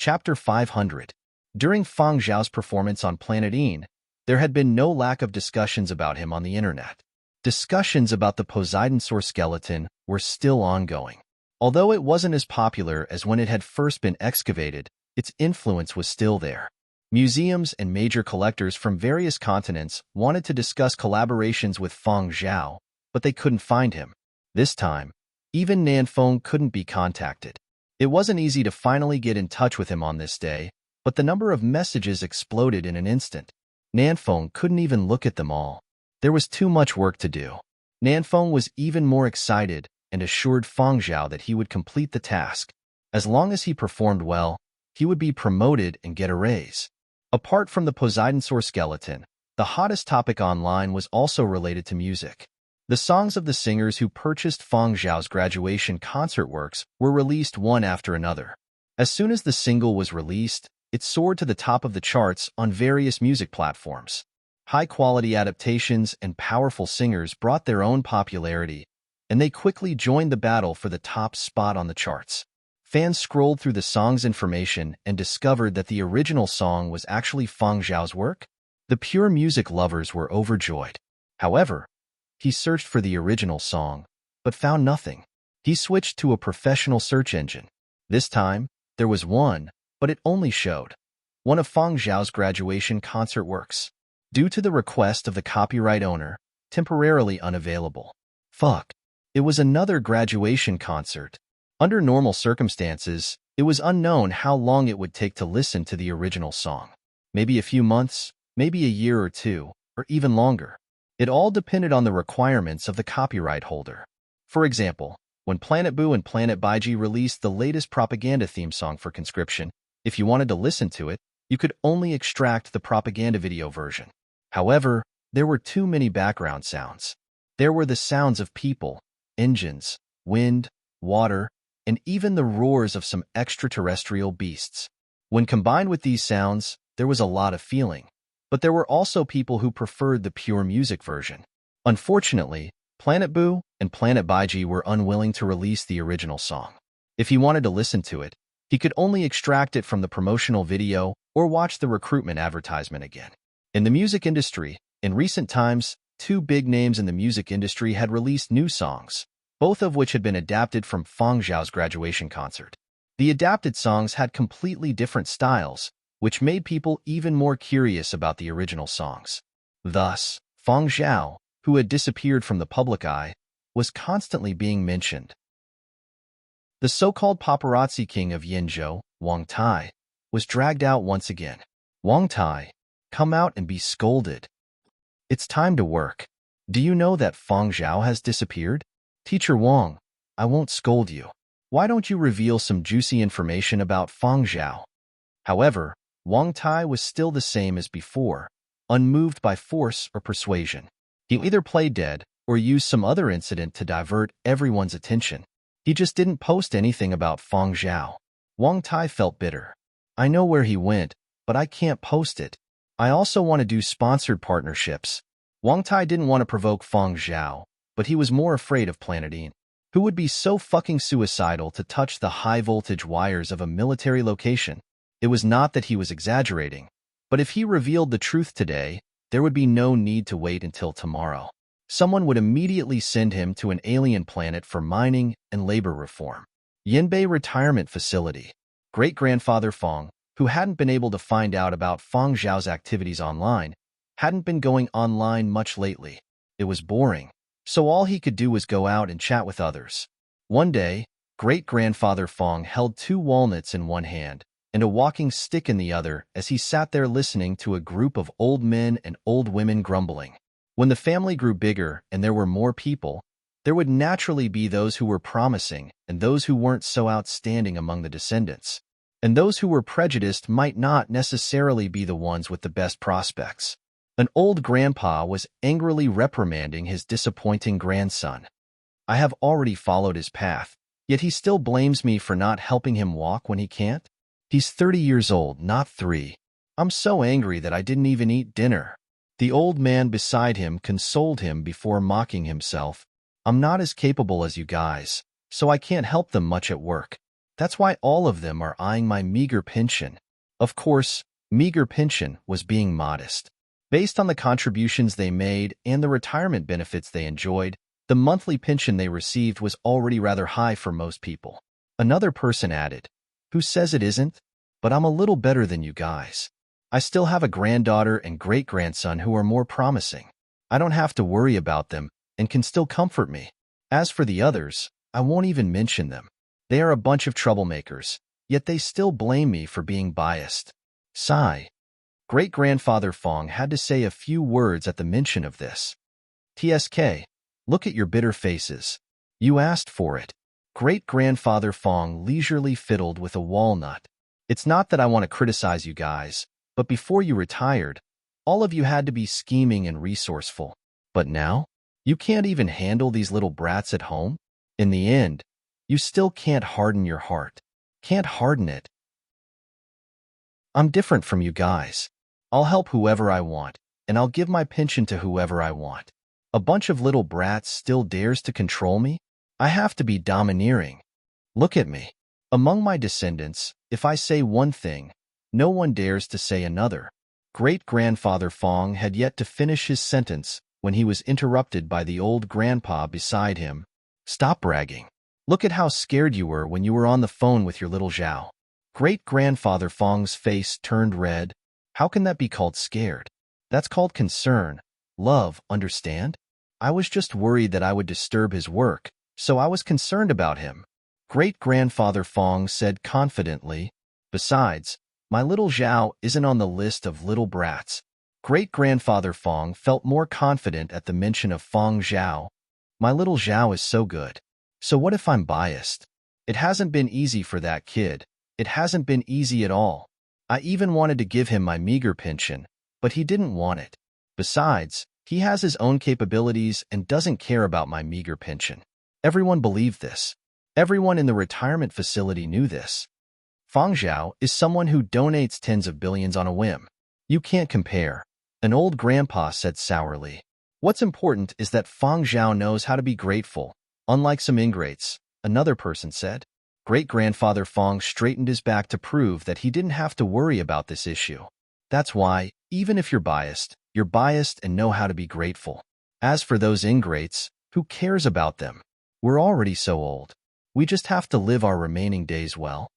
Chapter 500. During Fang Zhao's performance on Planet Een, there had been no lack of discussions about him on the internet. Discussions about the Poseidon Source skeleton were still ongoing. Although it wasn't as popular as when it had first been excavated, its influence was still there. Museums and major collectors from various continents wanted to discuss collaborations with Fang Zhao, but they couldn't find him. This time, even Nanfeng couldn't be contacted. It wasn't easy to finally get in touch with him on this day, but the number of messages exploded in an instant. Nanfeng couldn't even look at them all. There was too much work to do. Nanfeng was even more excited and assured Fang Zhao that he would complete the task. As long as he performed well, he would be promoted and get a raise. Apart from the Poseidon Source skeleton, the hottest topic online was also related to music. The songs of the singers who purchased Fang Zhao's graduation concert works were released one after another. As soon as the single was released, it soared to the top of the charts on various music platforms. High-quality adaptations and powerful singers brought their own popularity, and they quickly joined the battle for the top spot on the charts. Fans scrolled through the song's information and discovered that the original song was actually Fang Zhao's work. The pure music lovers were overjoyed. However, he searched for the original song, but found nothing. He switched to a professional search engine. This time, there was one, but it only showed one of Fang Zhao's graduation concert works. Due to the request of the copyright owner, temporarily unavailable. Fuck. It was another graduation concert. Under normal circumstances, it was unknown how long it would take to listen to the original song. Maybe a few months, maybe a year or two, or even longer. It all depended on the requirements of the copyright holder. For example, when Planet Boo and Planet Baiji released the latest propaganda theme song for conscription, if you wanted to listen to it, you could only extract the propaganda video version. However, there were too many background sounds. There were the sounds of people, engines, wind, water, and even the roars of some extraterrestrial beasts. When combined with these sounds, there was a lot of feeling. But there were also people who preferred the pure music version. Unfortunately, Planet Boo and Planet Baiji were unwilling to release the original song. If he wanted to listen to it, he could only extract it from the promotional video or watch the recruitment advertisement again. In the music industry, in recent times, two big names in the music industry had released new songs, both of which had been adapted from Fang Zhao's graduation concert. The adapted songs had completely different styles, which made people even more curious about the original songs. Thus, Fang Zhao, who had disappeared from the public eye, was constantly being mentioned. The so-called paparazzi king of Yenzhou, Wang Tai, was dragged out once again. Wang Tai, come out and be scolded. It's time to work. Do you know that Fang Zhao has disappeared? Teacher Wang, I won't scold you. Why don't you reveal some juicy information about Fang Zhao? However, Wang Tai was still the same as before, unmoved by force or persuasion. He either played dead or used some other incident to divert everyone's attention. He just didn't post anything about Fang Zhao. Wang Tai felt bitter. I know where he went, but I can't post it. I also want to do sponsored partnerships. Wang Tai didn't want to provoke Fang Zhao, but he was more afraid of Planet Een. Who would be so fucking suicidal to touch the high-voltage wires of a military location? It was not that he was exaggerating, but if he revealed the truth today, there would be no need to wait until tomorrow. Someone would immediately send him to an alien planet for mining and labor reform. Yanbei Retirement Facility. Great-grandfather Fang, who hadn't been able to find out about Fang Zhao's activities online, hadn't been going online much lately. It was boring, so all he could do was go out and chat with others. One day, great-grandfather Fang held 2 walnuts in one hand and a walking stick in the other as he sat there listening to a group of old men and old women grumbling. When the family grew bigger and there were more people, there would naturally be those who were promising and those who weren't so outstanding among the descendants. And those who were prejudiced might not necessarily be the ones with the best prospects. An old grandpa was angrily reprimanding his disappointing grandson. I have already followed his path, yet he still blames me for not helping him walk when he can't. He's 30 years old, not 3. I'm so angry that I didn't even eat dinner. The old man beside him consoled him before mocking himself. I'm not as capable as you guys, so I can't help them much at work. That's why all of them are eyeing my meager pension. Of course, meager pension was being modest. Based on the contributions they made and the retirement benefits they enjoyed, the monthly pension they received was already rather high for most people. Another person added, "Who says it isn't? But I'm a little better than you guys. I still have a granddaughter and great-grandson who are more promising. I don't have to worry about them and can still comfort me. As for the others, I won't even mention them. They are a bunch of troublemakers, yet they still blame me for being biased." Sigh. Great-grandfather Fong had to say a few words at the mention of this. "TSK, look at your bitter faces. You asked for it." Great-grandfather Fong leisurely fiddled with a walnut. "It's not that I want to criticize you guys, but before you retired, all of you had to be scheming and resourceful. But now, you can't even handle these little brats at home? In the end, you still can't harden your heart. Can't harden it. I'm different from you guys. I'll help whoever I want, and I'll give my pension to whoever I want. A bunch of little brats still dares to control me? I have to be domineering. Look at me. Among my descendants, if I say one thing, no one dares to say another." Great-grandfather Fong had yet to finish his sentence when he was interrupted by the old grandpa beside him. "Stop bragging. Look at how scared you were when you were on the phone with your little Zhao." Great-grandfather Fong's face turned red. "How can that be called scared? That's called concern. Love, understand? I was just worried that I would disturb his work, so I was concerned about him." Great-grandfather Fong said confidently, "Besides, my little Zhao isn't on the list of little brats." Great-grandfather Fong felt more confident at the mention of Fong Zhao. "My little Zhao is so good. So what if I'm biased? It hasn't been easy for that kid. It hasn't been easy at all. I even wanted to give him my meager pension, but he didn't want it. Besides, he has his own capabilities and doesn't care about my meager pension." Everyone believed this. Everyone in the retirement facility knew this. Fong Zhao is someone who donates tens of billions on a whim. You can't compare. An old grandpa said sourly. "What's important is that Fong Zhao knows how to be grateful, unlike some ingrates," another person said. Great-grandfather Fong straightened his back to prove that he didn't have to worry about this issue. "That's why, even if you're biased and know how to be grateful. As for those ingrates, who cares about them? We're already so old. We just have to live our remaining days well."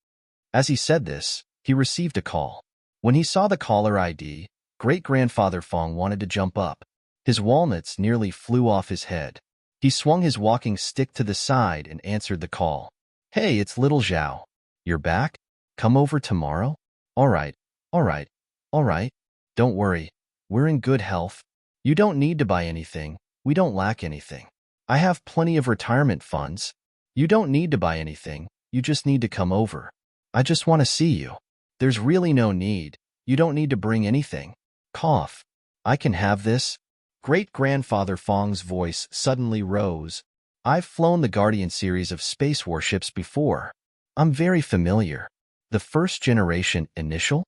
As he said this, he received a call. When he saw the caller ID, Great-grandfather Fong wanted to jump up. His walnuts nearly flew off his head. He swung his walking stick to the side and answered the call. "Hey, it's little Zhao. You're back? Come over tomorrow?" All right. Don't worry. We're in good health. You don't need to buy anything. We don't lack anything. I have plenty of retirement funds. You don't need to buy anything. You just need to come over. I just want to see you. There's really no need. You don't need to bring anything." Cough. "I can have this." Great-grandfather Fong's voice suddenly rose. "I've flown the Guardian series of space warships before. I'm very familiar. The first generation Initial?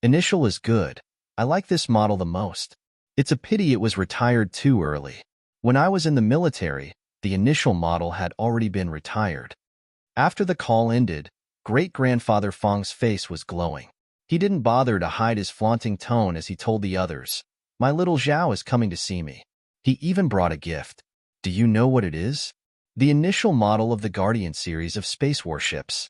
Initial is good. I like this model the most. It's a pity it was retired too early. When I was in the military, the Initial model had already been retired." After the call ended, Great-grandfather Fong's face was glowing. He didn't bother to hide his flaunting tone as he told the others, "My little Zhao is coming to see me. He even brought a gift. Do you know what it is? The Initial model of the Guardian series of space warships."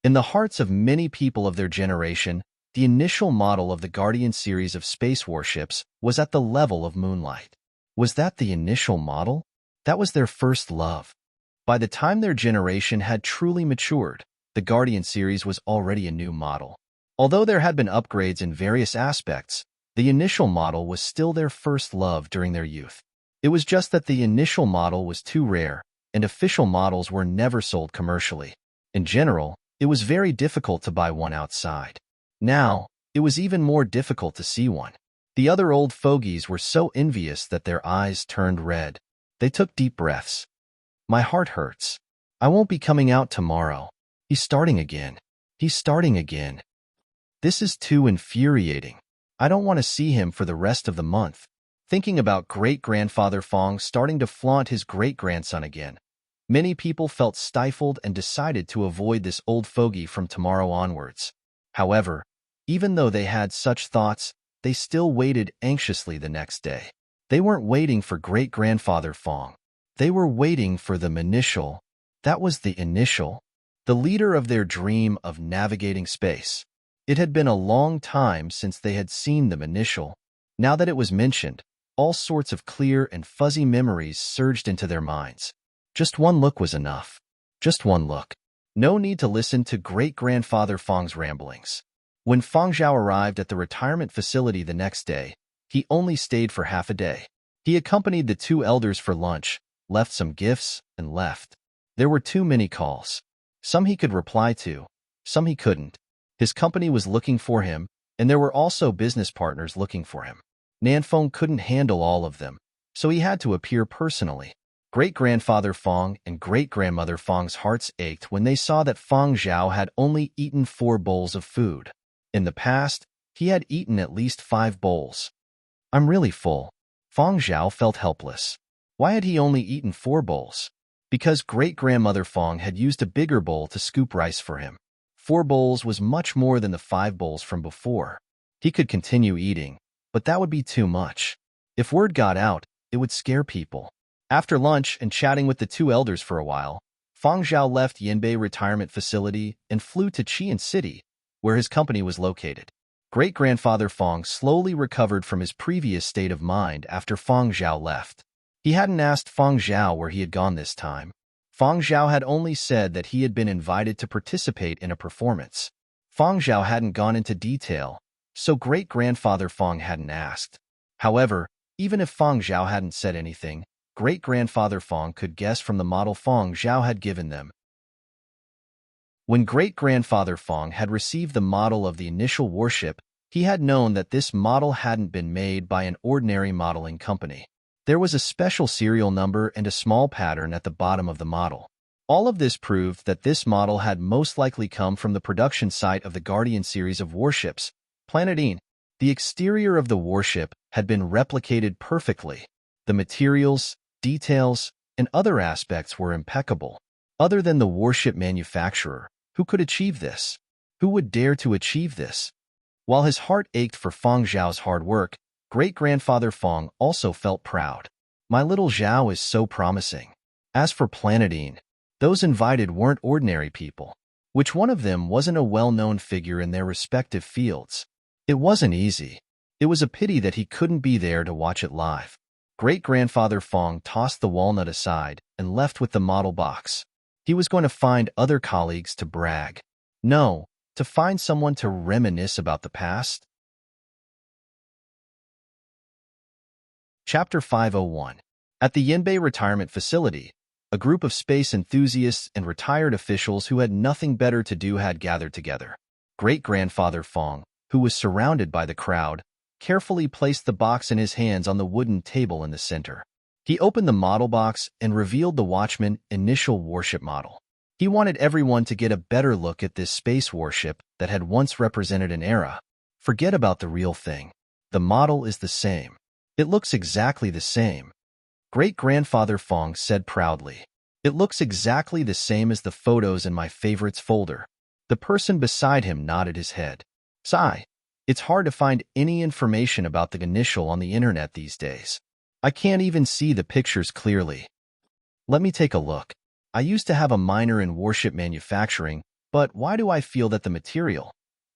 In the hearts of many people of their generation, the Initial model of the Guardian series of space warships was at the level of Moonlight. Was that the Initial model? That was their first love. By the time their generation had truly matured, the Guardian series was already a new model. Although there had been upgrades in various aspects, the Initial model was still their first love during their youth. It was just that the Initial model was too rare, and official models were never sold commercially. In general, it was very difficult to buy one outside. Now, it was even more difficult to see one. The other old fogies were so envious that their eyes turned red. They took deep breaths. "My heart hurts. I won't be coming out tomorrow. He's starting again. This is too infuriating. I don't want to see him for the rest of the month." Thinking about great-grandfather Fong starting to flaunt his great-grandson again, Many people felt stifled and decided to avoid this old fogey from tomorrow onwards. However, even though they had such thoughts, they still waited anxiously the next day. They weren't waiting for great-grandfather Fong. They were waiting for the initial. That was the initial. The leader of their dream of navigating space. It had been a long time since they had seen the initial. Now that it was mentioned, all sorts of clear and fuzzy memories surged into their minds. Just one look was enough. Just one look. No need to listen to great-grandfather Fong's ramblings. When Fong Zhao arrived at the retirement facility the next day, he only stayed for half a day. He accompanied the two elders for lunch, left some gifts, and left. There were too many calls. Some he could reply to, some he couldn't. His company was looking for him, and there were also business partners looking for him. Nanfeng couldn't handle all of them, so he had to appear personally. Great-grandfather Fong and great-grandmother Fong's hearts ached when they saw that Fong Zhao had only eaten 4 bowls of food. In the past, he had eaten at least 5 bowls. I'm really full. Fong Zhao felt helpless. Why had he only eaten 4 bowls? Because great-grandmother Fong had used a bigger bowl to scoop rice for him. 4 bowls was much more than the 5 bowls from before. He could continue eating, but that would be too much. If word got out, it would scare people. After lunch and chatting with the two elders for a while, Fong Zhao left Yinbei Retirement Facility and flew to Qian City, where his company was located. Great-grandfather Fong slowly recovered from his previous state of mind after Fong Zhao left. He hadn't asked Fong Zhao where he had gone this time. Fong Zhao had only said that he had been invited to participate in a performance. Fong Zhao hadn't gone into detail, so great-grandfather Fong hadn't asked. However, even if Fong Zhao hadn't said anything, great-grandfather Fong could guess from the model Fong Zhao had given them. When great-grandfather Fong had received the model of the initial warship, he had known that this model hadn't been made by an ordinary modeling company. There was a special serial number and a small pattern at the bottom of the model. All of this proved that this model had most likely come from the production site of the Guardian series of warships, Planet Een. The exterior of the warship had been replicated perfectly. The materials, details, and other aspects were impeccable. Other than the warship manufacturer, who could achieve this? Who would dare to achieve this? While his heart ached for Fong Zhao's hard work, great-grandfather Fong also felt proud. My little Zhao is so promising. As for Planet Een, those invited weren't ordinary people. Which one of them wasn't a well-known figure in their respective fields? It wasn't easy. It was a pity that he couldn't be there to watch it live. Great-grandfather Fong tossed the walnut aside and left with the model box. He was going to find other colleagues to brag. No, to find someone to reminisce about the past. Chapter 501. At the Yinbei Retirement Facility, a group of space enthusiasts and retired officials who had nothing better to do had gathered together. Great-grandfather Fong, who was surrounded by the crowd, carefully placed the box in his hands on the wooden table in the center. He opened the model box and revealed the Watchman initial warship model. He wanted everyone to get a better look at this space warship that had once represented an era. Forget about the real thing. The model is the same. It looks exactly the same. Great-grandfather Fong said proudly. It looks exactly the same as the photos in my favorites folder. The person beside him nodded his head. Sigh. It's hard to find any information about the initial on the internet these days. I can't even see the pictures clearly. Let me take a look. I used to have a minor in warship manufacturing, but why do I feel that the material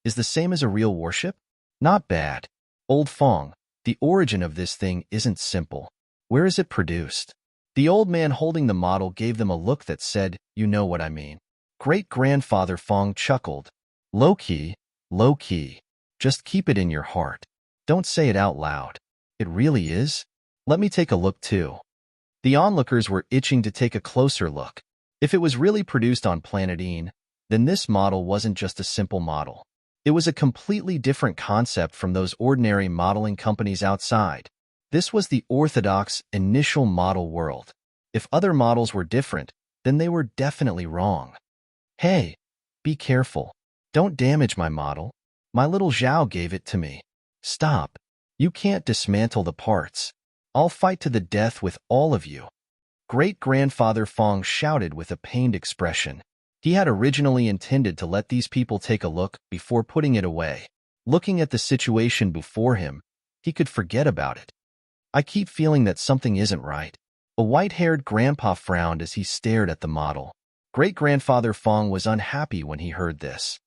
is the same as a real warship? Not bad. Old Fong, the origin of this thing isn't simple. Where is it produced? The old man holding the model gave them a look that said, you know what I mean. Great-grandfather Fong chuckled. Low-key, low-key. Just keep it in your heart. Don't say it out loud. It really is? Let me take a look too. The onlookers were itching to take a closer look. If it was really produced on Planet Een, then this model wasn't just a simple model. It was a completely different concept from those ordinary modeling companies outside. This was the orthodox initial model world. If other models were different, then they were definitely wrong. Hey, be careful. Don't damage my model. My little Zhao gave it to me. Stop. You can't dismantle the parts. I'll fight to the death with all of you. Great-grandfather Fong shouted with a pained expression. He had originally intended to let these people take a look before putting it away. Looking at the situation before him, he could forget about it. I keep feeling that something isn't right. A white-haired grandpa frowned as he stared at the model. Great-grandfather Fong was unhappy when he heard this.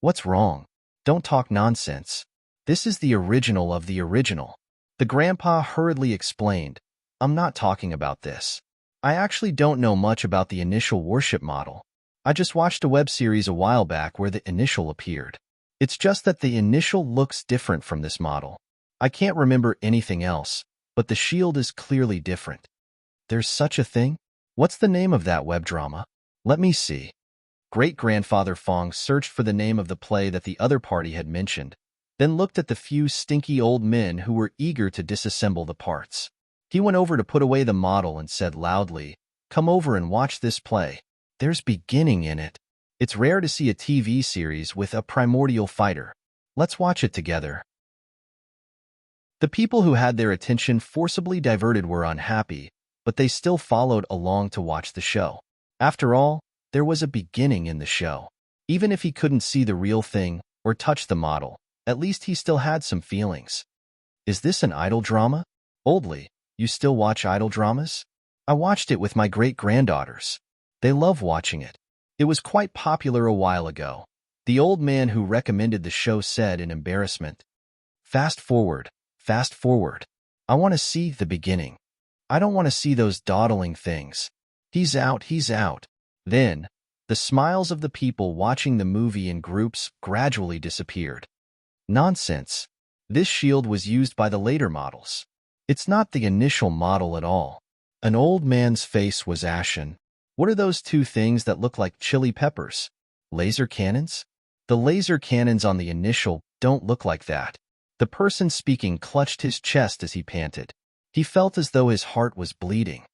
What's wrong? Don't talk nonsense. This is the original of the original. The grandpa hurriedly explained, I'm not talking about this. I actually don't know much about the initial worship model. I just watched a web series a while back where the initial appeared. It's just that the initial looks different from this model. I can't remember anything else, but the shield is clearly different. There's such a thing? What's the name of that web drama? Let me see. Great-grandfather Fong searched for the name of the play that the other party had mentioned, then looked at the few stinky old men who were eager to disassemble the parts. He went over to put away the model and said loudly, Come over and watch this play. There's beginning in it. It's rare to see a TV series with a primordial fighter. Let's watch it together. The people who had their attention forcibly diverted were unhappy, but they still followed along to watch the show. After all, there was a beginning in the show. Even if he couldn't see the real thing or touch the model, at least he still had some feelings. Is this an idol drama? Oldly, you still watch idol dramas? I watched it with my great-granddaughters. They love watching it. It was quite popular a while ago. The old man who recommended the show said in embarrassment, Fast forward, fast forward. I want to see the beginning. I don't want to see those dawdling things. He's out, he's out. Then, the smiles of the people watching the movie in groups gradually disappeared. Nonsense. This shield was used by the later models. It's not the initial model at all. An old man's face was ashen. What are those two things that look like chili peppers? Laser cannons? The laser cannons on the initial don't look like that. The person speaking clutched his chest as he panted. He felt as though his heart was bleeding.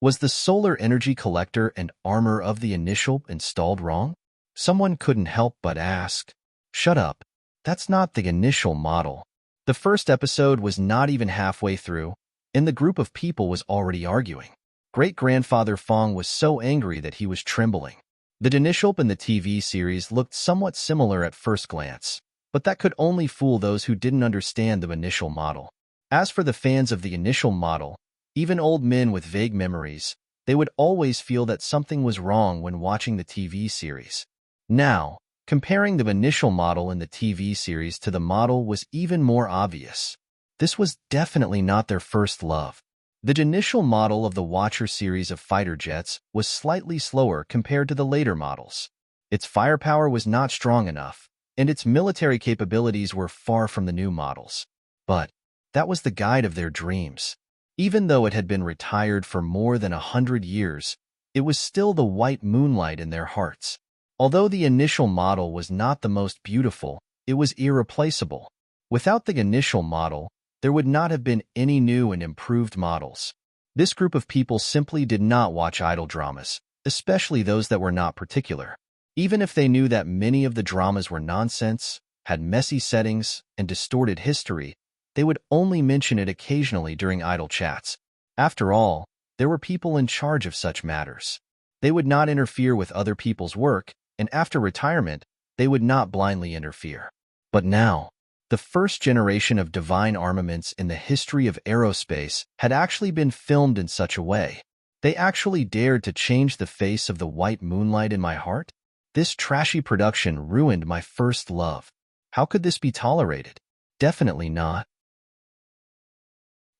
Was the solar energy collector and armor of the initial installed wrong? Someone couldn't help but ask. Shut up. That's not the initial model. The first episode was not even halfway through, and the group of people was already arguing. Great-grandfather Fong was so angry that he was trembling. The initial in the TV series looked somewhat similar at first glance, but that could only fool those who didn't understand the initial model. As for the fans of the initial model, even old men with vague memories, they would always feel that something was wrong when watching the TV series. Now, comparing the initial model in the TV series to the model was even more obvious. This was definitely not their first love. The initial model of the Watcher series of fighter jets was slightly slower compared to the later models. Its firepower was not strong enough, and its military capabilities were far from the new models. But that was the guide of their dreams. Even though it had been retired for more than 100 years, it was still the white moonlight in their hearts. Although the initial model was not the most beautiful, it was irreplaceable. Without the initial model, there would not have been any new and improved models. This group of people simply did not watch idol dramas, especially those that were not particular. Even if they knew that many of the dramas were nonsense, had messy settings, and distorted history, they would only mention it occasionally during idol chats. After all, there were people in charge of such matters. They would not interfere with other people's work, and after retirement, they would not blindly interfere. But now, the first generation of divine armaments in the history of aerospace had actually been filmed in such a way. They actually dared to change the face of the white moonlight in my heart? This trashy production ruined my first love. How could this be tolerated? Definitely not.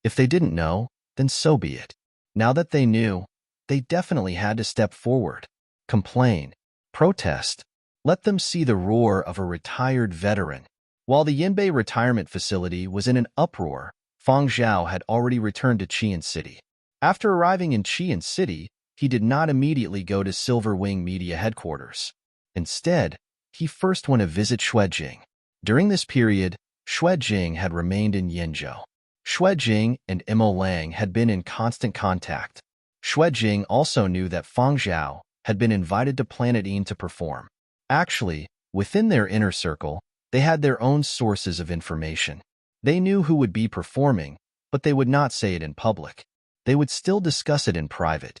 If they didn't know, then so be it. Now that they knew, they definitely had to step forward. Complain. Protest. Let them see the roar of a retired veteran. While the Yinbei retirement facility was in an uproar, Fang Zhao had already returned to Qian City. After arriving in Qian City, he did not immediately go to Silver Wing Media headquarters. Instead, he first went to visit Xuejing. During this period, Xuejing had remained in Yenzhou. Xuejing and Imo Lang had been in constant contact. Xuejing also knew that Fang Zhao had been invited to Planet Yin to perform. Actually, within their inner circle, they had their own sources of information. They knew who would be performing, but they would not say it in public. They would still discuss it in private.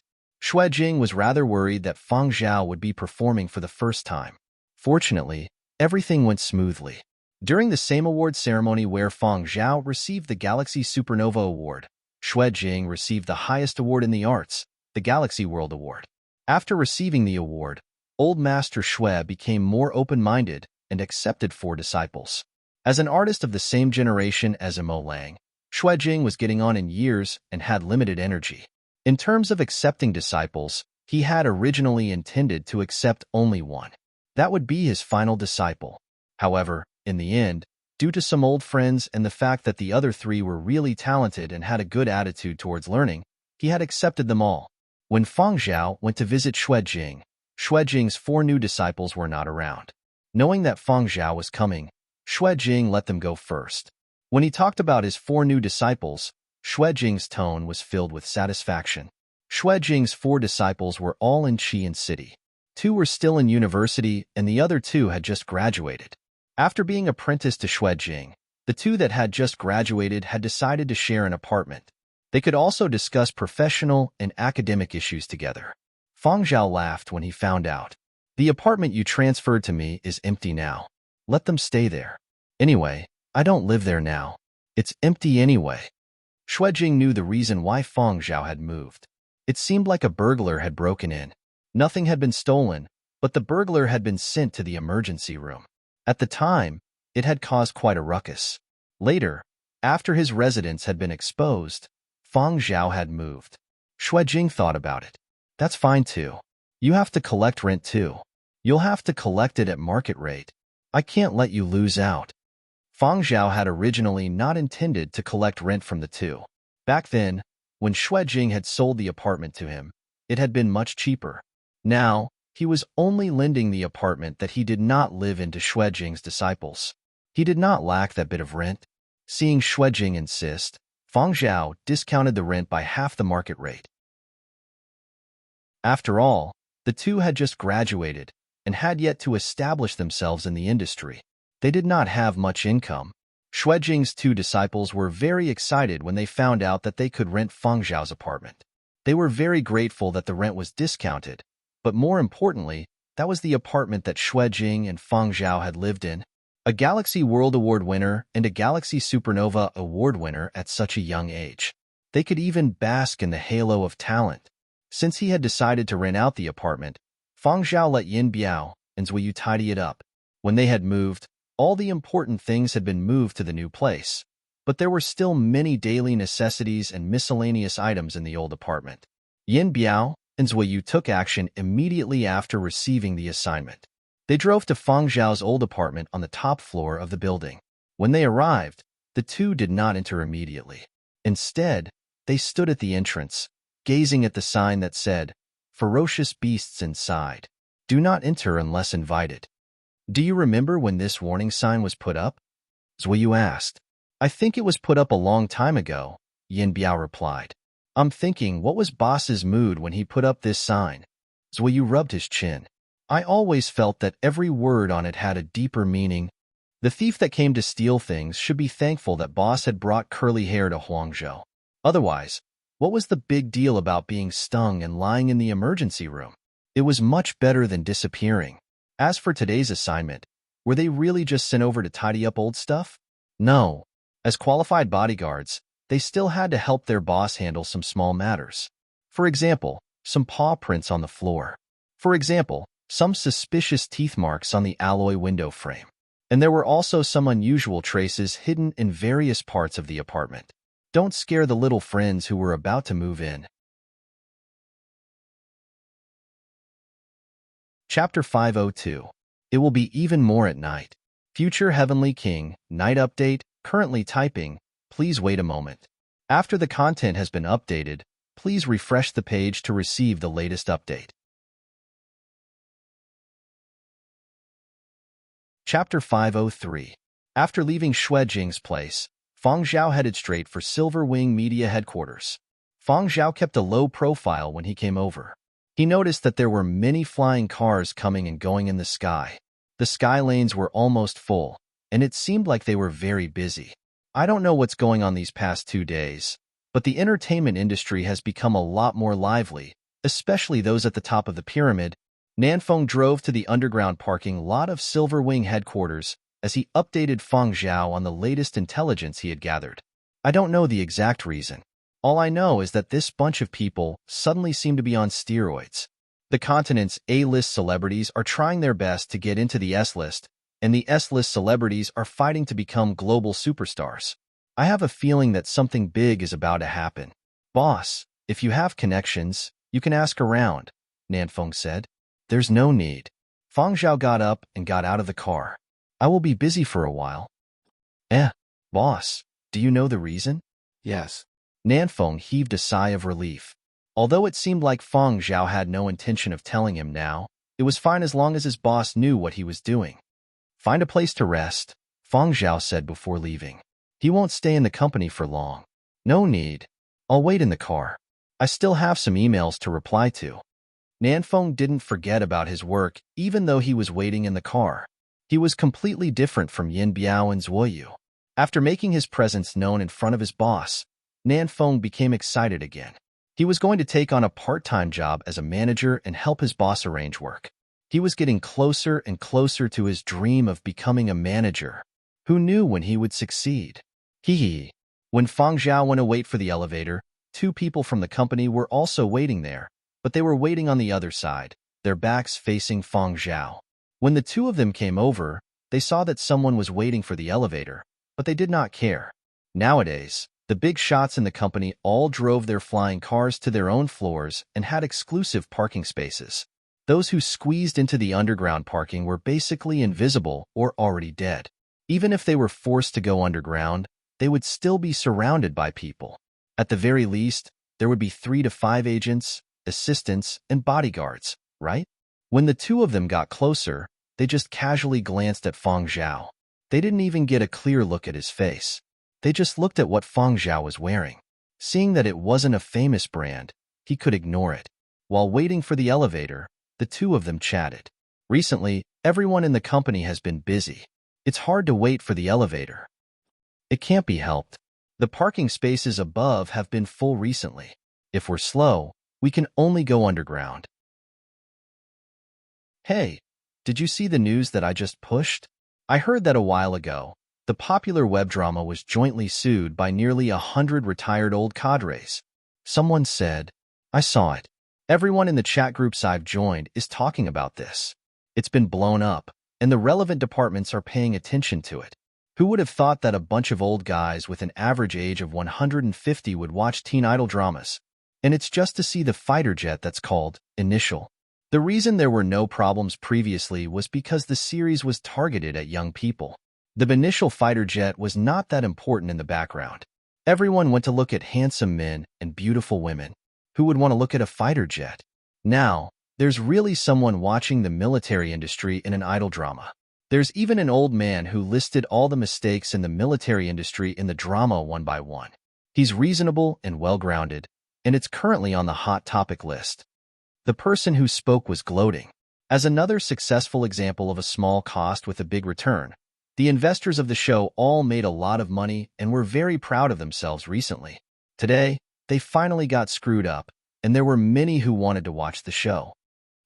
Jing was rather worried that Fang Zhao would be performing for the first time. Fortunately, everything went smoothly. During the same award ceremony where Fang Zhao received the Galaxy Supernova Award, Jing received the highest award in the arts, the Galaxy World Award. After receiving the award, Old Master Shui became more open-minded and accepted 4 disciples. As an artist of the same generation as Imo Lang, Jing was getting on in years and had limited energy. In terms of accepting disciples, he had originally intended to accept only 1. That would be his final disciple. However, in the end, due to some old friends and the fact that the other 3 were really talented and had a good attitude towards learning, he had accepted them all. When Fang Zhao went to visit Jing, Jing's 4 new disciples were not around. Knowing that Fang Zhao was coming, Jing let them go first. When he talked about his 4 new disciples, Jing's tone was filled with satisfaction. Jing's 4 disciples were all in Qian City. 2 were still in university and the other 2 had just graduated. After being apprenticed to Jing, the 2 that had just graduated had decided to share an apartment. They could also discuss professional and academic issues together. Fang Zhao laughed when he found out. The apartment you transferred to me is empty now. Let them stay there. Anyway, I don't live there now. It's empty anyway. Jing knew the reason why Fang Zhao had moved. It seemed like a burglar had broken in. Nothing had been stolen, but the burglar had been sent to the emergency room. At the time, it had caused quite a ruckus. Later, after his residence had been exposed, Fang Zhao had moved. Jing thought about it. That's fine too. You have to collect rent too. You'll have to collect it at market rate. I can't let you lose out. Fang Zhao had originally not intended to collect rent from the 2. Back then, when Jing had sold the apartment to him, it had been much cheaper. Now, he was only lending the apartment that he did not live into Jing's disciples. He did not lack that bit of rent. Seeing Jing insist, Fang Zhao discounted the rent by half the market rate. After all, the 2 had just graduated and had yet to establish themselves in the industry. They did not have much income. Jing's 2 disciples were very excited when they found out that they could rent Fang Zhao's apartment. They were very grateful that the rent was discounted, but more importantly, that was the apartment that Jing and Fang Zhao had lived in. A Galaxy World Award winner and a Galaxy Supernova Award winner at such a young age. They could even bask in the halo of talent. Since he had decided to rent out the apartment, Fang Zhao let Yin Biao and Zuiyu tidy it up. When they had moved, all the important things had been moved to the new place, but there were still many daily necessities and miscellaneous items in the old apartment. Yin Biao and Zuiyu took action immediately after receiving the assignment. They drove to Fang Zhao's old apartment on the top floor of the building. When they arrived, the 2 did not enter immediately. Instead, they stood at the entrance, gazing at the sign that said, "Ferocious beasts inside. Do not enter unless invited." Do you remember when this warning sign was put up? Zuiyu asked. I think it was put up a long time ago, Yin Biao replied. I'm thinking, what was boss's mood when he put up this sign? Zuiyu rubbed his chin. I always felt that every word on it had a deeper meaning. The thief that came to steal things should be thankful that boss had brought curly hair to Huangzhou. Otherwise, what was the big deal about being stung and lying in the emergency room? It was much better than disappearing. As for today's assignment, were they really just sent over to tidy up old stuff? No. As qualified bodyguards, they still had to help their boss handle some small matters. For example, some paw prints on the floor. For example, some suspicious teeth marks on the alloy window frame. And there were also some unusual traces hidden in various parts of the apartment. Don't scare the little friends who were about to move in. Chapter 502. It will be even more at night. Future Heavenly King, night update, currently typing. Please wait a moment. After the content has been updated, please refresh the page to receive the latest update. Chapter 503. After leaving Jing's place, Fang Zhao headed straight for Silver Wing Media headquarters. Fang Zhao kept a low profile when he came over. He noticed that there were many flying cars coming and going in the sky. The sky lanes were almost full, and it seemed like they were very busy. I don't know what's going on these past 2 days, but the entertainment industry has become a lot more lively, especially those at the top of the pyramid. Nanfeng drove to the underground parking lot of Silver Wing headquarters as he updated Feng Zhao on the latest intelligence he had gathered. I don't know the exact reason. All I know is that this bunch of people suddenly seem to be on steroids. The continent's A-list celebrities are trying their best to get into the S-list, and the S-list celebrities are fighting to become global superstars. I have a feeling that something big is about to happen. Boss, if you have connections, you can ask around, Nanfeng said. There's no need. Feng Zhao got up and got out of the car. I will be busy for a while. Boss, do you know the reason? Yes. Nanfeng heaved a sigh of relief. Although it seemed like Feng Zhao had no intention of telling him now, it was fine as long as his boss knew what he was doing. Find a place to rest, Feng Zhao said before leaving. He won't stay in the company for long. No need. I'll wait in the car. I still have some emails to reply to. Nanfeng didn't forget about his work even though he was waiting in the car. He was completely different from Yin Biao and Zuoyu. After making his presence known in front of his boss, Nanfeng became excited again. He was going to take on a part-time job as a manager and help his boss arrange work. He was getting closer and closer to his dream of becoming a manager. Who knew when he would succeed? Hee. When Feng Zhao went to wait for the elevator, two people from the company were also waiting there, but they were waiting on the other side, their backs facing Feng Zhao. When the two of them came over, they saw that someone was waiting for the elevator, but they did not care. Nowadays, the big shots in the company all drove their flying cars to their own floors and had exclusive parking spaces. Those who squeezed into the underground parking were basically invisible or already dead. Even if they were forced to go underground, they would still be surrounded by people. At the very least, there would be 3 to 5 agents, assistants, and bodyguards, right? When the two of them got closer, they just casually glanced at Feng Zhao. They didn't even get a clear look at his face. They just looked at what Feng Zhao was wearing. Seeing that it wasn't a famous brand, he could ignore it. While waiting for the elevator, the two of them chatted. Recently, everyone in the company has been busy. It's hard to wait for the elevator. It can't be helped. The parking spaces above have been full recently. If we're slow, we can only go underground. Hey, did you see the news that I just pushed? I heard that a while ago. The popular web drama was jointly sued by nearly 100 retired old cadres. Someone said, I saw it. Everyone in the chat groups I've joined is talking about this. It's been blown up, and the relevant departments are paying attention to it. Who would have thought that a bunch of old guys with an average age of 150 would watch teen idol dramas? And it's just to see the fighter jet that's called Initial. The reason there were no problems previously was because the series was targeted at young people. The Initial fighter jet was not that important in the background. Everyone went to look at handsome men and beautiful women. Who would want to look at a fighter jet? Now, there's really someone watching the military industry in an idol drama. There's even an old man who listed all the mistakes in the military industry in the drama one by one. He's reasonable and well-grounded, and it's currently on the hot topic list. The person who spoke was gloating. As another successful example of a small cost with a big return, the investors of the show all made a lot of money and were very proud of themselves recently. Today, they finally got screwed up, and there were many who wanted to watch the show.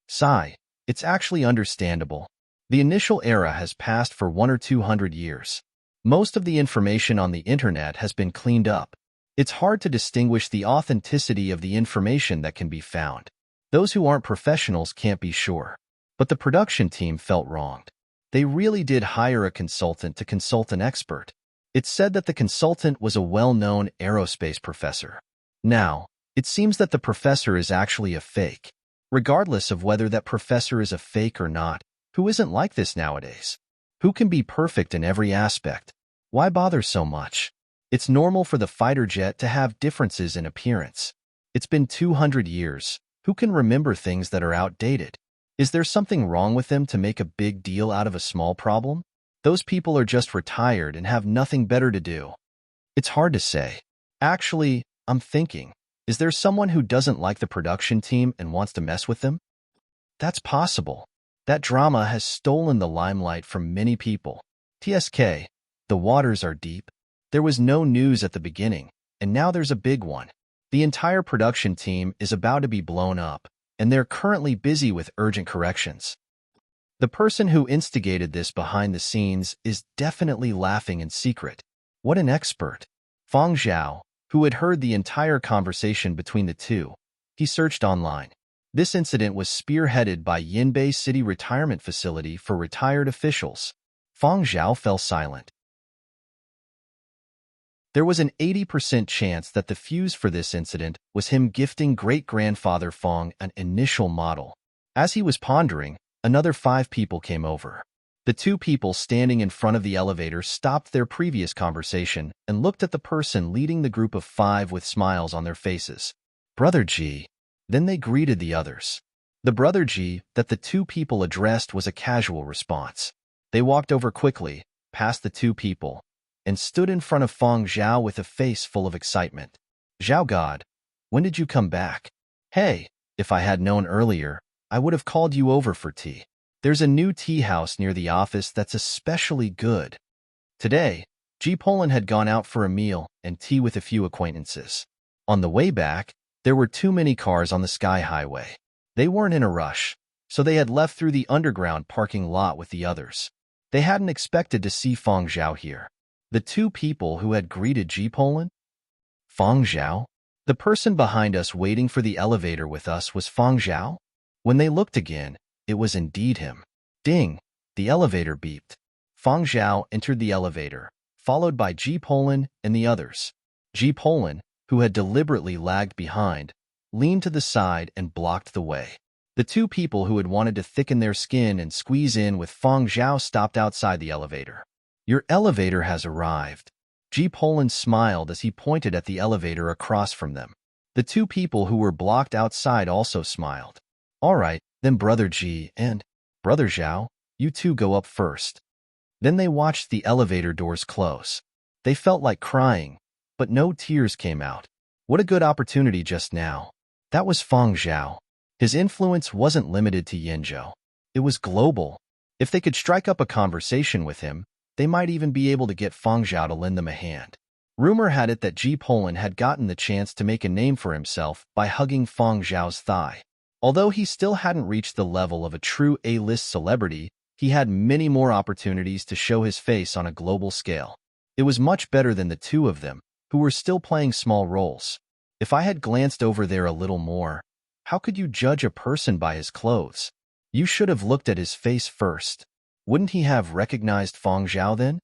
Sigh, it's actually understandable. The Initial era has passed for 100 or 200 years. Most of the information on the internet has been cleaned up. It's hard to distinguish the authenticity of the information that can be found. Those who aren't professionals can't be sure. But the production team felt wronged. They really did hire a consultant to consult an expert. It's said that the consultant was a well-known aerospace professor. Now, it seems that the professor is actually a fake. Regardless of whether that professor is a fake or not, who isn't like this nowadays? Who can be perfect in every aspect? Why bother so much? It's normal for the fighter jet to have differences in appearance. It's been 200 years. Who can remember things that are outdated? Is there something wrong with them to make a big deal out of a small problem? Those people are just retired and have nothing better to do. It's hard to say. Actually, I'm thinking, is there someone who doesn't like the production team and wants to mess with them? That's possible. That drama has stolen the limelight from many people. TSK, the waters are deep. There was no news at the beginning, and now there's a big one. The entire production team is about to be blown up, and they're currently busy with urgent corrections. The person who instigated this behind the scenes is definitely laughing in secret. What an expert. Fang Zhao, who had heard the entire conversation between the two, he searched online. This incident was spearheaded by Yinbei City Retirement Facility for retired officials. Fang Zhao fell silent. There was an 80% chance that the fuse for this incident was him gifting great-grandfather Fang an initial model. As he was pondering, another 5 people came over. The 2 people standing in front of the elevator stopped their previous conversation and looked at the person leading the group of 5 with smiles on their faces. Brother G. Then they greeted the others. The Brother G that the 2 people addressed was a casual response. They walked over quickly, past the 2 people, and stood in front of Fang Zhao with a face full of excitement. Zhao God, when did you come back? Hey, if I had known earlier, I would have called you over for tea. There's a new tea house near the office that's especially good. Today, G. Poland had gone out for a meal and tea with a few acquaintances. On the way back, there were too many cars on the Sky Highway. They weren't in a rush, so they had left through the underground parking lot with the others. They hadn't expected to see Fang Zhao here. The 2 people who had greeted G. Poland? Fang Zhao? The person behind us waiting for the elevator with us was Fang Zhao? When they looked again, it was indeed him. Ding! The elevator beeped. Fang Zhao entered the elevator, followed by G. Poland and the others. G. Poland, who had deliberately lagged behind, leaned to the side and blocked the way. The 2 people who had wanted to thicken their skin and squeeze in with Fang Zhao stopped outside the elevator. Your elevator has arrived. G. Poland smiled as he pointed at the elevator across from them. The 2 people who were blocked outside also smiled. All right, then Brother G and Brother Zhao, you 2 go up first. Then they watched the elevator doors close. They felt like crying, but no tears came out. What a good opportunity just now. That was Fang Zhao. His influence wasn't limited to Yinzhou. It was global. If they could strike up a conversation with him, they might even be able to get Fang Zhao to lend them a hand. Rumor had it that G. Poland had gotten the chance to make a name for himself by hugging Fang Zhao's thigh. Although he still hadn't reached the level of a true A-list celebrity, he had many more opportunities to show his face on a global scale. It was much better than the 2 of them, who were still playing small roles. If I had glanced over there a little more, how could you judge a person by his clothes? You should have looked at his face first. Wouldn't he have recognized Fang Zhao then?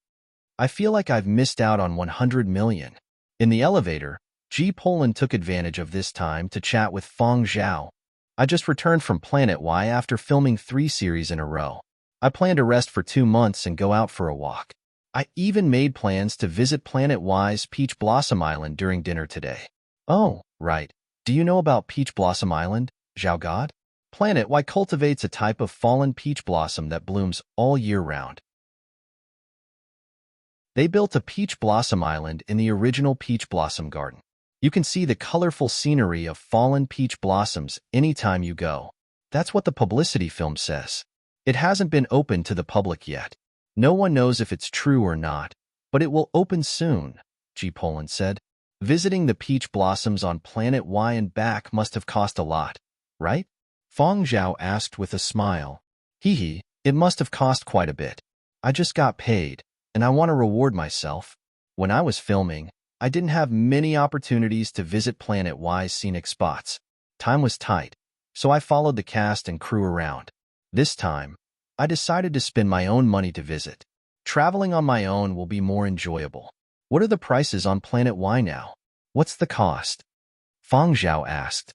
I feel like I've missed out on 100 million. In the elevator, G. Poland took advantage of this time to chat with Fang Zhao. I just returned from Planet Y after filming 3 series in a row. I plan to rest for 2 months and go out for a walk. I even made plans to visit Planet Y's Peach Blossom Island during dinner today. Oh, right. Do you know about Peach Blossom Island, Zhao God? Planet Y cultivates a type of fallen peach blossom that blooms all year round. They built a Peach Blossom Island in the original Peach Blossom Garden. You can see the colorful scenery of fallen peach blossoms anytime you go. That's what the publicity film says. It hasn't been opened to the public yet. No one knows if it's true or not, but it will open soon, G. Poland said. Visiting the peach blossoms on Planet Y and back must have cost a lot, right? Fang Zhao asked with a smile. Hee, it must have cost quite a bit. I just got paid, and I want to reward myself. When I was filming, I didn't have many opportunities to visit Planet Y's scenic spots. Time was tight, so I followed the cast and crew around. This time, I decided to spend my own money to visit. Traveling on my own will be more enjoyable. What are the prices on Planet Y now? What's the cost? Fang Zhao asked.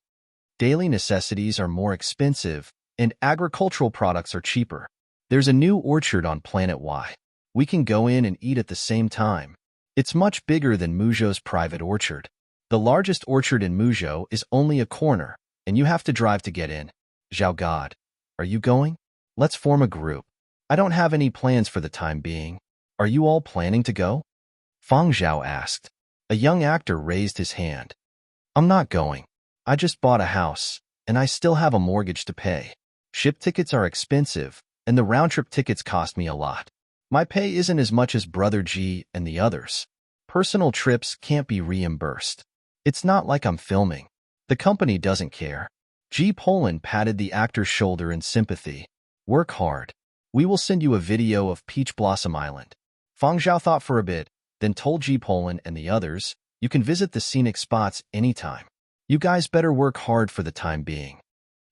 Daily necessities are more expensive, and agricultural products are cheaper. There's a new orchard on Planet Y. We can go in and eat at the same time. It's much bigger than Muzhou's private orchard. The largest orchard in Muzhou is only a corner, and you have to drive to get in. Zhao God, are you going? Let's form a group. I don't have any plans for the time being. Are you all planning to go? Fang Zhao asked. A young actor raised his hand. I'm not going. I just bought a house, and I still have a mortgage to pay. Ship tickets are expensive, and the round-trip tickets cost me a lot. My pay isn't as much as Brother G and the others. Personal trips can't be reimbursed. It's not like I'm filming. The company doesn't care. G. Poland patted the actor's shoulder in sympathy. Work hard. We will send you a video of Peach Blossom Island. Fang Zhao thought for a bit, then told G. Poland and the others, you can visit the scenic spots anytime. You guys better work hard for the time being.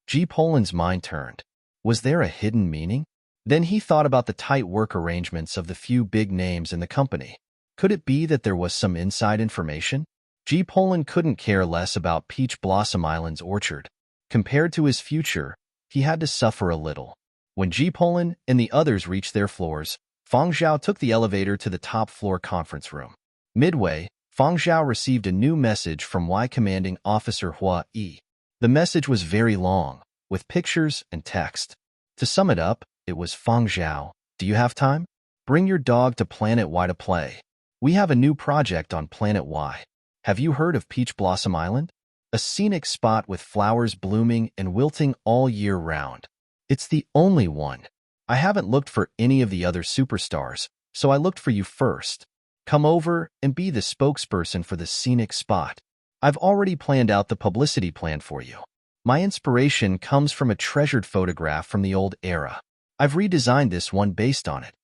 G. Poland's mind turned. Was there a hidden meaning? Then he thought about the tight work arrangements of the few big names in the company. Could it be that there was some inside information? G. Poland couldn't care less about Peach Blossom Island's orchard. Compared to his future, he had to suffer a little. When G. Poland and the others reached their floors, Fang Zhao took the elevator to the top floor conference room. Midway, Fang Zhao received a new message from Y Commanding Officer Hua Yi. The message was very long, with pictures and text. To sum it up, it was Fang Zhao. Do you have time? Bring your dog to Planet Y to play. We have a new project on Planet Y. Have you heard of Peach Blossom Island? A scenic spot with flowers blooming and wilting all year round. It's the only one. I haven't looked for any of the other superstars, so I looked for you first. Come over and be the spokesperson for the scenic spot. I've already planned out the publicity plan for you. My inspiration comes from a treasured photograph from the old era. I've redesigned this one based on it.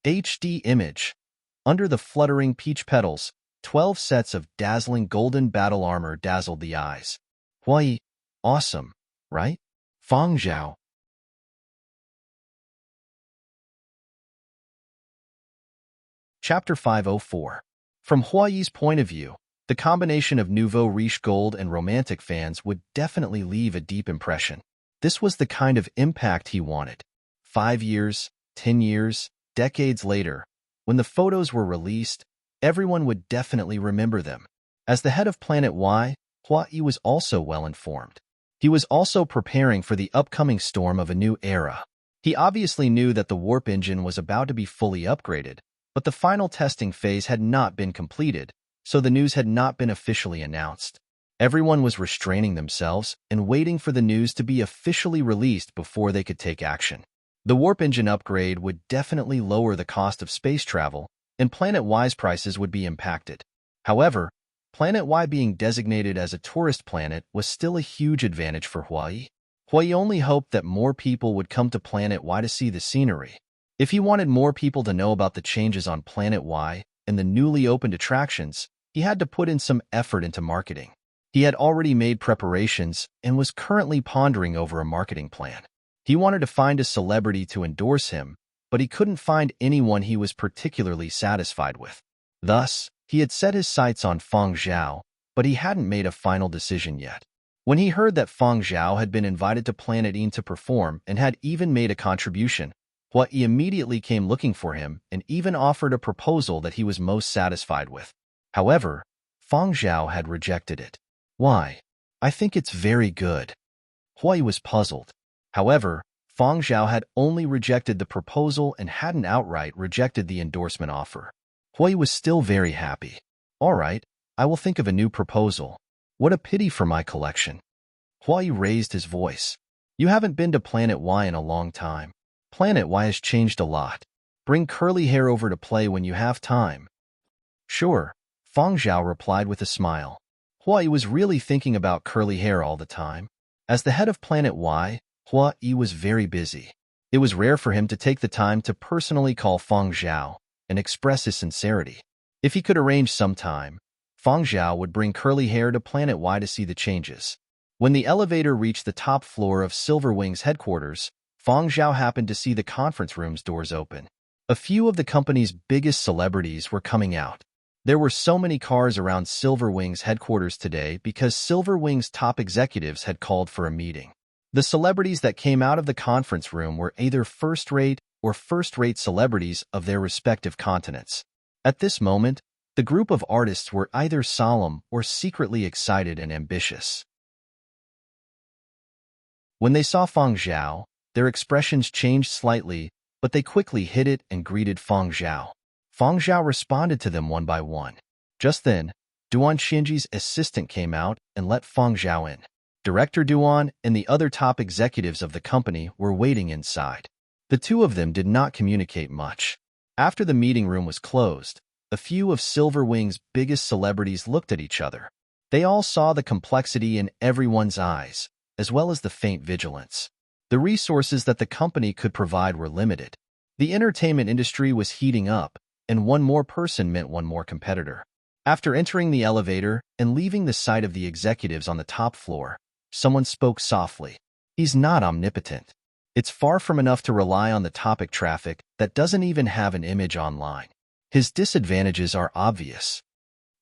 HD image. Under the fluttering peach petals, 12 sets of dazzling golden battle armor dazzled the eyes. Why, awesome, right? Fang Zhao. Chapter 504. From Huayi's point of view, the combination of nouveau riche gold and romantic fans would definitely leave a deep impression. This was the kind of impact he wanted. 5 years, 10 years, decades later, when the photos were released, everyone would definitely remember them. As the head of Planet Y, Huayi was also well informed. He was also preparing for the upcoming storm of a new era. He obviously knew that the warp engine was about to be fully upgraded, but the final testing phase had not been completed, so the news had not been officially announced. Everyone was restraining themselves and waiting for the news to be officially released before they could take action. The warp engine upgrade would definitely lower the cost of space travel, and Planet Y's prices would be impacted. However, Planet Y being designated as a tourist planet was still a huge advantage for Huayi. Huayi only hoped that more people would come to Planet Y to see the scenery. If he wanted more people to know about the changes on Planet Y and the newly opened attractions, he had to put in some effort into marketing. He had already made preparations and was currently pondering over a marketing plan. He wanted to find a celebrity to endorse him, but he couldn't find anyone he was particularly satisfied with. Thus, he had set his sights on Fang Zhao, but he hadn't made a final decision yet. When he heard that Fang Zhao had been invited to Planet Yin to perform and had even made a contribution, Huayi immediately came looking for him and even offered a proposal that he was most satisfied with. However, Fang Zhao had rejected it. Why? I think it's very good. Huayi was puzzled. However, Fang Zhao had only rejected the proposal and hadn't outright rejected the endorsement offer. Huayi was still very happy. All right, I will think of a new proposal. What a pity for my collection. Huayi raised his voice. You haven't been to Planet Y in a long time. Planet Y has changed a lot. Bring curly hair over to play when you have time. Sure, Fang Zhao replied with a smile. Huayi was really thinking about curly hair all the time. As the head of Planet Y, Huayi was very busy. It was rare for him to take the time to personally call Fang Zhao and express his sincerity. If he could arrange some time, Fang Zhao would bring curly hair to Planet Y to see the changes. When the elevator reached the top floor of Silverwing's headquarters, Fang Zhao happened to see the conference room's doors open. A few of the company's biggest celebrities were coming out. There were so many cars around Silverwing's headquarters today because Silverwing's top executives had called for a meeting. The celebrities that came out of the conference room were either first-rate or first-rate celebrities of their respective continents. At this moment, the group of artists were either solemn or secretly excited and ambitious. When they saw Fang Zhao, their expressions changed slightly, but they quickly hid it and greeted Fang Zhao. Fang Zhao responded to them one by one. Just then, Duan Xinji's assistant came out and let Fang Zhao in. Director Duan and the other top executives of the company were waiting inside. The two of them did not communicate much. After the meeting room was closed, a few of Silverwing's biggest celebrities looked at each other. They all saw the complexity in everyone's eyes, as well as the faint vigilance. The resources that the company could provide were limited. The entertainment industry was heating up, and one more person meant one more competitor. After entering the elevator and leaving the sight of the executives on the top floor, someone spoke softly. He's not omnipotent. It's far from enough to rely on the topic traffic that doesn't even have an image online. His disadvantages are obvious.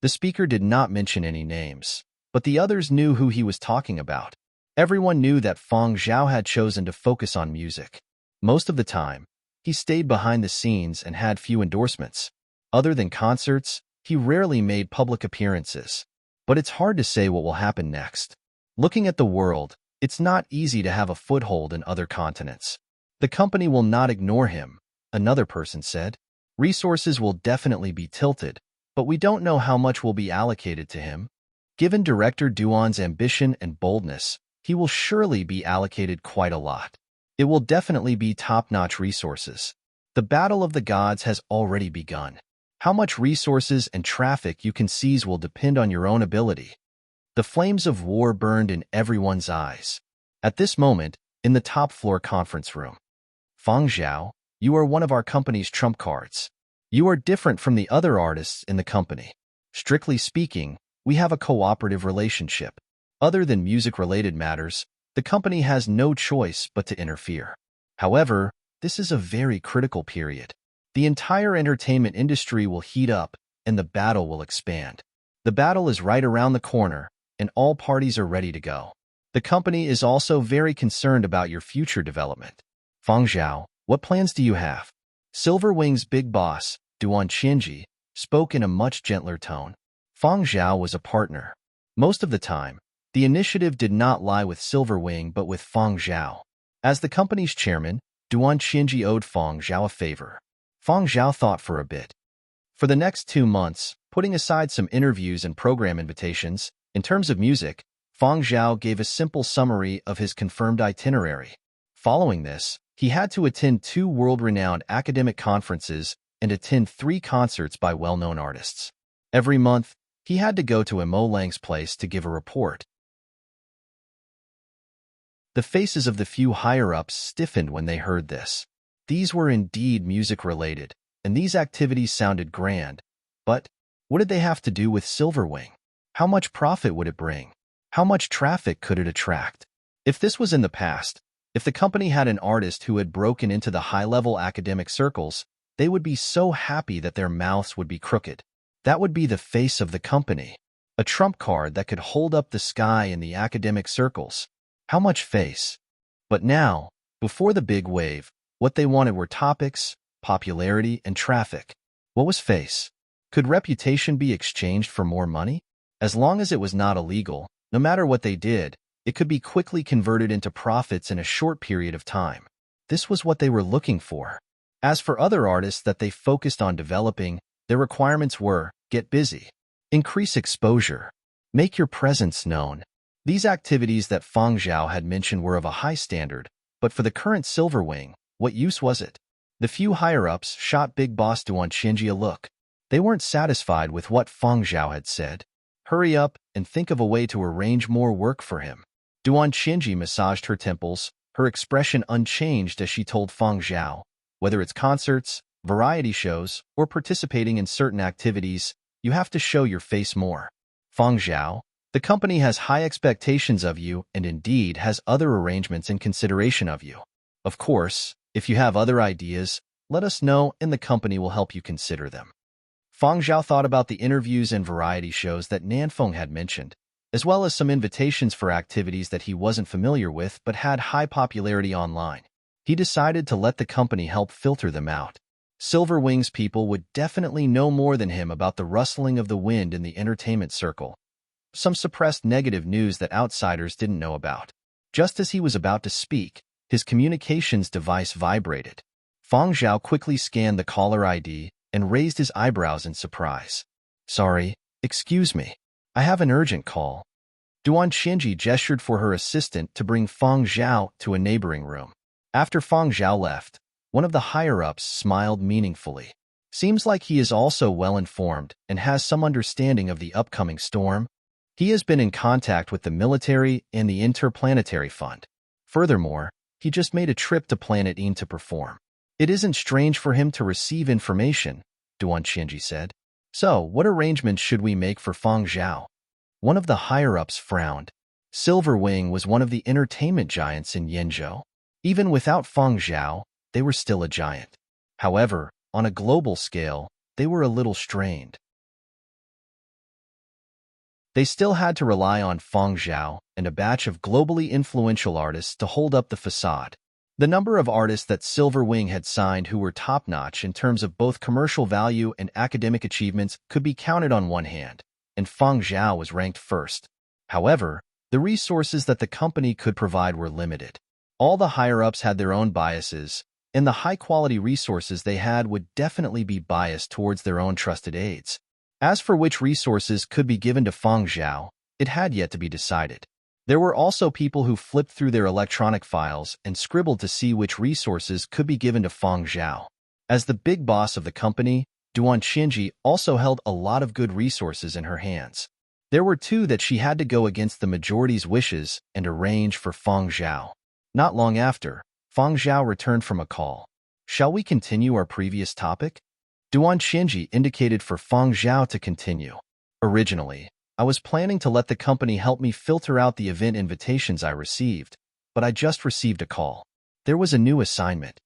The speaker did not mention any names, but the others knew who he was talking about. Everyone knew that Feng Zhao had chosen to focus on music. Most of the time, he stayed behind the scenes and had few endorsements. Other than concerts, he rarely made public appearances. But it's hard to say what will happen next. Looking at the world, it's not easy to have a foothold in other continents. The company will not ignore him, another person said. Resources will definitely be tilted, but we don't know how much will be allocated to him. Given Director Duan's ambition and boldness, he will surely be allocated quite a lot. It will definitely be top-notch resources. The battle of the gods has already begun. How much resources and traffic you can seize will depend on your own ability. The flames of war burned in everyone's eyes. At this moment, in the top-floor conference room, Feng Zhao, you are one of our company's trump cards. You are different from the other artists in the company. Strictly speaking, we have a cooperative relationship. Other than music-related matters, the company has no choice but to interfere. However, this is a very critical period. The entire entertainment industry will heat up, and the battle will expand. The battle is right around the corner, and all parties are ready to go. The company is also very concerned about your future development. Feng Zhao, what plans do you have? Silverwing's big boss, Duan Qianji, spoke in a much gentler tone. Feng Zhao was a partner. Most of the time, the initiative did not lie with Silverwing but with Feng Zhao. As the company's chairman, Duan Qianji owed Feng Zhao a favor. Feng Zhao thought for a bit. For the next 2 months, putting aside some interviews and program invitations, in terms of music, Feng Zhao gave a simple summary of his confirmed itinerary. Following this, he had to attend 2 world-renowned academic conferences and attend 3 concerts by well-known artists. Every month, he had to go to Mo Lang's place to give a report. The faces of the few higher-ups stiffened when they heard this. These were indeed music-related, and these activities sounded grand. But what did they have to do with Silverwing? How much profit would it bring? How much traffic could it attract? If this was in the past, if the company had an artist who had broken into the high-level academic circles, they would be so happy that their mouths would be crooked. That would be the face of the company. A trump card that could hold up the sky in the academic circles. How much face? But now, before the big wave, what they wanted were topics, popularity, and traffic. What was face? Could reputation be exchanged for more money? As long as it was not illegal, no matter what they did, it could be quickly converted into profits in a short period of time. This was what they were looking for. As for other artists that they focused on developing, their requirements were, get busy, increase exposure, make your presence known. These activities that Feng Zhao had mentioned were of a high standard, but for the current Silverwing, what use was it? The few higher-ups shot Big Boss Duan Qianji a look. They weren't satisfied with what Feng Zhao had said. Hurry up and think of a way to arrange more work for him. Duan Qianji massaged her temples, her expression unchanged as she told Feng Zhao, whether it's concerts, variety shows, or participating in certain activities, you have to show your face more. Feng Zhao, the company has high expectations of you and indeed has other arrangements in consideration of you. Of course, if you have other ideas, let us know and the company will help you consider them. Feng Zhao thought about the interviews and variety shows that Nanfeng had mentioned, as well as some invitations for activities that he wasn't familiar with but had high popularity online. He decided to let the company help filter them out. Silverwing's people would definitely know more than him about the rustling of the wind in the entertainment circle. Some suppressed negative news that outsiders didn't know about. Just as he was about to speak, his communications device vibrated. Feng Zhao quickly scanned the caller ID and raised his eyebrows in surprise. Sorry, excuse me. I have an urgent call. Duan Qianji gestured for her assistant to bring Feng Zhao to a neighboring room. After Feng Zhao left, one of the higher-ups smiled meaningfully. Seems like he is also well-informed and has some understanding of the upcoming storm. He has been in contact with the military and the Interplanetary Fund. Furthermore, he just made a trip to Planet Een to perform. It isn't strange for him to receive information, Duan Qianji said. So, what arrangements should we make for Fang Zhao? One of the higher-ups frowned. Silver Wing was one of the entertainment giants in Yenzhou. Even without Fang Zhao, they were still a giant. However, on a global scale, they were a little strained. They still had to rely on Fang Zhao and a batch of globally influential artists to hold up the facade. The number of artists that Silver Wing had signed who were top-notch in terms of both commercial value and academic achievements could be counted on one hand, and Fang Zhao was ranked first. However, the resources that the company could provide were limited. All the higher-ups had their own biases, and the high-quality resources they had would definitely be biased towards their own trusted aides. As for which resources could be given to Fang Zhao, it had yet to be decided. There were also people who flipped through their electronic files and scribbled to see which resources could be given to Fang Zhao. As the big boss of the company, Duan Qianji also held a lot of good resources in her hands. There were two that she had to go against the majority's wishes and arrange for Fang Zhao. Not long after, Fang Zhao returned from a call. Shall we continue our previous topic? Duan Qianji indicated for Fang Zhao to continue. Originally, I was planning to let the company help me filter out the event invitations I received, but I just received a call. There was a new assignment.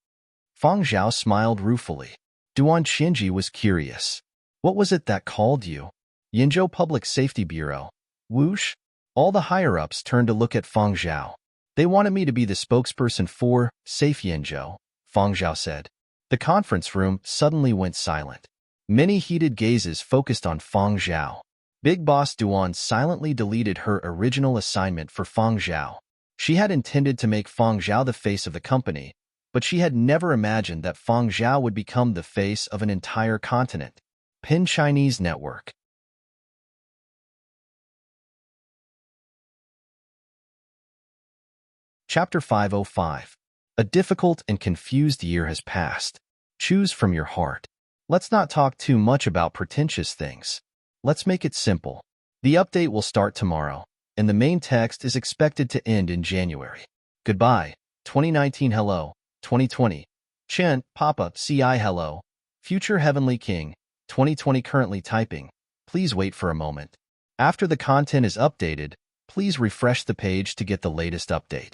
Fang Zhao smiled ruefully. Duan Qianji was curious. What was it that called you? Yenzhou Public Safety Bureau. Whoosh! All the higher-ups turned to look at Fang Zhao. They wanted me to be the spokesperson for Safe Yenzhou, Fang Zhao said. The conference room suddenly went silent. Many heated gazes focused on Fang Zhao. Big Boss Duan silently deleted her original assignment for Fang Zhao. She had intended to make Fang Zhao the face of the company, but she had never imagined that Fang Zhao would become the face of an entire continent. Pin Chinese Network. Chapter 505. A difficult and confused year has passed. Choose from your heart. Let's not talk too much about pretentious things. Let's make it simple. The update will start tomorrow, and the main text is expected to end in January. Goodbye, 2019 hello, 2020. Chen, Papa, CI hello. Future Heavenly King, 2020 currently typing. Please wait for a moment. After the content is updated, please refresh the page to get the latest update.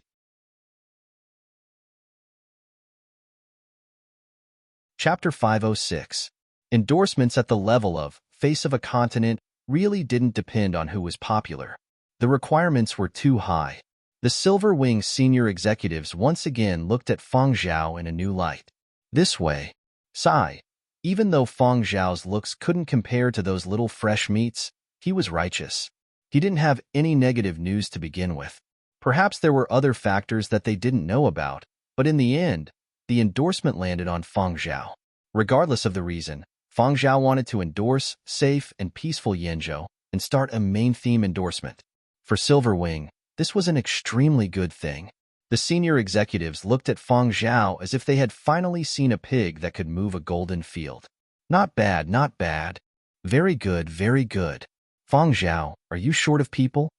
Chapter 506. Endorsements at the level of face of a continent really didn't depend on who was popular. The requirements were too high. The Silver Wing senior executives once again looked at Fang Zhao in a new light. This way. Sigh. Even though Fang Zhao's looks couldn't compare to those little fresh meats, he was righteous. He didn't have any negative news to begin with. Perhaps there were other factors that they didn't know about, but in the end, the endorsement landed on Fang Zhao. Regardless of the reason, Fang Zhao wanted to endorse safe and peaceful Yenzhou and start a main theme endorsement. For Silver Wing, this was an extremely good thing. The senior executives looked at Fang Zhao as if they had finally seen a pig that could move a golden field. Not bad, not bad. Very good, very good. Fang Zhao, are you short of people?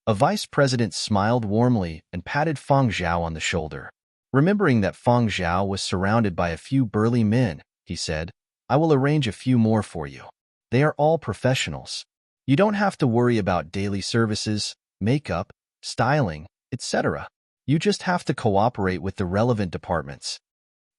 A vice president smiled warmly and patted Fang Zhao on the shoulder. Remembering that Fang Zhao was surrounded by a few burly men, he said, I will arrange a few more for you. They are all professionals. You don't have to worry about daily services, makeup, styling, etc. You just have to cooperate with the relevant departments.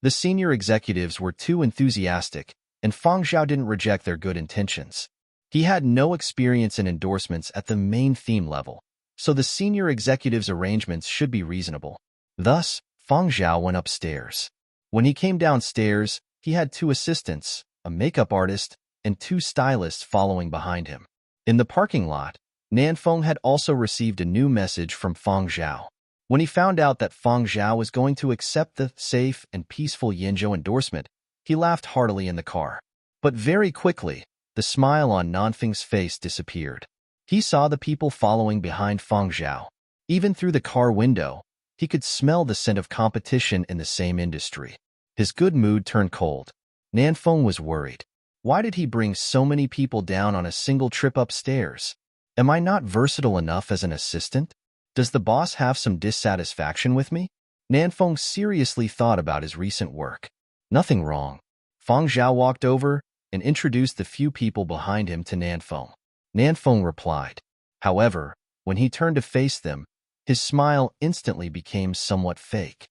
The senior executives were too enthusiastic, and Fang Zhao didn't reject their good intentions. He had no experience in endorsements at the main theme level, so the senior executives' arrangements should be reasonable. Thus, Fang Zhao went upstairs. When he came downstairs, he had two assistants, a makeup artist, and two stylists following behind him. In the parking lot, Nanfeng had also received a new message from Fang Zhao. When he found out that Fang Zhao was going to accept the safe and peaceful Yenzhou endorsement, he laughed heartily in the car. But very quickly, the smile on Nanfeng's face disappeared. He saw the people following behind Fang Zhao. Even through the car window, he could smell the scent of competition in the same industry. His good mood turned cold. Nanfeng was worried. Why did he bring so many people down on a single trip upstairs? Am I not versatile enough as an assistant? Does the boss have some dissatisfaction with me? Nanfeng seriously thought about his recent work. Nothing wrong. Fang Zhao walked over and introduced the few people behind him to Nanfeng. Nanfeng replied. However, when he turned to face them, his smile instantly became somewhat fake.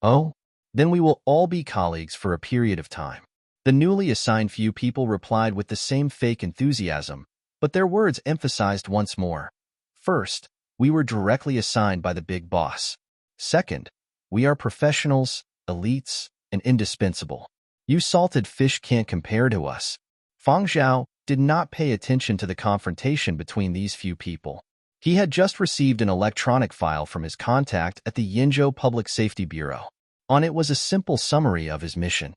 Oh? Then we will all be colleagues for a period of time. The newly assigned few people replied with the same fake enthusiasm, but their words emphasized once more. First, we were directly assigned by the big boss. Second, we are professionals, elites, and indispensable. You salted fish can't compare to us. Fang Zhao did not pay attention to the confrontation between these few people. He had just received an electronic file from his contact at the Yinzhou Public Safety Bureau. On it was a simple summary of his mission.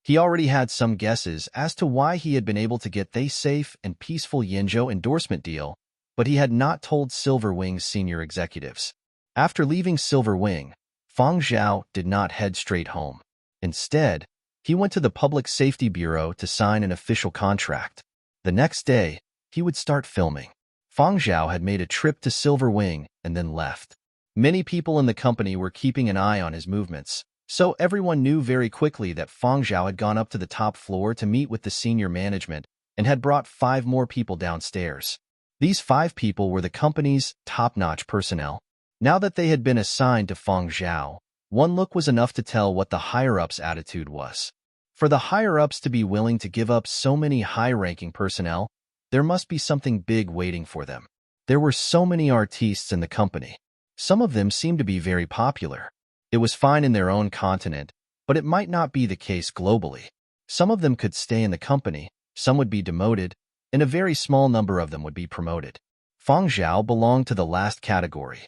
He already had some guesses as to why he had been able to get the safe and peaceful Yinzhou endorsement deal, but he had not told Silver Wing's senior executives. After leaving Silver Wing, Fang Zhao did not head straight home. Instead, he went to the Public Safety Bureau to sign an official contract. The next day, he would start filming. Fang Zhao had made a trip to Silver Wing and then left. Many people in the company were keeping an eye on his movements, so everyone knew very quickly that Fang Zhao had gone up to the top floor to meet with the senior management and had brought 5 more people downstairs. These 5 people were the company's top-notch personnel. Now that they had been assigned to Fang Zhao, one look was enough to tell what the higher-ups' attitude was. For the higher-ups to be willing to give up so many high-ranking personnel, there must be something big waiting for them. There were so many artistes in the company. Some of them seemed to be very popular. It was fine in their own continent, but it might not be the case globally. Some of them could stay in the company, some would be demoted, and a very small number of them would be promoted. Fang Zhao belonged to the last category.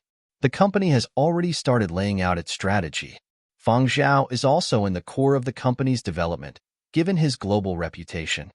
The company has already started laying out its strategy. Fang Zhao is also in the core of the company's development, given his global reputation.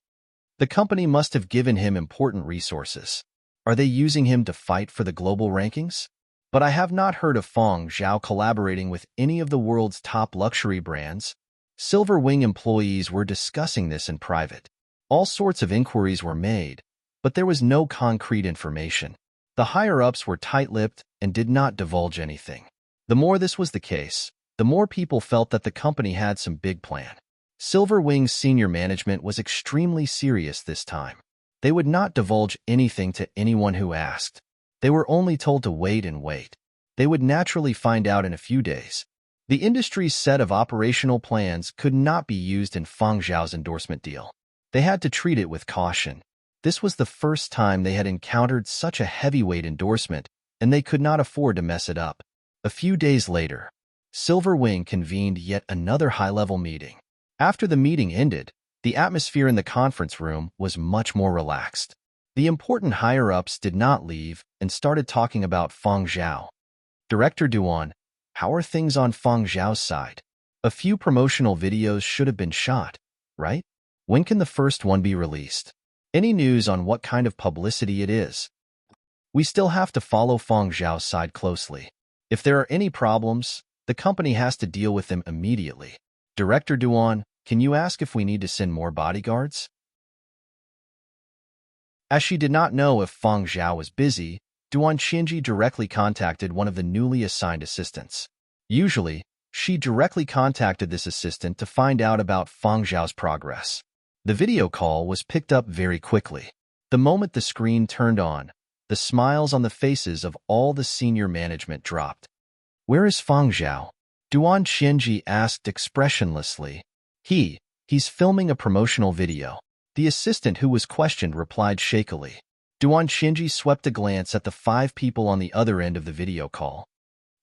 The company must have given him important resources. Are they using him to fight for the global rankings? But I have not heard of Fang Zhao collaborating with any of the world's top luxury brands. Silver Wing employees were discussing this in private. All sorts of inquiries were made, but there was no concrete information. The higher-ups were tight-lipped and did not divulge anything. The more this was the case, the more people felt that the company had some big plan. Silver Wing's senior management was extremely serious this time. They would not divulge anything to anyone who asked. They were only told to wait and wait. They would naturally find out in a few days. The industry's set of operational plans could not be used in Fang Zhao's endorsement deal. They had to treat it with caution. This was the first time they had encountered such a heavyweight endorsement, and they could not afford to mess it up. A few days later, Silver Wing convened yet another high-level meeting. After the meeting ended, the atmosphere in the conference room was much more relaxed. The important higher-ups did not leave and started talking about Fang Zhao. Director Duan, how are things on Fang Zhao's side? A few promotional videos should have been shot, right? When can the first one be released? Any news on what kind of publicity it is? We still have to follow Fang Zhao's side closely. If there are any problems, the company has to deal with them immediately. Director Duan, can you ask if we need to send more bodyguards? As she did not know if Fang Zhao was busy, Duan Xinji directly contacted one of the newly assigned assistants. Usually, she directly contacted this assistant to find out about Fang Zhao's progress. The video call was picked up very quickly. The moment the screen turned on, the smiles on the faces of all the senior management dropped. Where is Fang Zhao? Duan Xinji asked expressionlessly. He's filming a promotional video. The assistant who was questioned replied shakily. Duan Xinji swept a glance at the 5 people on the other end of the video call.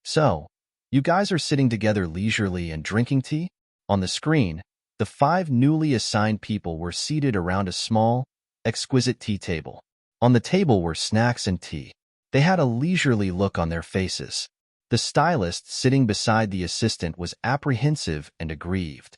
So, you guys are sitting together leisurely and drinking tea? On the screen, the 5 newly assigned people were seated around a small, exquisite tea table. On the table were snacks and tea. They had a leisurely look on their faces. The stylist sitting beside the assistant was apprehensive and aggrieved.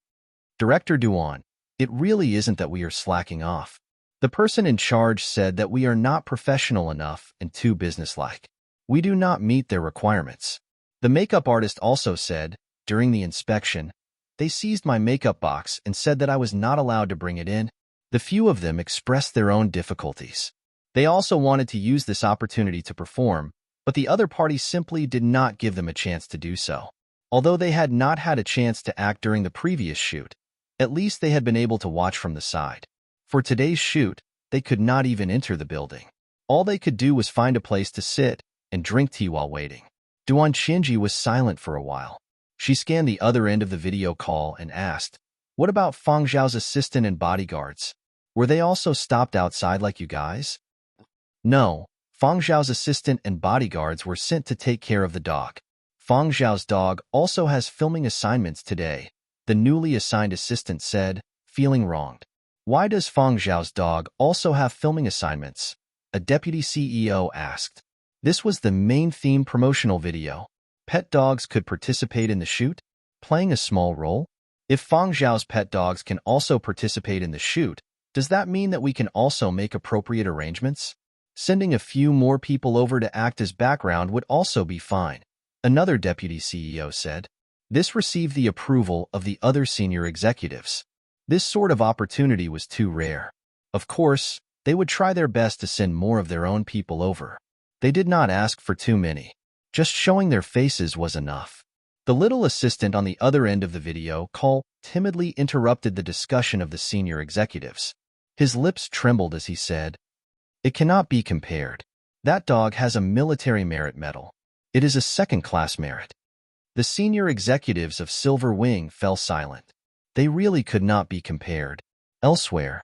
Director Duan, it really isn't that we are slacking off. The person in charge said that we are not professional enough and too businesslike. We do not meet their requirements. The makeup artist also said, during the inspection, They seized my makeup box and said that I was not allowed to bring it in. The few of them expressed their own difficulties. They also wanted to use this opportunity to perform, but the other party simply did not give them a chance to do so. Although they had not had a chance to act during the previous shoot, at least they had been able to watch from the side. For today's shoot, they could not even enter the building. All they could do was find a place to sit and drink tea while waiting. Duan Xinji was silent for a while. She scanned the other end of the video call and asked, "What about Fang Zhao's assistant and bodyguards? Were they also stopped outside like you guys?" "No, Fang Zhao's assistant and bodyguards were sent to take care of the dog. Fang Zhao's dog also has filming assignments today," the newly assigned assistant said, feeling wronged. "Why does Fang Zhao's dog also have filming assignments?" a deputy CEO asked. This was the main theme promotional video. Pet dogs could participate in the shoot, playing a small role. If Fang Zhao's pet dogs can also participate in the shoot, does that mean that we can also make appropriate arrangements? Sending a few more people over to act as background would also be fine, another deputy CEO said. This received the approval of the other senior executives. This sort of opportunity was too rare. Of course, they would try their best to send more of their own people over. They did not ask for too many. Just showing their faces was enough. The little assistant on the other end of the video call timidly interrupted the discussion of the senior executives. His lips trembled as he said, "It cannot be compared. That dog has a military merit medal. It is a second-class merit." The senior executives of Silver Wing fell silent. They really could not be compared. Elsewhere,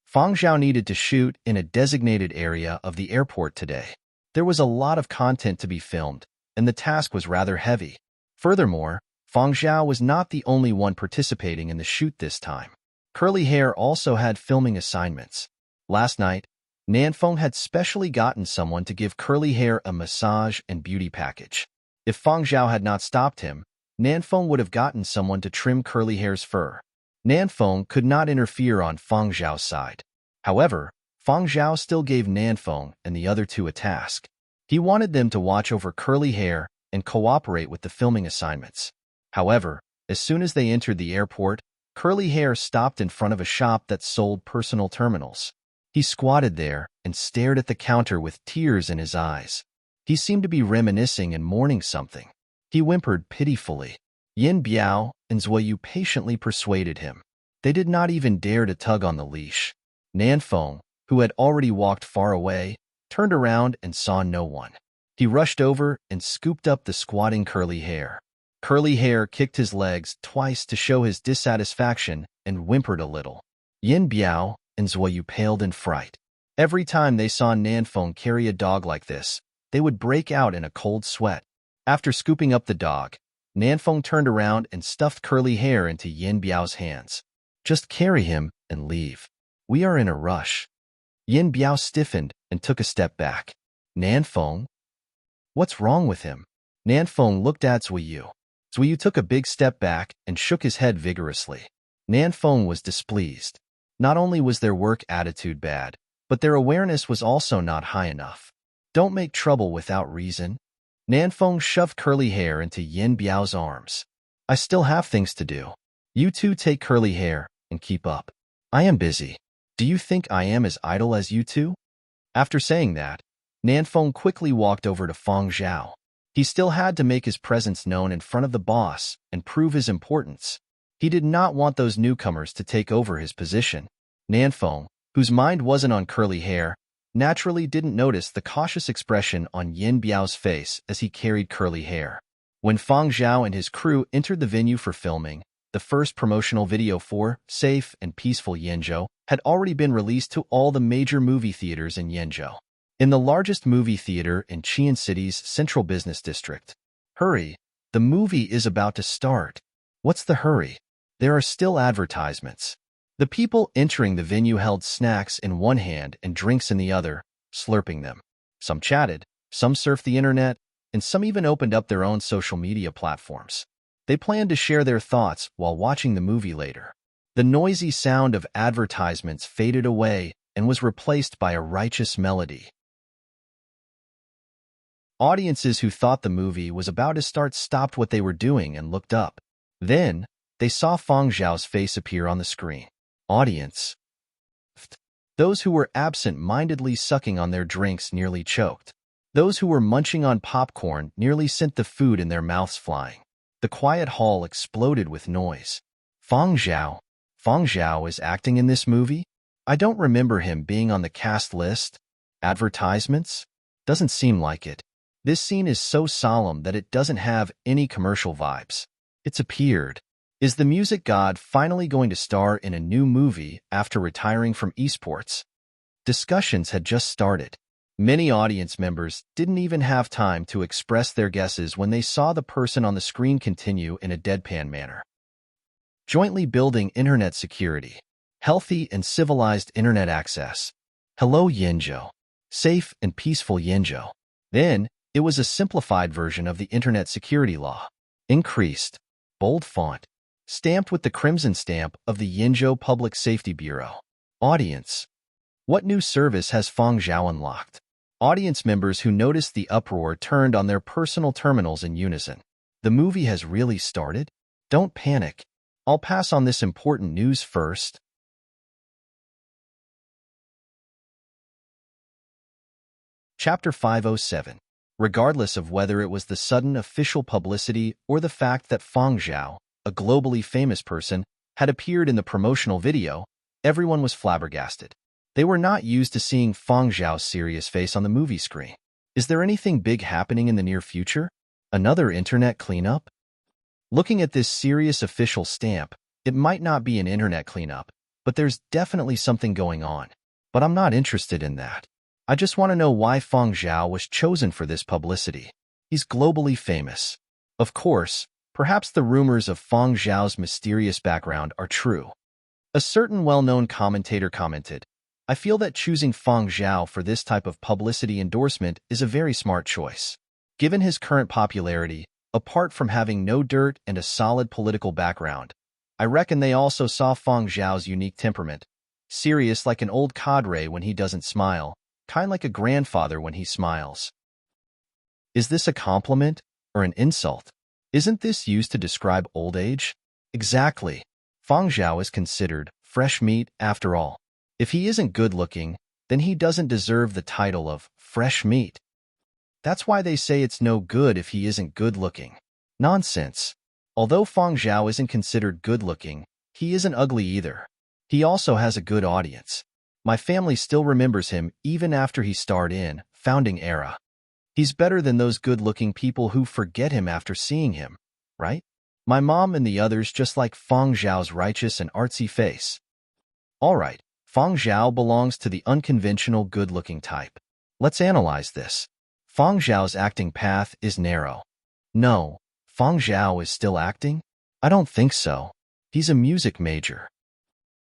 Fang Zhao needed to shoot in a designated area of the airport today. There was a lot of content to be filmed, and the task was rather heavy. Furthermore, Fang Zhao was not the only one participating in the shoot this time. Curly Hair also had filming assignments. Last night, Nanfeng had specially gotten someone to give Curly Hair a massage and beauty package. If Fang Zhao had not stopped him, Nanfeng would have gotten someone to trim Curly Hair's fur. Nanfeng could not interfere on Fang Zhao's side. However, Fang Zhao still gave Nanfeng and the other two a task. He wanted them to watch over Curly Hair and cooperate with the filming assignments. However, as soon as they entered the airport, Curly Hair stopped in front of a shop that sold personal terminals. He squatted there and stared at the counter with tears in his eyes. He seemed to be reminiscing and mourning something. He whimpered pitifully. Yin Biao and Zuoyu patiently persuaded him. They did not even dare to tug on the leash. Nanfeng, who had already walked far away, turned around and saw no one. He rushed over and scooped up the squatting Curly Hair. Curly Hair kicked his legs twice to show his dissatisfaction and whimpered a little. Yin Biao and Zuoyu paled in fright. Every time they saw Nanfeng carry a dog like this, they would break out in a cold sweat. After scooping up the dog, Nanfeng turned around and stuffed Curly Hair into Yin Biao's hands. "Just carry him and leave. We are in a rush." Yin Biao stiffened and took a step back. "Nanfeng? What's wrong with him?" Nanfeng looked at Zuoyu. Zuoyu took a big step back and shook his head vigorously. Nanfeng was displeased. Not only was their work attitude bad, but their awareness was also not high enough. "Don't make trouble without reason." Nanfeng shoved Curly Hair into Yin Biao's arms. "I still have things to do. You two take Curly Hair and keep up. I am busy. Do you think I am as idle as you two?" After saying that, Nanfeng quickly walked over to Fang Zhao. He still had to make his presence known in front of the boss and prove his importance. He did not want those newcomers to take over his position. Nanfeng, whose mind wasn't on Curly Hair, naturally didn't notice the cautious expression on Yin Biao's face as he carried Curly Hair. When Fang Zhao and his crew entered the venue for filming, the first promotional video for Safe and Peaceful Yenzhou had already been released to all the major movie theaters in Yenzhou. In the largest movie theater in Qian City's central business district. "Hurry, the movie is about to start." "What's the hurry? There are still advertisements." The people entering the venue held snacks in one hand and drinks in the other, slurping them. Some chatted, some surfed the internet, and some even opened up their own social media platforms. They planned to share their thoughts while watching the movie later. The noisy sound of advertisements faded away and was replaced by a righteous melody. Audiences who thought the movie was about to start stopped what they were doing and looked up. Then, they saw Fang Zhao's face appear on the screen. Audience. Those who were absent-mindedly sucking on their drinks nearly choked. Those who were munching on popcorn nearly sent the food in their mouths flying. The quiet hall exploded with noise. Fang Zhao. Fang Zhao is acting in this movie? I don't remember him being on the cast list. Advertisements? Doesn't seem like it. This scene is so solemn that it doesn't have any commercial vibes. It's appeared. Is the music god finally going to star in a new movie after retiring from esports? Discussions had just started. Many audience members didn't even have time to express their guesses when they saw the person on the screen continue in a deadpan manner. Jointly building internet security. Healthy and civilized internet access. Hello Yinzhou. Safe and peaceful Yinzhou. Then, it was a simplified version of the internet security law. Increased. Bold font. Stamped with the crimson stamp of the Yinzhou Public Safety Bureau. Audience. What new service has Fang Zhao unlocked? Audience members who noticed the uproar turned on their personal terminals in unison. The movie has really started? Don't panic. I'll pass on this important news first. Chapter 507. Regardless of whether it was the sudden official publicity or the fact that Fang Zhao, a globally famous person, had appeared in the promotional video, everyone was flabbergasted. They were not used to seeing Fang Zhao's serious face on the movie screen. Is there anything big happening in the near future? Another internet cleanup? Looking at this serious official stamp, it might not be an internet cleanup, but there's definitely something going on. But I'm not interested in that. I just want to know why Fang Zhao was chosen for this publicity. He's globally famous. Of course, perhaps the rumors of Fang Zhao's mysterious background are true. A certain well-known commentator commented, I feel that choosing Fang Zhao for this type of publicity endorsement is a very smart choice. Given his current popularity, apart from having no dirt and a solid political background, I reckon they also saw Fang Zhao's unique temperament. Serious like an old cadre when he doesn't smile, kind like a grandfather when he smiles. Is this a compliment or an insult? Isn't this used to describe old age? Exactly. Fang Zhao is considered fresh meat after all. If he isn't good-looking, then he doesn't deserve the title of fresh meat. That's why they say it's no good if he isn't good-looking. Nonsense. Although Fang Zhao isn't considered good-looking, he isn't ugly either. He also has a good audience. My family still remembers him even after he starred in Founding Era. He's better than those good-looking people who forget him after seeing him, right? My mom and the others just like Fang Zhao's righteous and artsy face. Alright, Fang Zhao belongs to the unconventional good-looking type. Let's analyze this. Fang Zhao's acting path is narrow. No, Fang Zhao is still acting? I don't think so. He's a music major.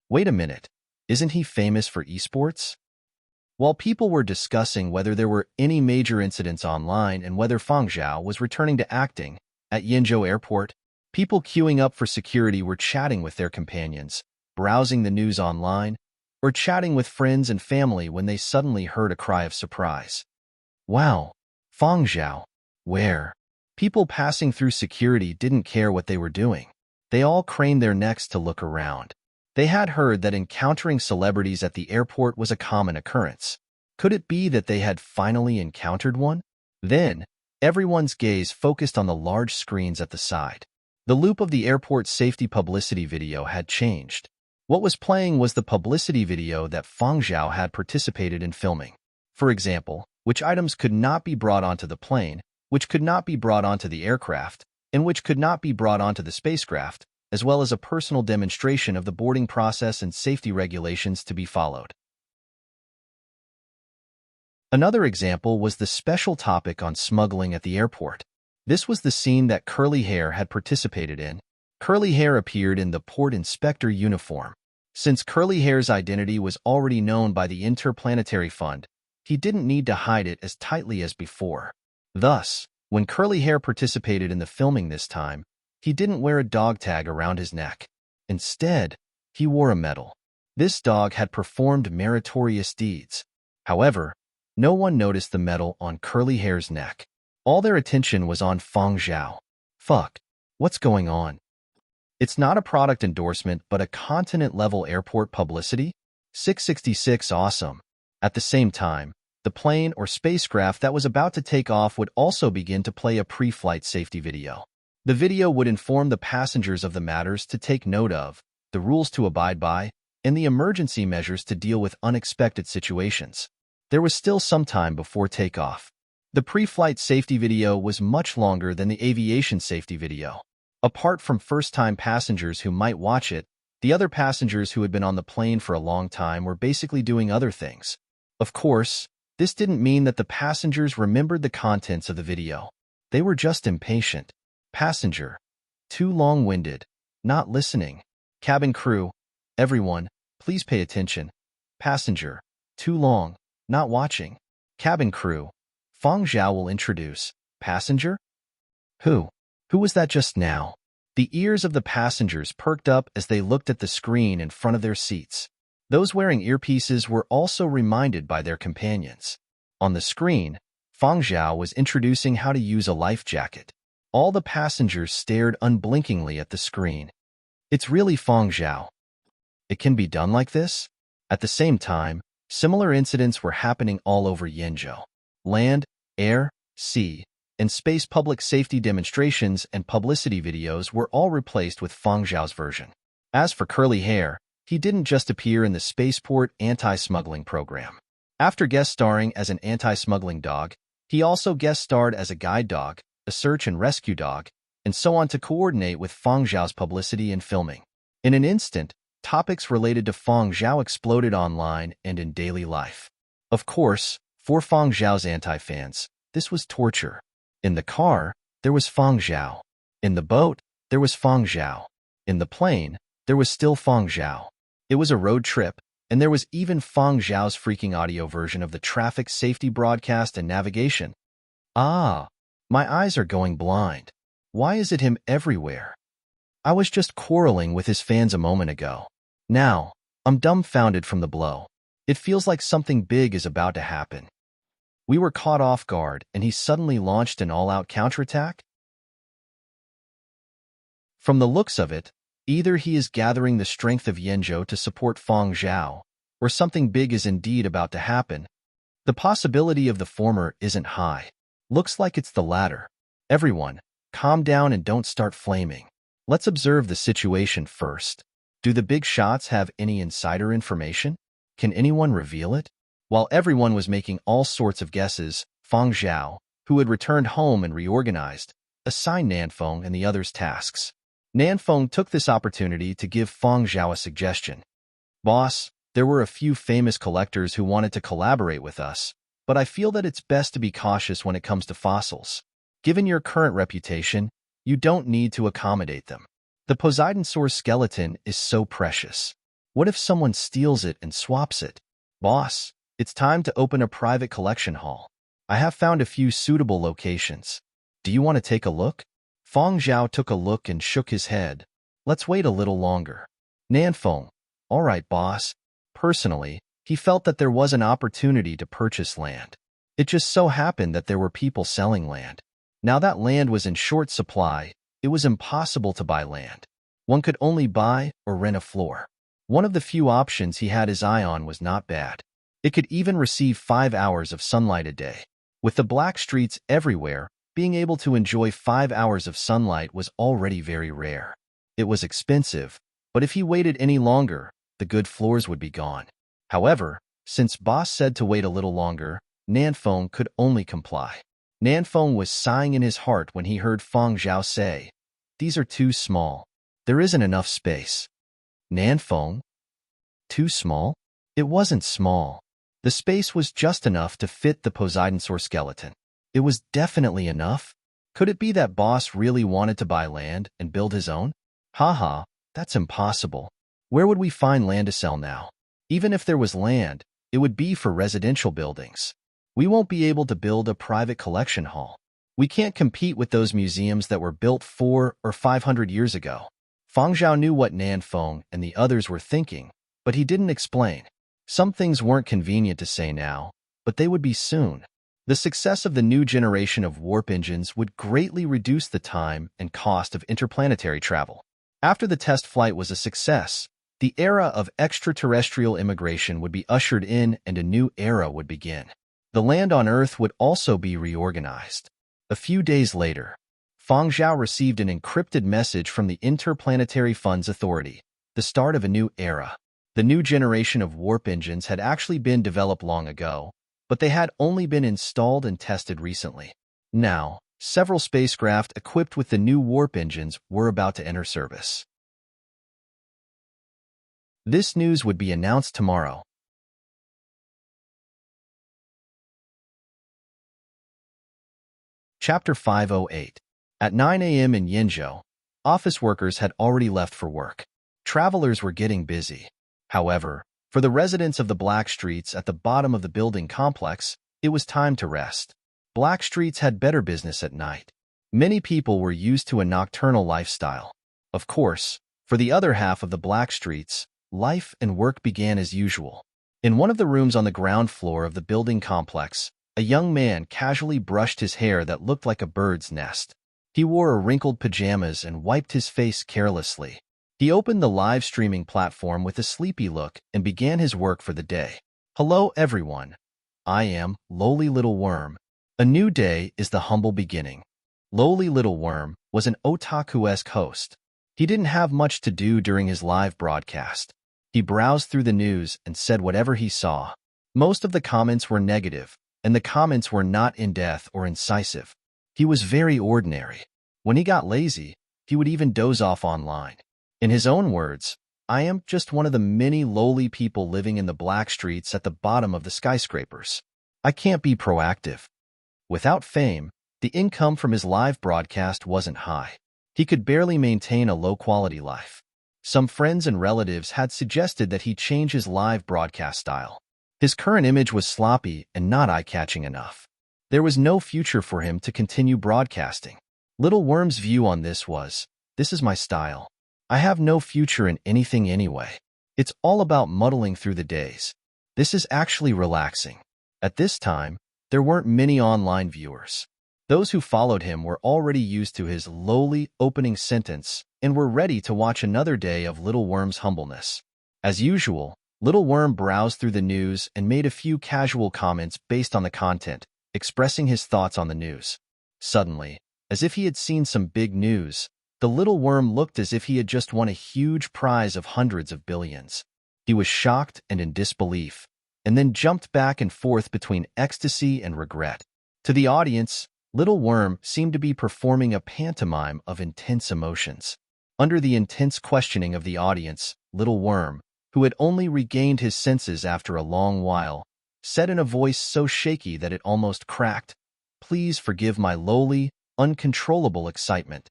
Wait a minute. Isn't he famous for esports? While people were discussing whether there were any major incidents online and whether Fang Zhao was returning to acting at Yinzhou Airport, people queuing up for security were chatting with their companions, browsing the news online, or chatting with friends and family when they suddenly heard a cry of surprise. Wow, Fang Zhao, where? People passing through security didn't care what they were doing. They all craned their necks to look around. They had heard that encountering celebrities at the airport was a common occurrence. Could it be that they had finally encountered one? Then, everyone's gaze focused on the large screens at the side. The loop of the airport safety publicity video had changed. What was playing was the publicity video that Fang Zhao had participated in filming. For example, which items could not be brought onto the plane, which could not be brought onto the aircraft, and which could not be brought onto the spacecraft, as well as a personal demonstration of the boarding process and safety regulations to be followed. Another example was the special topic on smuggling at the airport. This was the scene that Curly Hair had participated in. Curly Hair appeared in the port inspector uniform. Since Curly Hair's identity was already known by the Interplanetary Fund, he didn't need to hide it as tightly as before. Thus, when Curly Hair participated in the filming this time, he didn't wear a dog tag around his neck. Instead, he wore a medal. This dog had performed meritorious deeds. However, no one noticed the medal on Curly Hair's neck. All their attention was on Feng Zhao. Fuck. What's going on? It's not a product endorsement, but a continent-level airport publicity? 666 awesome. At the same time, the plane or spacecraft that was about to take off would also begin to play a pre-flight safety video. The video would inform the passengers of the matters to take note of, the rules to abide by, and the emergency measures to deal with unexpected situations. There was still some time before takeoff. The pre-flight safety video was much longer than the aviation safety video. Apart from first-time passengers who might watch it, the other passengers who had been on the plane for a long time were basically doing other things. Of course, this didn't mean that the passengers remembered the contents of the video. They were just impatient. Passenger. Too long-winded. Not listening. Cabin crew. Everyone, please pay attention. Passenger. Too long. Not watching. Cabin crew. Feng Zhao will introduce. Passenger? Who? Who was that just now? The ears of the passengers perked up as they looked at the screen in front of their seats. Those wearing earpieces were also reminded by their companions. On the screen, Feng Zhao was introducing how to use a life jacket. All the passengers stared unblinkingly at the screen. It's really Feng Zhao. It can be done like this? At the same time, similar incidents were happening all over Yenzhou. Land, air, sea, and space public safety demonstrations and publicity videos were all replaced with Feng Zhao's version. As for curly hair, he didn't just appear in the spaceport anti-smuggling program. After guest starring as an anti-smuggling dog, he also guest starred as a guide dog, a search and rescue dog, and so on to coordinate with Feng Zhao's publicity and filming. In an instant, topics related to Feng Zhao exploded online and in daily life. Of course, for Feng Zhao's anti-fans, this was torture. In the car, there was Feng Zhao. In the boat, there was Feng Zhao. In the plane, there was still Feng Zhao. It was a road trip, and there was even Feng Zhao's freaking audio version of the traffic safety broadcast and navigation. Ah, my eyes are going blind. Why is it him everywhere? I was just quarreling with his fans a moment ago. Now, I'm dumbfounded from the blow. It feels like something big is about to happen. We were caught off guard, and he suddenly launched an all-out counterattack? From the looks of it, either he is gathering the strength of Yenzhou to support Feng Zhao, or something big is indeed about to happen. The possibility of the former isn't high. Looks like it's the latter. Everyone, calm down and don't start flaming. Let's observe the situation first. Do the big shots have any insider information? Can anyone reveal it? While everyone was making all sorts of guesses, Feng Zhao, who had returned home and reorganized, assigned Nanfeng and the others tasks. Nanfeng took this opportunity to give Feng Zhao a suggestion. Boss, there were a few famous collectors who wanted to collaborate with us, but I feel that it's best to be cautious when it comes to fossils. Given your current reputation, you don't need to accommodate them. The Poseidon source skeleton is so precious. What if someone steals it and swaps it? Boss, it's time to open a private collection hall. I have found a few suitable locations. Do you want to take a look? Feng Zhao took a look and shook his head. Let's wait a little longer. Nanfeng, all right, boss. Personally, he felt that there was an opportunity to purchase land. It just so happened that there were people selling land. Now that land was in short supply, it was impossible to buy land. One could only buy or rent a floor. One of the few options he had his eye on was not bad. It could even receive 5 hours of sunlight a day. With the black streets everywhere, being able to enjoy 5 hours of sunlight was already very rare. It was expensive, but if he waited any longer, the good floors would be gone. However, since boss said to wait a little longer, Nanfeng could only comply. Nanfeng was sighing in his heart when he heard Feng Zhao say, "These are too small. There isn't enough space." Nanfeng? Too small? It wasn't small. The space was just enough to fit the Poseidon source skeleton. It was definitely enough. Could it be that boss really wanted to buy land and build his own? Haha, that's impossible. Where would we find land to sell now? Even if there was land, it would be for residential buildings. We won't be able to build a private collection hall. We can't compete with those museums that were built 400 or 500 years ago. Feng Zhao knew what Nanfeng and the others were thinking, but he didn't explain. Some things weren't convenient to say now, but they would be soon. The success of the new generation of warp engines would greatly reduce the time and cost of interplanetary travel. After the test flight was a success, the era of extraterrestrial immigration would be ushered in and a new era would begin. The land on Earth would also be reorganized. A few days later, Feng Zhao received an encrypted message from the Interplanetary Funds Authority, the start of a new era. The new generation of warp engines had actually been developed long ago, but they had only been installed and tested recently. Now, several spacecraft equipped with the new warp engines were about to enter service. This news would be announced tomorrow. Chapter 508. At 9 a.m. in Yinzhou, office workers had already left for work. Travelers were getting busy. However, for the residents of the black streets at the bottom of the building complex, it was time to rest. Black streets had better business at night. Many people were used to a nocturnal lifestyle. Of course, for the other half of the black streets, life and work began as usual. In one of the rooms on the ground floor of the building complex, a young man casually brushed his hair that looked like a bird's nest. He wore wrinkled pajamas and wiped his face carelessly. He opened the live streaming platform with a sleepy look and began his work for the day. Hello everyone. I am Lowly Little Worm. A new day is the humble beginning. Lowly Little Worm was an otaku-esque host. He didn't have much to do during his live broadcast. He browsed through the news and said whatever he saw. Most of the comments were negative, and the comments were not in-depth or incisive. He was very ordinary. When he got lazy, he would even doze off online. In his own words, I am just one of the many lowly people living in the black streets at the bottom of the skyscrapers. I can't be proactive. Without fame, the income from his live broadcast wasn't high. He could barely maintain a low-quality life. Some friends and relatives had suggested that he change his live broadcast style. His current image was sloppy and not eye-catching enough. There was no future for him to continue broadcasting. Little Worm's view on this was, this is my style. I have no future in anything anyway. It's all about muddling through the days. This is actually relaxing. At this time, there weren't many online viewers. Those who followed him were already used to his lowly opening sentence and were ready to watch another day of Little Worm's humbleness. As usual, Little Worm browsed through the news and made a few casual comments based on the content, expressing his thoughts on the news. Suddenly, as if he had seen some big news, the Little Worm looked as if he had just won a huge prize of hundreds of billions. He was shocked and in disbelief, and then jumped back and forth between ecstasy and regret. To the audience, Little Worm seemed to be performing a pantomime of intense emotions. Under the intense questioning of the audience, Little Worm, who had only regained his senses after a long while, said in a voice so shaky that it almost cracked, "Please forgive my lowly, uncontrollable excitement."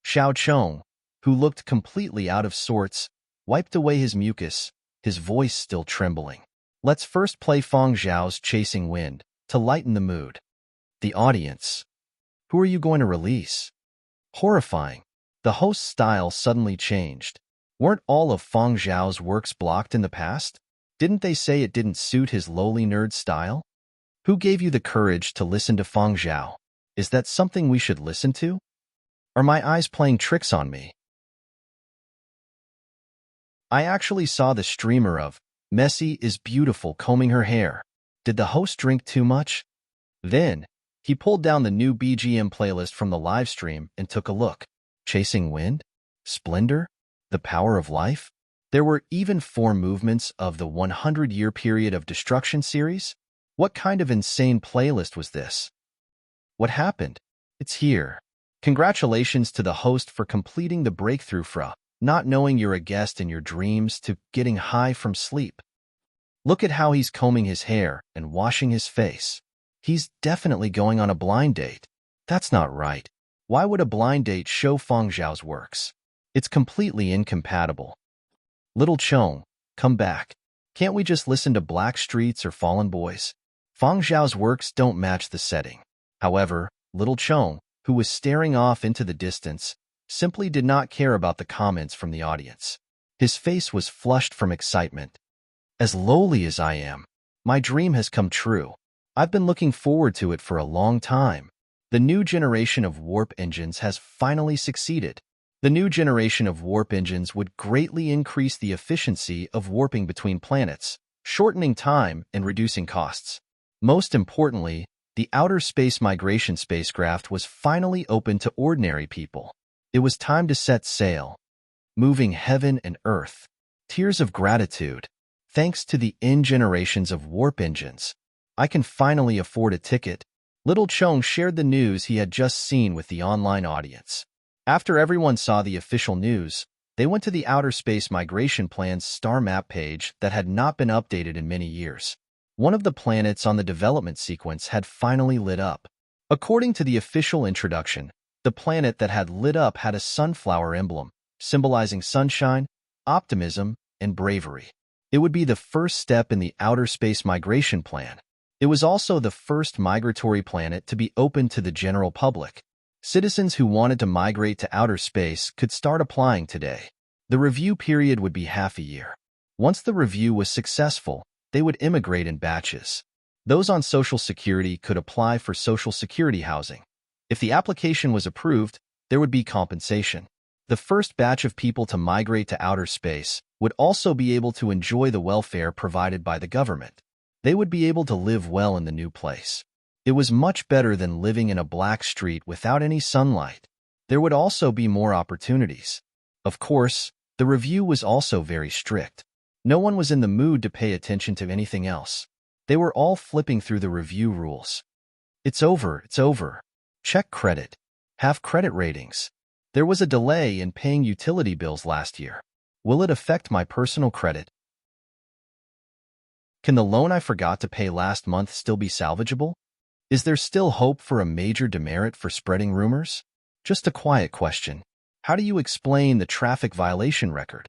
Xiao Chong, who looked completely out of sorts, wiped away his mucus, his voice still trembling. Let's first play Feng Zhao's Chasing Wind, to lighten the mood. The audience. Who are you going to release? Horrifying. The host's style suddenly changed. Weren't all of Feng Zhao's works blocked in the past? Didn't they say it didn't suit his lowly nerd style? Who gave you the courage to listen to Feng Zhao? Is that something we should listen to? Are my eyes playing tricks on me? I actually saw the streamer of Messy is Beautiful combing her hair. Did the host drink too much? Then, he pulled down the new BGM playlist from the live stream and took a look. Chasing Wind? Splendor? The Power of Life? There were even 4 movements of the 100-year period of destruction series? What kind of insane playlist was this? What happened? It's here. Congratulations to the host for completing the breakthrough from not knowing you're a guest in your dreams to getting high from sleep. Look at how he's combing his hair and washing his face. He's definitely going on a blind date. That's not right. Why would a blind date show Feng Zhao's works? It's completely incompatible. Little Chong, come back. Can't we just listen to Black Streets or Fallen Boys? Feng Zhao's works don't match the setting. However, Little Chong, who was staring off into the distance, simply did not care about the comments from the audience. His face was flushed from excitement. As lowly as I am, my dream has come true. I've been looking forward to it for a long time. The new generation of warp engines has finally succeeded. The new generation of warp engines would greatly increase the efficiency of warping between planets, shortening time and reducing costs. Most importantly, the outer space migration spacecraft was finally open to ordinary people. It was time to set sail, moving heaven and earth. Tears of gratitude. Thanks to the generations of warp engines, I can finally afford a ticket. Little Chong shared the news he had just seen with the online audience. After everyone saw the official news, they went to the Outer Space Migration Plan's star map page that had not been updated in many years. One of the planets on the development sequence had finally lit up. According to the official introduction, the planet that had lit up had a sunflower emblem, symbolizing sunshine, optimism, and bravery. It would be the first step in the Outer Space Migration Plan. It was also the first migratory planet to be open to the general public. Citizens who wanted to migrate to outer space could start applying today. The review period would be half a year. Once the review was successful, they would immigrate in batches. Those on Social Security could apply for Social Security housing. If the application was approved, there would be compensation. The first batch of people to migrate to outer space would also be able to enjoy the welfare provided by the government. They would be able to live well in the new place. It was much better than living in a black street without any sunlight. There would also be more opportunities. Of course, the review was also very strict. No one was in the mood to pay attention to anything else. They were all flipping through the review rules. It's over, it's over. Check credit. Have credit ratings. There was a delay in paying utility bills last year. Will it affect my personal credit? Can the loan I forgot to pay last month still be salvageable? Is there still hope for a major demerit for spreading rumors? Just a quiet question. How do you explain the traffic violation record?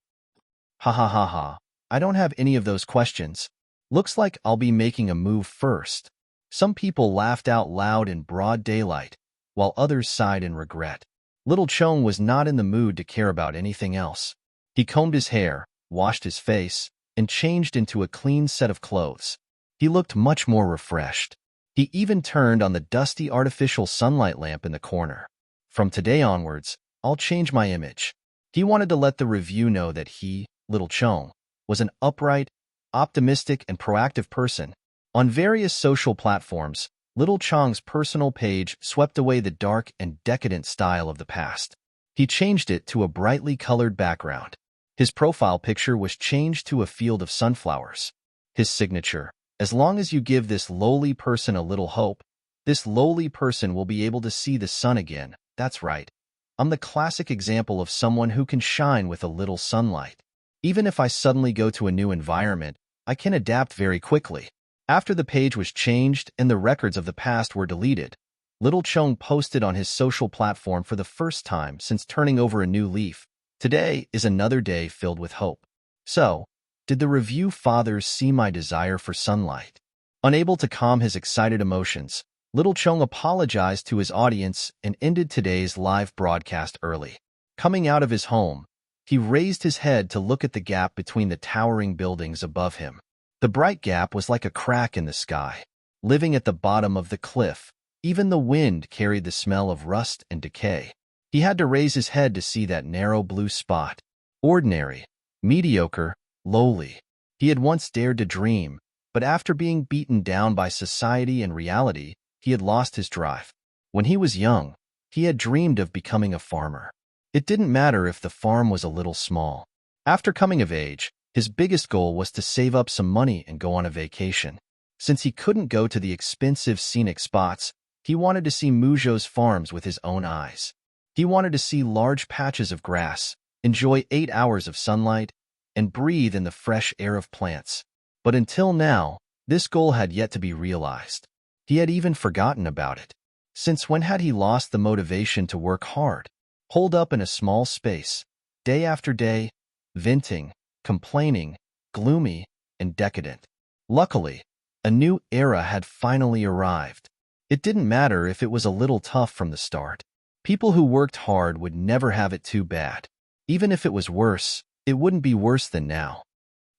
Ha ha ha ha. I don't have any of those questions. Looks like I'll be making a move first. Some people laughed out loud in broad daylight, while others sighed in regret. Little Chong was not in the mood to care about anything else. He combed his hair, washed his face, and changed into a clean set of clothes. He looked much more refreshed. He even turned on the dusty artificial sunlight lamp in the corner. From today onwards, I'll change my image. He wanted to let the review know that he, Little Chong, was an upright, optimistic, and proactive person. On various social platforms, Little Chong's personal page swept away the dark and decadent style of the past. He changed it to a brightly colored background. His profile picture was changed to a field of sunflowers. His signature: as long as you give this lowly person a little hope, this lowly person will be able to see the sun again. That's right. I'm the classic example of someone who can shine with a little sunlight. Even if I suddenly go to a new environment, I can adapt very quickly. After the page was changed and the records of the past were deleted, Little Chong posted on his social platform for the first time since turning over a new leaf. Today is another day filled with hope. So, did the review fathers see my desire for sunlight? Unable to calm his excited emotions, Little Chong apologized to his audience and ended today's live broadcast early. Coming out of his home, he raised his head to look at the gap between the towering buildings above him. The bright gap was like a crack in the sky. Living at the bottom of the cliff, even the wind carried the smell of rust and decay. He had to raise his head to see that narrow blue spot. Ordinary, mediocre, lowly. He had once dared to dream, but after being beaten down by society and reality, he had lost his drive. When he was young, he had dreamed of becoming a farmer. It didn't matter if the farm was a little small. After coming of age, his biggest goal was to save up some money and go on a vacation. Since he couldn't go to the expensive scenic spots, he wanted to see Mujo's farms with his own eyes. He wanted to see large patches of grass, enjoy 8 hours of sunlight, and breathe in the fresh air of plants. But until now, this goal had yet to be realized. He had even forgotten about it. Since when had he lost the motivation to work hard? Holed up in a small space, day after day, venting, complaining, gloomy, and decadent. Luckily, a new era had finally arrived. It didn't matter if it was a little tough from the start. People who worked hard would never have it too bad. Even if it was worse, it wouldn't be worse than now.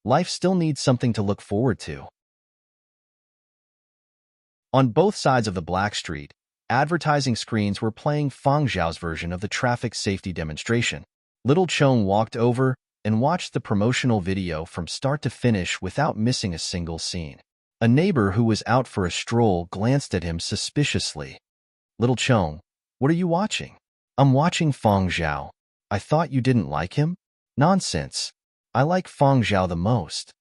Life still needs something to look forward to. On both sides of the Black Street, advertising screens were playing Fang Zhao's version of the traffic safety demonstration. Little Chong walked over and watched the promotional video from start to finish without missing a single scene. A neighbor who was out for a stroll glanced at him suspiciously. "Little Chong, what are you watching?" "I'm watching Fang Zhao." "I thought you didn't like him?" "Nonsense. I like Fang Zhao the most."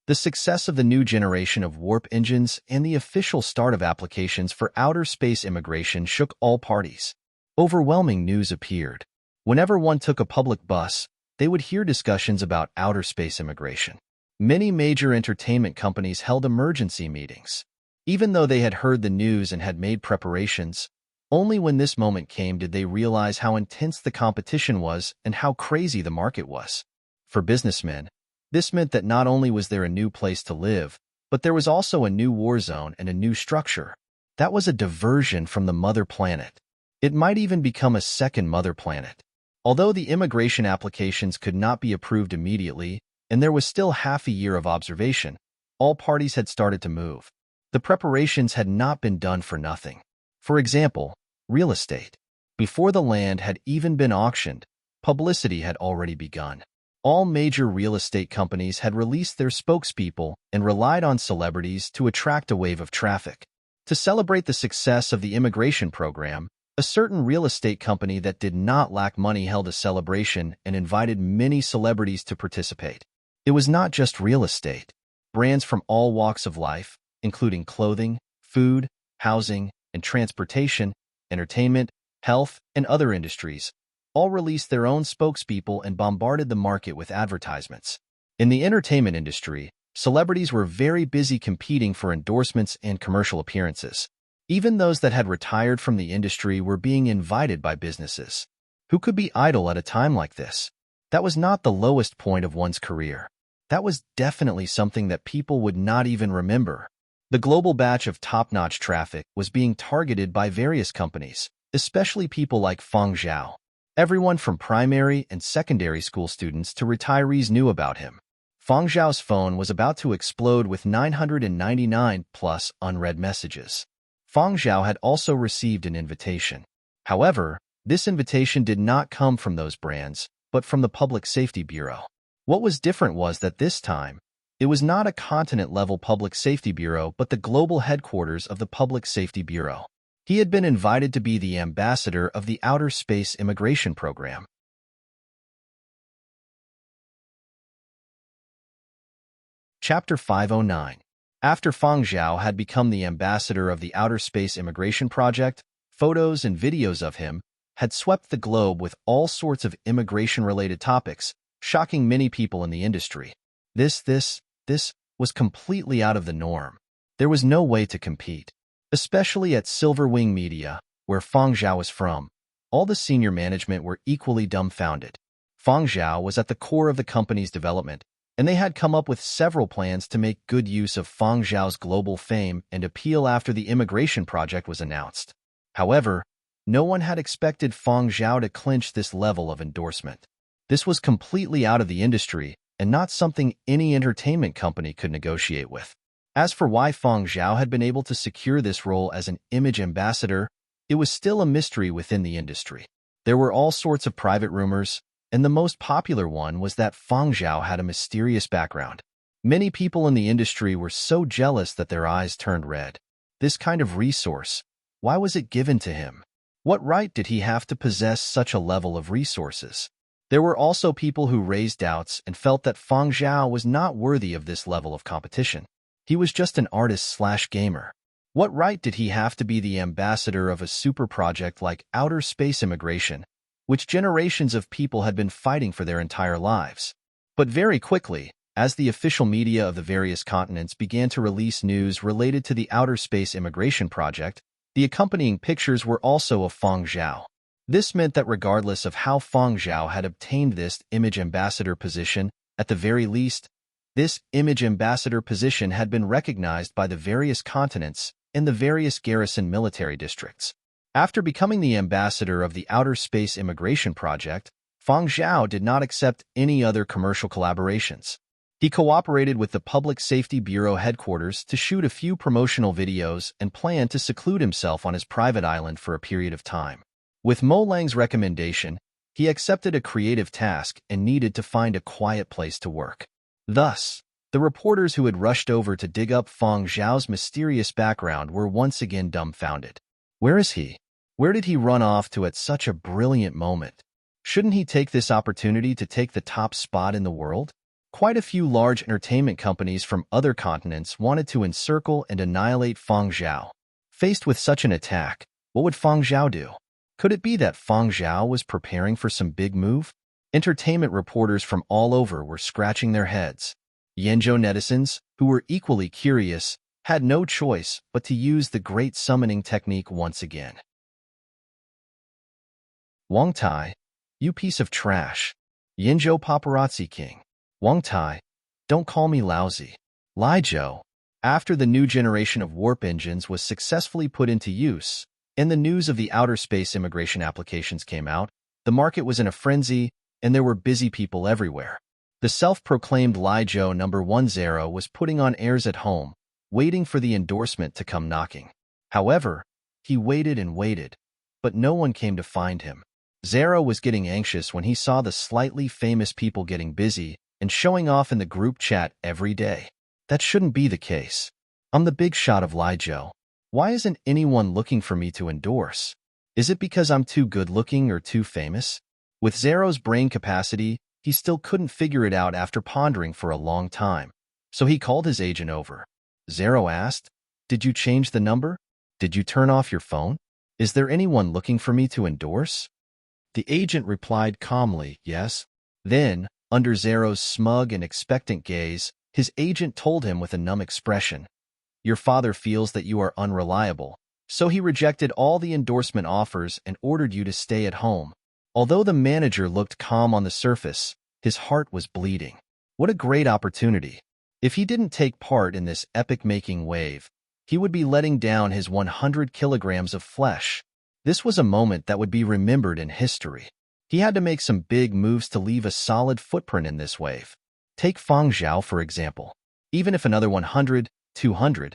The success of the new generation of warp engines and the official start of applications for outer space immigration shook all parties. Overwhelming news appeared. Whenever one took a public bus, they would hear discussions about outer space immigration. Many major entertainment companies held emergency meetings. Even though they had heard the news and had made preparations, only when this moment came did they realize how intense the competition was and how crazy the market was. For businessmen, this meant that not only was there a new place to live, but there was also a new war zone and a new structure. That was a diversion from the mother planet. It might even become a second mother planet. Although the immigration applications could not be approved immediately, and there was still half a year of observation, all parties had started to move. The preparations had not been done for nothing. For example, real estate. Before the land had even been auctioned, publicity had already begun. All major real estate companies had released their spokespeople and relied on celebrities to attract a wave of traffic. To celebrate the success of the immigration program, a certain real estate company that did not lack money held a celebration and invited many celebrities to participate. It was not just real estate. Brands from all walks of life, including clothing, food, housing, and transportation, entertainment, health, and other industries, all released their own spokespeople and bombarded the market with advertisements. In the entertainment industry, celebrities were very busy competing for endorsements and commercial appearances. Even those that had retired from the industry were being invited by businesses. Who could be idle at a time like this? That was not the lowest point of one's career. That was definitely something that people would not even remember. The global batch of top-notch traffic was being targeted by various companies, especially people like Fang Zhao. Everyone from primary and secondary school students to retirees knew about him. Fang Zhao's phone was about to explode with 999 plus unread messages. Fang Zhao had also received an invitation. However, this invitation did not come from those brands, but from the Public Safety Bureau. What was different was that this time, it was not a continent-level Public Safety Bureau but the global headquarters of the Public Safety Bureau. He had been invited to be the ambassador of the Outer Space Immigration Program. Chapter 509. After Fang Zhao had become the ambassador of the Outer Space Immigration Project, photos and videos of him had swept the globe with all sorts of immigration-related topics, shocking many people in the industry. This was completely out of the norm. There was no way to compete. Especially at Silverwing Media, where Fang Zhao was from, all the senior management were equally dumbfounded. Fang Zhao was at the core of the company's development, and they had come up with several plans to make good use of Fang Zhao's global fame and appeal after the immigration project was announced. However, no one had expected Fang Zhao to clinch this level of endorsement. This was completely out of the industry and not something any entertainment company could negotiate with. As for why Fang Zhao had been able to secure this role as an image ambassador, it was still a mystery within the industry. There were all sorts of private rumors, and the most popular one was that Fang Zhao had a mysterious background. Many people in the industry were so jealous that their eyes turned red. This kind of resource, why was it given to him? What right did he have to possess such a level of resources? There were also people who raised doubts and felt that Fang Zhao was not worthy of this level of competition. He was just an artist/gamer. What right did he have to be the ambassador of a super project like outer space immigration, which generations of people had been fighting for their entire lives? But very quickly, as the official media of the various continents began to release news related to the outer space immigration project, the accompanying pictures were also of Fang Zhao. This meant that regardless of how Fang Zhao had obtained this image ambassador position, at the very least, this image ambassador position had been recognized by the various continents and the various garrison military districts. After becoming the ambassador of the Outer Space Immigration Project, Fang Zhao did not accept any other commercial collaborations. He cooperated with the Public Safety Bureau headquarters to shoot a few promotional videos and planned to seclude himself on his private island for a period of time. With Mo Lang's recommendation, he accepted a creative task and needed to find a quiet place to work. Thus, the reporters who had rushed over to dig up Feng Zhao's mysterious background were once again dumbfounded. Where is he? Where did he run off to at such a brilliant moment? Shouldn't he take this opportunity to take the top spot in the world? Quite a few large entertainment companies from other continents wanted to encircle and annihilate Feng Zhao. Faced with such an attack, what would Feng Zhao do? Could it be that Feng Zhao was preparing for some big move? Entertainment reporters from all over were scratching their heads. Yenzhou netizens, who were equally curious, had no choice but to use the great summoning technique once again. Wang Tai, you piece of trash. Yenzhou paparazzi king. Wang Tai, don't call me lousy. Lai Zhou. After the new generation of warp engines was successfully put into use, and the news of the outer space immigration applications came out, the market was in a frenzy, and there were busy people everywhere. The self-proclaimed Lai Zhou #10 was putting on airs at home, waiting for the endorsement to come knocking. However, he waited and waited, but no one came to find him. Zero was getting anxious when he saw the slightly famous people getting busy and showing off in the group chat every day. That shouldn't be the case. I'm the big shot of Lai Zhou. Why isn't anyone looking for me to endorse? Is it because I'm too good-looking or too famous? With Zero's brain capacity, he still couldn't figure it out after pondering for a long time. So he called his agent over. Zero asked, "Did you change the number? Did you turn off your phone? Is there anyone looking for me to endorse?" The agent replied calmly, "Yes." Then, under Zero's smug and expectant gaze, his agent told him with a numb expression, "Your father feels that you are unreliable, so he rejected all the endorsement offers and ordered you to stay at home." Although the manager looked calm on the surface, his heart was bleeding. What a great opportunity. If he didn't take part in this epic-making wave, he would be letting down his 100 kilograms of flesh. This was a moment that would be remembered in history. He had to make some big moves to leave a solid footprint in this wave. Take Feng Zhao, for example. Even if another 100, 200,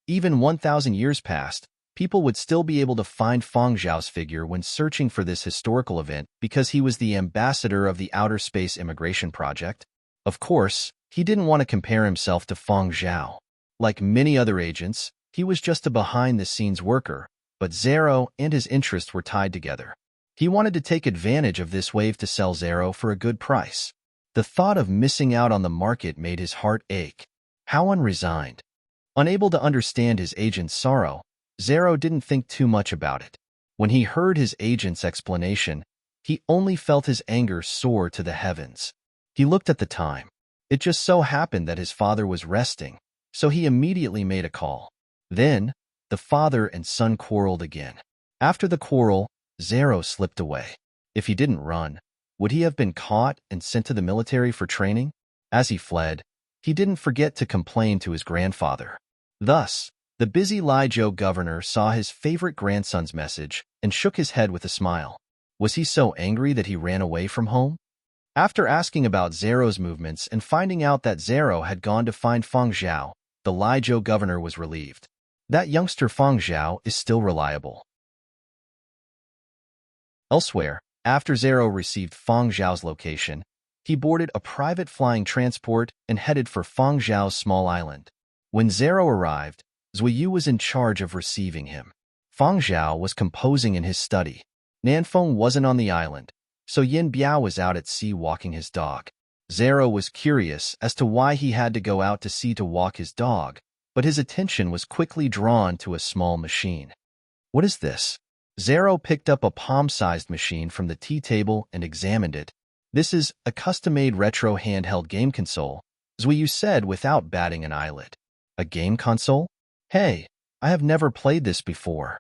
even 1,000 years passed, people would still be able to find Feng Zhao's figure when searching for this historical event because he was the ambassador of the Outer Space Immigration Project. Of course, he didn't want to compare himself to Feng Zhao. Like many other agents, he was just a behind-the-scenes worker, but Zero and his interests were tied together. He wanted to take advantage of this wave to sell Zero for a good price. The thought of missing out on the market made his heart ache. How unresigned. Unable to understand his agent's sorrow, Zero didn't think too much about it. When he heard his agent's explanation, he only felt his anger soar to the heavens. He looked at the time. It just so happened that his father was resting, so he immediately made a call. Then, the father and son quarreled again. After the quarrel, Zero slipped away. If he didn't run, would he have been caught and sent to the military for training? As he fled, he didn't forget to complain to his grandfather. Thus, the busy Lai Zhou governor saw his favorite grandson's message and shook his head with a smile. Was he so angry that he ran away from home? After asking about Zero's movements and finding out that Zero had gone to find Feng Zhao, the Lai Zhou governor was relieved. That youngster Feng Zhao is still reliable. Elsewhere, after Zero received Feng Zhao's location, he boarded a private flying transport and headed for Feng Zhao's small island. When Zero arrived, Zuiyu was in charge of receiving him. Feng Zhao was composing in his study. Nanfeng wasn't on the island, so Yin Biao was out at sea walking his dog. Zero was curious as to why he had to go out to sea to walk his dog, but his attention was quickly drawn to a small machine. What is this? Zero picked up a palm-sized machine from the tea table and examined it. This is a custom-made retro handheld game console, Zuiyu said without batting an eyelid. A game console? Hey, I have never played this before.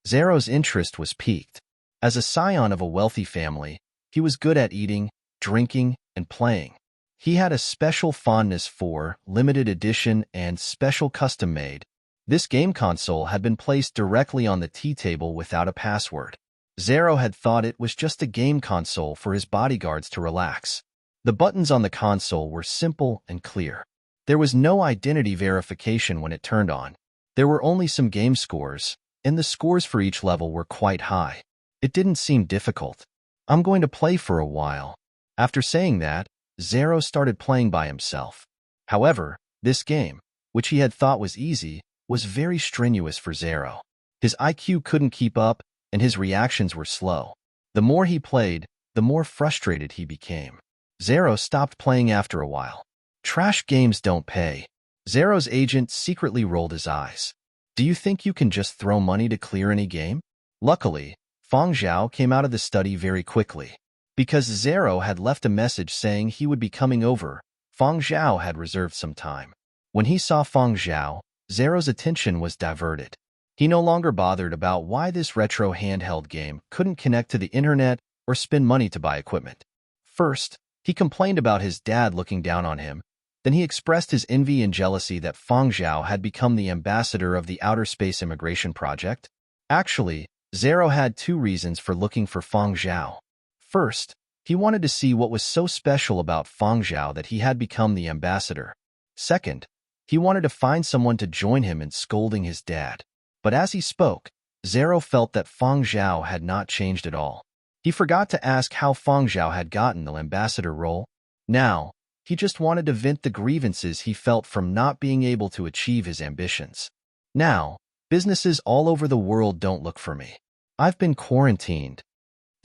Zero's interest was piqued. As a scion of a wealthy family, he was good at eating, drinking, and playing. He had a special fondness for limited edition and special custom-made. This game console had been placed directly on the tea table without a password. Zero had thought it was just a game console for his bodyguards to relax. The buttons on the console were simple and clear. There was no identity verification when it turned on. There were only some game scores, and the scores for each level were quite high. It didn't seem difficult. I'm going to play for a while. After saying that, Zero started playing by himself. However, this game, which he had thought was easy, was very strenuous for Zero. His IQ couldn't keep up, and his reactions were slow. The more he played, the more frustrated he became. Zero stopped playing after a while. Trash games don't pay. Zero's agent secretly rolled his eyes. Do you think you can just throw money to clear any game? Luckily, Feng Zhao came out of the study very quickly. Because Zero had left a message saying he would be coming over, Feng Zhao had reserved some time. When he saw Feng Zhao, Zero's attention was diverted. He no longer bothered about why this retro handheld game couldn't connect to the internet or spend money to buy equipment. First, he complained about his dad looking down on him. Then he expressed his envy and jealousy that Feng Zhao had become the ambassador of the Outer Space Immigration Project. Actually, Zero had two reasons for looking for Feng Zhao. First, he wanted to see what was so special about Feng Zhao that he had become the ambassador. Second, he wanted to find someone to join him in scolding his dad. But as he spoke, Zero felt that Feng Zhao had not changed at all. He forgot to ask how Feng Zhao had gotten the ambassador role. Now, he just wanted to vent the grievances he felt from not being able to achieve his ambitions. Now, businesses all over the world don't look for me. I've been quarantined,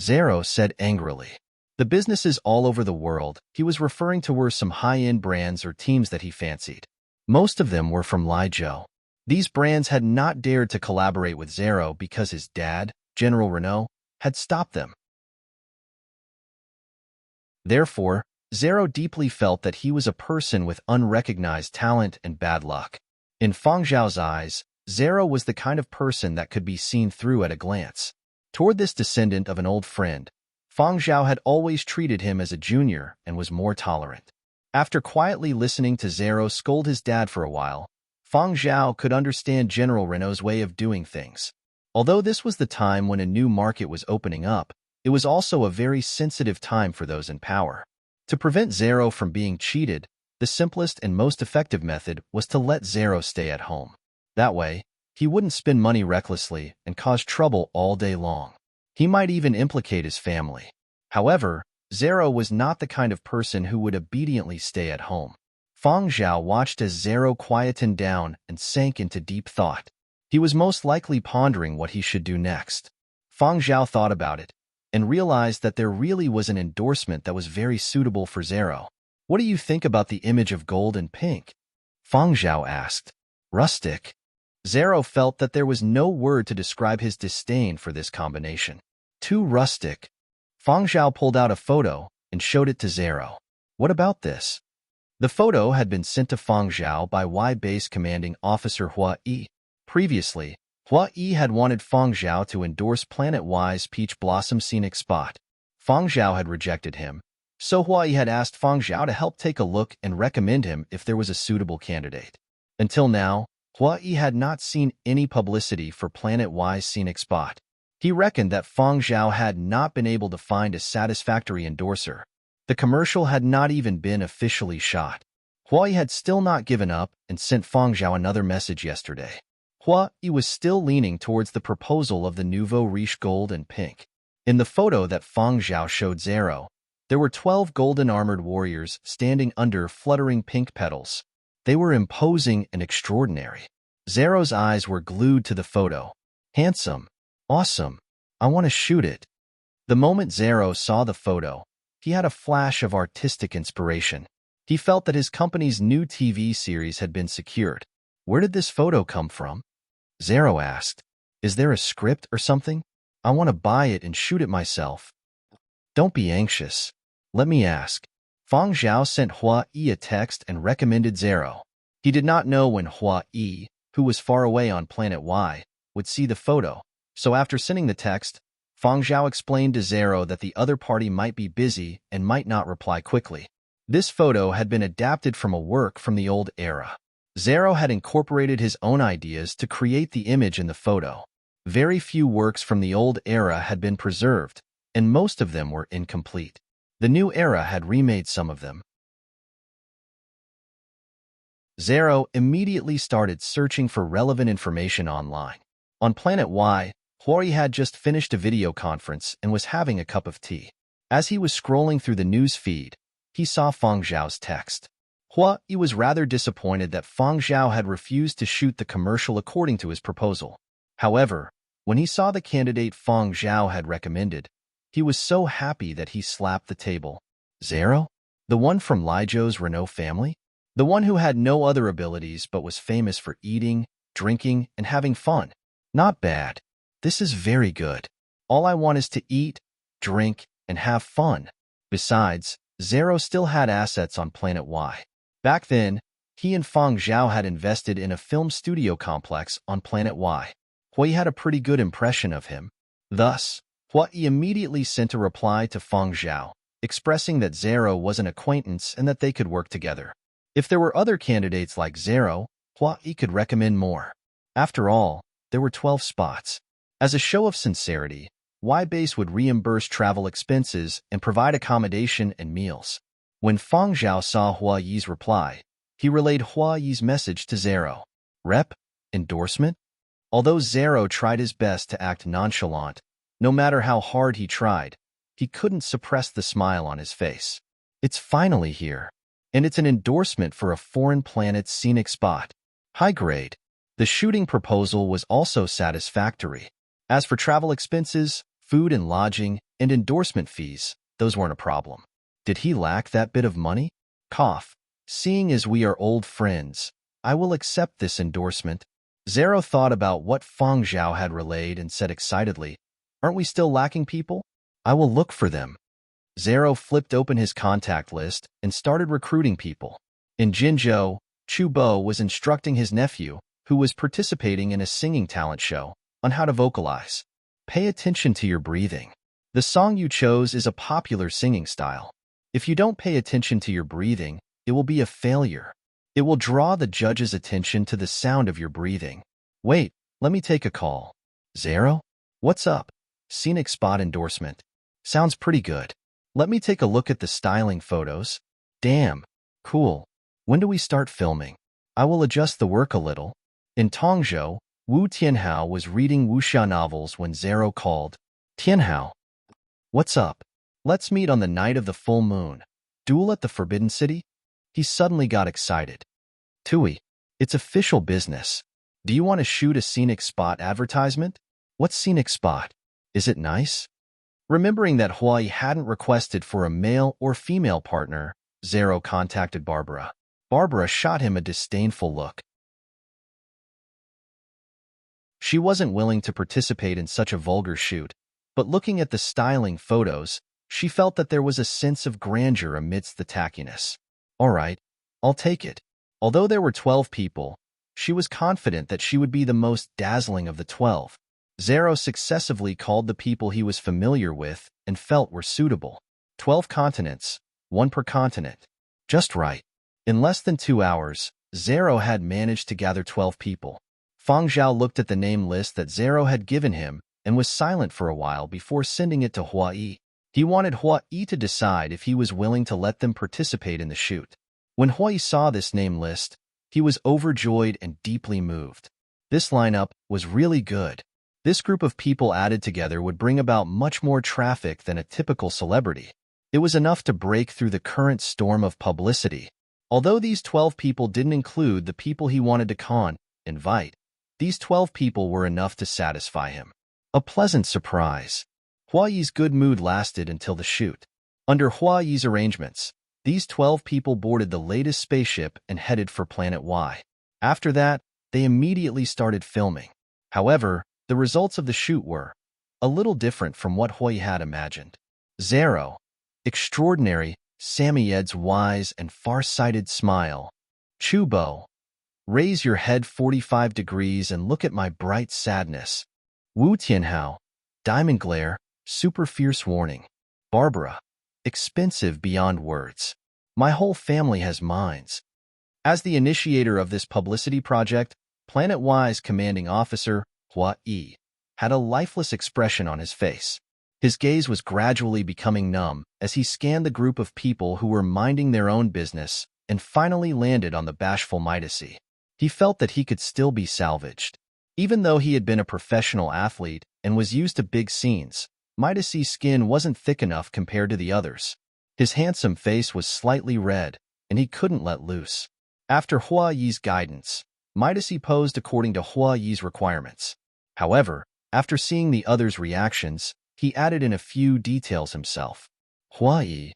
Zero said angrily. The businesses all over the world he was referring to were some high-end brands or teams that he fancied. Most of them were from Liezhou. These brands had not dared to collaborate with Zero because his dad, General Renault, had stopped them. Therefore, Zero deeply felt that he was a person with unrecognized talent and bad luck. In Feng Zhao's eyes, Zero was the kind of person that could be seen through at a glance. Toward this descendant of an old friend, Feng Zhao had always treated him as a junior and was more tolerant. After quietly listening to Zero scold his dad for a while, Feng Zhao could understand General Renault's way of doing things. Although this was the time when a new market was opening up, it was also a very sensitive time for those in power. To prevent Zero from being cheated, the simplest and most effective method was to let Zero stay at home. That way, he wouldn't spend money recklessly and cause trouble all day long. He might even implicate his family. However, Zero was not the kind of person who would obediently stay at home. Feng Zhao watched as Zero quietened down and sank into deep thought. He was most likely pondering what he should do next. Feng Zhao thought about it and realized that there really was an endorsement that was very suitable for Zero. What do you think about the image of gold and pink? Feng Zhao asked. Rustic. Zero felt that there was no word to describe his disdain for this combination. Too rustic. Feng Zhao pulled out a photo and showed it to Zero. What about this? The photo had been sent to Feng Zhao by Y-Base Commanding Officer Hua Yi. Previously, Hua Yi had wanted Feng Zhao to endorse Planet Y's Peach Blossom scenic spot. Feng Zhao had rejected him, so Hua Yi had asked Feng Zhao to help take a look and recommend him if there was a suitable candidate. Until now, Hua Yi had not seen any publicity for Planet Y's scenic spot. He reckoned that Feng Zhao had not been able to find a satisfactory endorser. The commercial had not even been officially shot. Hua Yi had still not given up and sent Feng Zhao another message yesterday. Hua Yi was still leaning towards the proposal of the nouveau riche gold and pink. In the photo that Feng Zhao showed Zero, there were 12 golden armored warriors standing under fluttering pink petals. They were imposing and extraordinary. Zero's eyes were glued to the photo. Handsome. Awesome. I want to shoot it. The moment Zero saw the photo, he had a flash of artistic inspiration. He felt that his company's new TV series had been secured. Where did this photo come from? Zero asked. Is there a script or something? I want to buy it and shoot it myself. Don't be anxious. Let me ask. Feng Zhao sent Hua Yi a text and recommended Zero. He did not know when Hua Yi, who was far away on Planet Y, would see the photo. So after sending the text, Feng Zhao explained to Zero that the other party might be busy and might not reply quickly. This photo had been adapted from a work from the old era. Zero had incorporated his own ideas to create the image in the photo. Very few works from the old era had been preserved, and most of them were incomplete. The new era had remade some of them. Zero immediately started searching for relevant information online. On Planet Y, Huari had just finished a video conference and was having a cup of tea. As he was scrolling through the news feed, he saw Feng Zhao's text. Huari was rather disappointed that Feng Zhao had refused to shoot the commercial according to his proposal. However, when he saw the candidate Feng Zhao had recommended, he was so happy that he slapped the table. Zero? The one from Li Zhou's Renault family? The one who had no other abilities but was famous for eating, drinking, and having fun. Not bad. This is very good. All I want is to eat, drink, and have fun. Besides, Zero still had assets on Planet Y. Back then, he and Feng Zhao had invested in a film studio complex on Planet Y. Hui had a pretty good impression of him. Thus, Hui immediately sent a reply to Feng Zhao, expressing that Zero was an acquaintance and that they could work together. If there were other candidates like Zero, Hui could recommend more. After all, there were 12 spots. As a show of sincerity, Y-Base would reimburse travel expenses and provide accommodation and meals. When Feng Zhao saw Huayi's reply, he relayed Huayi's message to Zero. Rep? Endorsement? Although Zero tried his best to act nonchalant, no matter how hard he tried, he couldn't suppress the smile on his face. It's finally here. And it's an endorsement for a foreign planet's scenic spot. High grade. The shooting proposal was also satisfactory. As for travel expenses, food and lodging, and endorsement fees, those weren't a problem. Did he lack that bit of money? Cough. Seeing as we are old friends, I will accept this endorsement. Zero thought about what Feng Zhao had relayed and said excitedly, Aren't we still lacking people? I will look for them. Zero flipped open his contact list and started recruiting people. In Jinzhou, Chu Bo was instructing his nephew, who was participating in a singing talent show, on how to vocalize. Pay attention to your breathing. The song you chose is a popular singing style. If you don't pay attention to your breathing, it will be a failure. It will draw the judge's attention to the sound of your breathing. Wait, let me take a call. Zero? What's up? Scenic spot endorsement. Sounds pretty good. Let me take a look at the styling photos. Damn. Cool. When do we start filming? I will adjust the work a little. In Tongzhou, Wu Tianhao was reading wuxia novels when Zero called. Tianhao. What's up? Let's meet on the night of the full moon. Duel at the Forbidden City? He suddenly got excited. Tui. It's official business. Do you want to shoot a scenic spot advertisement? What scenic spot? Is it nice? Remembering that Huai hadn't requested for a male or female partner, Zero contacted Barbara. Barbara shot him a disdainful look. She wasn't willing to participate in such a vulgar shoot, but looking at the styling photos, she felt that there was a sense of grandeur amidst the tackiness. All right, I'll take it. Although there were 12 people, she was confident that she would be the most dazzling of the 12. Zero successively called the people he was familiar with and felt were suitable. 12 continents, one per continent. Just right. In less than 2 hours, Zero had managed to gather 12 people. Feng Zhao looked at the name list that Zero had given him and was silent for a while before sending it to Huai. He wanted Huai to decide if he was willing to let them participate in the shoot. When Huai saw this name list, he was overjoyed and deeply moved. This lineup was really good. This group of people added together would bring about much more traffic than a typical celebrity. It was enough to break through the current storm of publicity. Although these 12 people didn't include the people he wanted to invite, these 12 people were enough to satisfy him. A pleasant surprise. Huai's good mood lasted until the shoot. Under Huai's arrangements, these 12 people boarded the latest spaceship and headed for Planet Y. After that, they immediately started filming. However, the results of the shoot were a little different from what Hui had imagined. Zero. Extraordinary, Samoyed's wise and far-sighted smile. Chubo. Raise your head 45 degrees and look at my bright sadness. Wu Tianhao. Diamond glare, super fierce warning. Barbara. Expensive beyond words. My whole family has minds. As the initiator of this publicity project, Planet Y's commanding officer, Hua Yi, had a lifeless expression on his face. His gaze was gradually becoming numb as he scanned the group of people who were minding their own business and finally landed on the bashful Midas. He felt that he could still be salvaged. Even though he had been a professional athlete and was used to big scenes, Midas's skin wasn't thick enough compared to the others. His handsome face was slightly red, and he couldn't let loose. After Hua Yi's guidance, Midas posed according to Hua Yi's requirements. However, after seeing the others' reactions, he added in a few details himself. Hua Yi,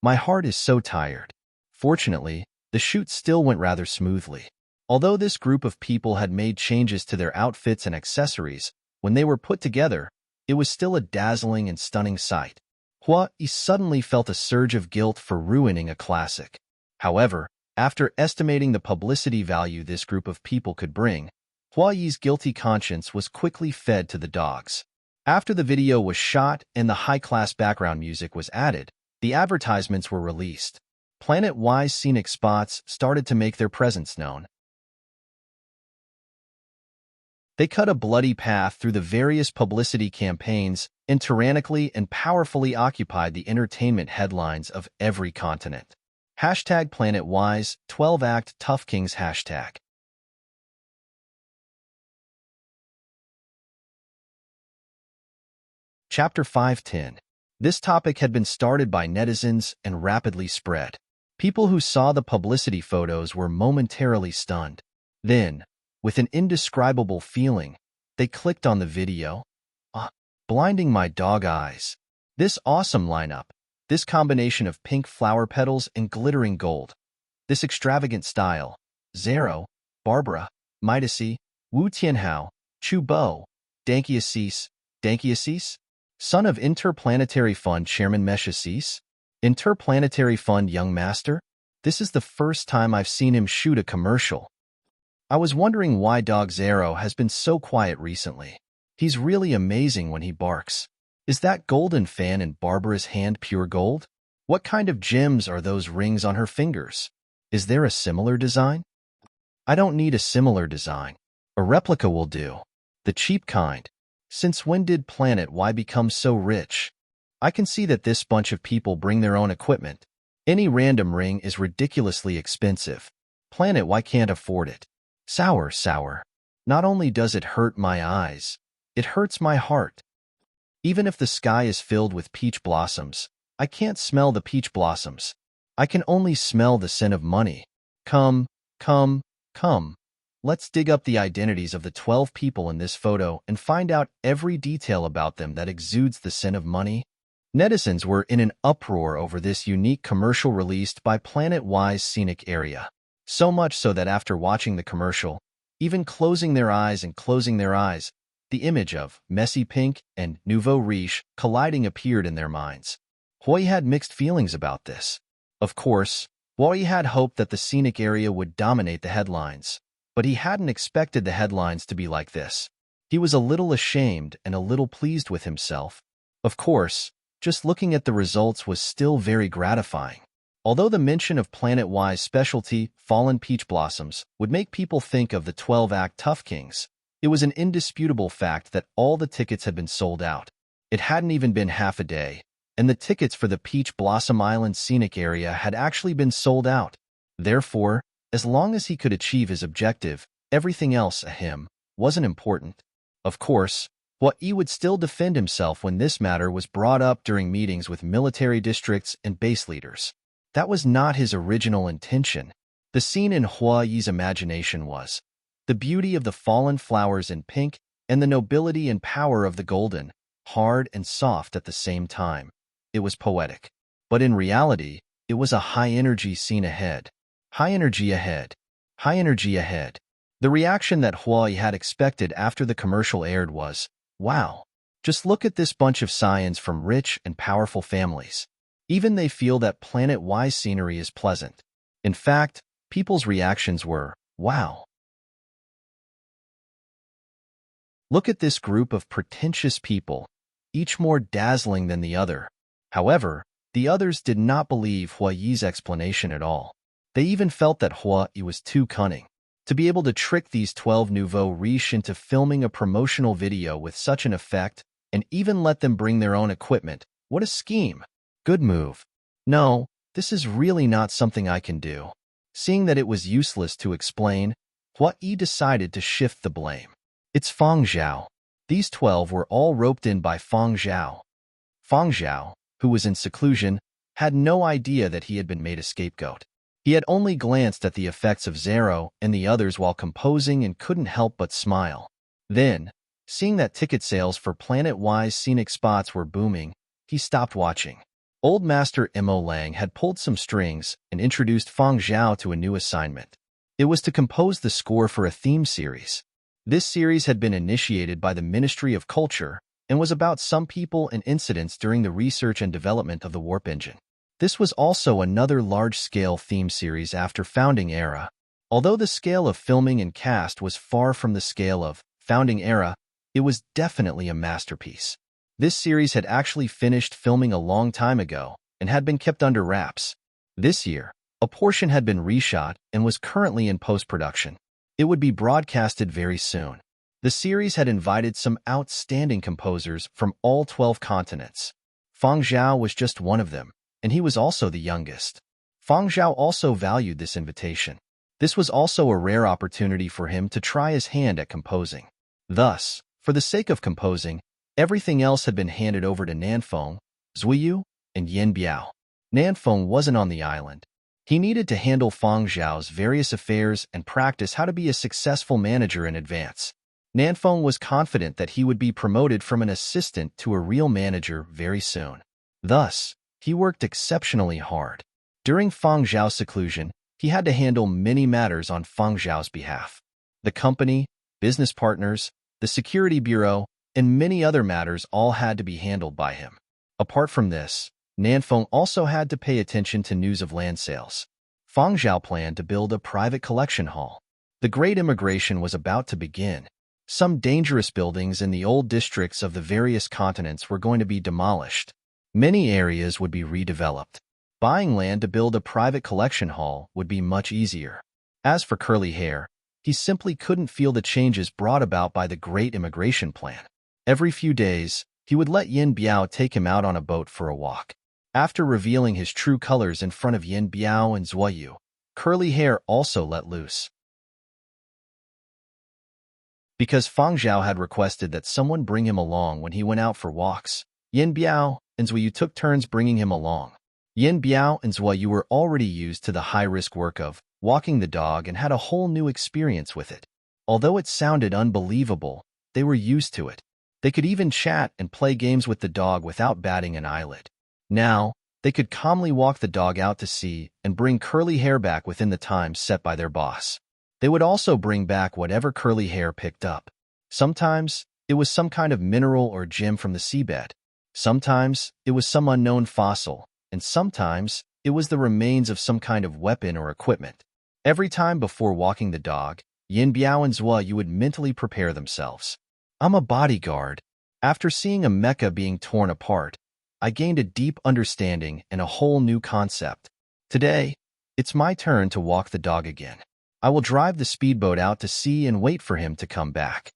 my heart is so tired. Fortunately, the shoot still went rather smoothly. Although this group of people had made changes to their outfits and accessories, when they were put together, it was still a dazzling and stunning sight. Hua Yi suddenly felt a surge of guilt for ruining a classic. However, after estimating the publicity value this group of people could bring, Hua Yi's guilty conscience was quickly fed to the dogs. After the video was shot and the high-class background music was added, the advertisements were released. Planet-wise scenic spots started to make their presence known. They cut a bloody path through the various publicity campaigns and tyrannically and powerfully occupied the entertainment headlines of every continent. Hashtag Planet-wise 12-act Tough Kings hashtag. Chapter 510. This topic had been started by netizens and rapidly spread. People who saw the publicity photos were momentarily stunned. Then, with an indescribable feeling, they clicked on the video. Blinding my dog eyes. This awesome lineup, this combination of pink flower petals and glittering gold, this extravagant style, Zero, Barbara, Midasy, Wu Tianhao, Chu Bo, Danky Assis, son of Interplanetary Fund Chairman Mesh Assis, Interplanetary Fund Young Master? This is the first time I've seen him shoot a commercial. I was wondering why Dog Zero has been so quiet recently. He's really amazing when he barks. Is that golden fan in Barbara's hand pure gold? What kind of gems are those rings on her fingers? Is there a similar design? I don't need a similar design. A replica will do. The cheap kind. Since when did Planet Y become so rich? I can see that this bunch of people bring their own equipment. Any random ring is ridiculously expensive. Planet Y can't afford it. Sour. Not only does it hurt my eyes, it hurts my heart. Even if the sky is filled with peach blossoms, I can't smell the peach blossoms. I can only smell the scent of money. Come. Let's dig up the identities of the 12 people in this photo and find out every detail about them that exudes the scent of money. Netizens were in an uproar over this unique commercial released by Planet Y's scenic area. So much so that after watching the commercial, even closing their eyes, the image of messy pink and nouveau riche colliding appeared in their minds. Hoi had mixed feelings about this. Of course, Hoi had hoped that the scenic area would dominate the headlines, but he hadn't expected the headlines to be like this. He was a little ashamed and a little pleased with himself. Of course, just looking at the results was still very gratifying. Although the mention of Planet Y's specialty, fallen peach blossoms, would make people think of the 12-act Tough Kings, it was an indisputable fact that all the tickets had been sold out. It hadn't even been half a day, and the tickets for the Peach Blossom Island scenic area had actually been sold out. Therefore, as long as he could achieve his objective, everything else, wasn't important. Of course, Hua-Yi would still defend himself when this matter was brought up during meetings with military districts and base leaders. That was not his original intention. The scene in Hua-Yi's imagination was the beauty of the fallen flowers in pink and the nobility and power of the golden, hard and soft at the same time. It was poetic. But in reality, it was a high-energy scene ahead. High energy ahead. The reaction that Hua-Yi had expected after the commercial aired was, wow, just look at this bunch of scions from rich and powerful families. Even they feel that Planet Y's scenery is pleasant. In fact, people's reactions were, wow. Look at this group of pretentious people, each more dazzling than the other. However, the others did not believe Hua-Yi's explanation at all. They even felt that Hua-Yi was too cunning. To be able to trick these 12 nouveau riche into filming a promotional video with such an effect and even let them bring their own equipment. What a scheme. Good move. No, this is really not something I can do. Seeing that it was useless to explain, Hua Yi decided to shift the blame. It's Fang Zhao. These 12 were all roped in by Fang Zhao. Fang Zhao, who was in seclusion, had no idea that he had been made a scapegoat. He had only glanced at the effects of Zero and the others while composing and couldn't help but smile. Then, seeing that ticket sales for planet-wise scenic spots were booming, he stopped watching. Old Master Mo Lang had pulled some strings and introduced Fang Zhao to a new assignment. It was to compose the score for a theme series. This series had been initiated by the Ministry of Culture and was about some people and incidents during the research and development of the warp engine. This was also another large-scale theme series after Founding Era. Although the scale of filming and cast was far from the scale of Founding Era, it was definitely a masterpiece. This series had actually finished filming a long time ago and had been kept under wraps. This year, a portion had been reshot and was currently in post-production. It would be broadcasted very soon. The series had invited some outstanding composers from all 12 continents. Fang Zhao was just one of them, and he was also the youngest. Fang Zhao also valued this invitation. This was also a rare opportunity for him to try his hand at composing. Thus, for the sake of composing, everything else had been handed over to Nanfeng, Zuiyu, and Yin Biao. Nanfeng wasn't on the island. He needed to handle Fang Zhao's various affairs and practice how to be a successful manager in advance. Nanfeng was confident that he would be promoted from an assistant to a real manager very soon. Thus, he worked exceptionally hard. During Fang Zhao's seclusion, he had to handle many matters on Fang Zhao's behalf. The company, business partners, the security bureau, and many other matters all had to be handled by him. Apart from this, Nanfeng also had to pay attention to news of land sales. Fang Zhao planned to build a private collection hall. The Great Immigration was about to begin. Some dangerous buildings in the old districts of the various continents were going to be demolished. Many areas would be redeveloped. Buying land to build a private collection hall would be much easier. As for Curly Hair, he simply couldn't feel the changes brought about by the Great Immigration Plan. Every few days, he would let Yin Biao take him out on a boat for a walk. After revealing his true colors in front of Yin Biao and Zuoyu, Curly Hair also let loose. Because Fang Zhao had requested that someone bring him along when he went out for walks, Yin Biao and Zuoyu took turns bringing him along. Yin Biao and Zuoyu were already used to the high-risk work of walking the dog and had a whole new experience with it. Although it sounded unbelievable, they were used to it. They could even chat and play games with the dog without batting an eyelid. Now, they could calmly walk the dog out to sea and bring Curly Hair back within the time set by their boss. They would also bring back whatever Curly Hair picked up. Sometimes, it was some kind of mineral or gem from the seabed. Sometimes, it was some unknown fossil, and sometimes, it was the remains of some kind of weapon or equipment. Every time before walking the dog, Yin Biao and Zuoyu would mentally prepare themselves. I'm a bodyguard. After seeing a mecha being torn apart, I gained a deep understanding and a whole new concept. Today, it's my turn to walk the dog again. I will drive the speedboat out to sea and wait for him to come back.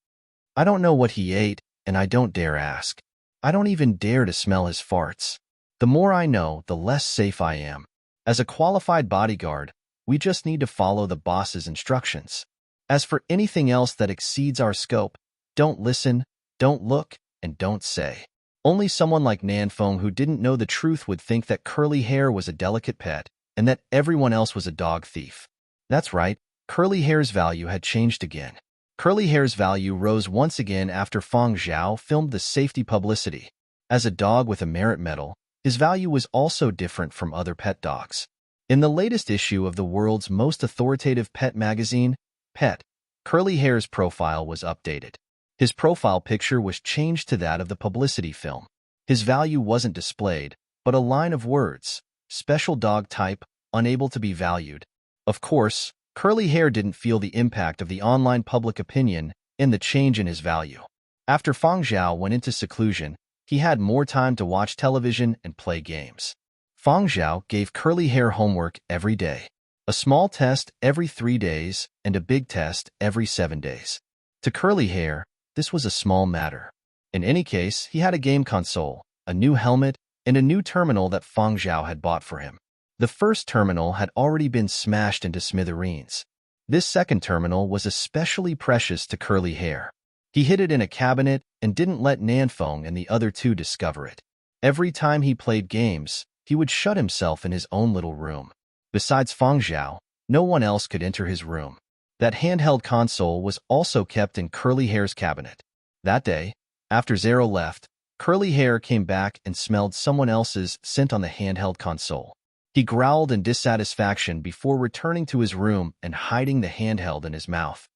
I don't know what he ate, and I don't dare ask. I don't even dare to smell his farts. The more I know, the less safe I am. As a qualified bodyguard, we just need to follow the boss's instructions. As for anything else that exceeds our scope, don't listen, don't look, and don't say. Only someone like Nanfeng who didn't know the truth would think that Curly Hair was a delicate pet and that everyone else was a dog thief. That's right, Curly Hair's value had changed again. Curly Hair's value rose once again after Fang Zhao filmed the safety publicity. As a dog with a merit medal, his value was also different from other pet dogs. In the latest issue of the world's most authoritative pet magazine, Pet, Curly Hair's profile was updated. His profile picture was changed to that of the publicity film. His value wasn't displayed, but a line of words, special dog type, unable to be valued. Of course, Curly Hair didn't feel the impact of the online public opinion and the change in his value. After Fang Zhao went into seclusion, he had more time to watch television and play games. Fang Zhao gave Curly Hair homework every day. A small test every 3 days and a big test every 7 days. To Curly Hair, this was a small matter. In any case, he had a game console, a new helmet, and a new terminal that Fang Zhao had bought for him. The first terminal had already been smashed into smithereens. This second terminal was especially precious to Curly Hair. He hid it in a cabinet and didn't let Nanfeng and the other two discover it. Every time he played games, he would shut himself in his own little room. Besides Fang Zhao, no one else could enter his room. That handheld console was also kept in Curly Hair's cabinet. That day, after Zero left, Curly Hair came back and smelled someone else's scent on the handheld console. He growled in dissatisfaction before returning to his room and hiding the handheld in his mouth.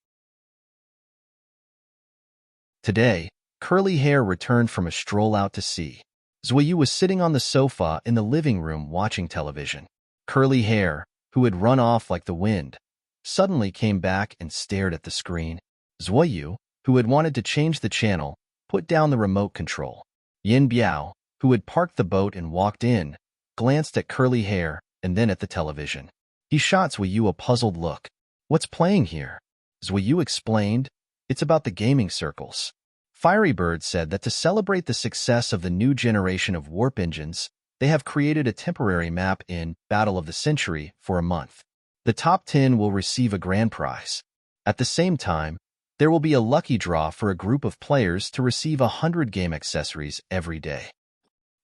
Today, Curly Hair returned from a stroll out to sea. Zuiyu was sitting on the sofa in the living room watching television. Curly Hair, who had run off like the wind, suddenly came back and stared at the screen. Zuiyu, who had wanted to change the channel, put down the remote control. Yin Biao, who had parked the boat and walked in, glanced at Curly Hair and then at the television. He shot Zuiyu a puzzled look. "What's playing here?" Zuiyu explained. "It's about the gaming circles." Firybird said that to celebrate the success of the new generation of warp engines, they have created a temporary map in Battle of the Century for a month. The top 10 will receive a grand prize. At the same time, there will be a lucky draw for a group of players to receive 100 game accessories every day.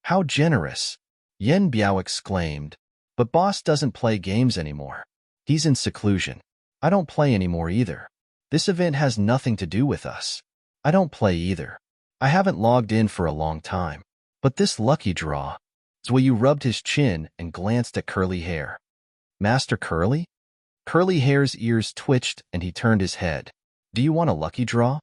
"How generous!" Yen Biao exclaimed. "But boss doesn't play games anymore. He's in seclusion. I don't play anymore either. This event has nothing to do with us. I don't play either. I haven't logged in for a long time. But this lucky draw..." Zuiyu rubbed his chin and glanced at Curly Hair. "Master Curly?" Curly Hair's ears twitched and he turned his head. "Do you want a lucky draw?"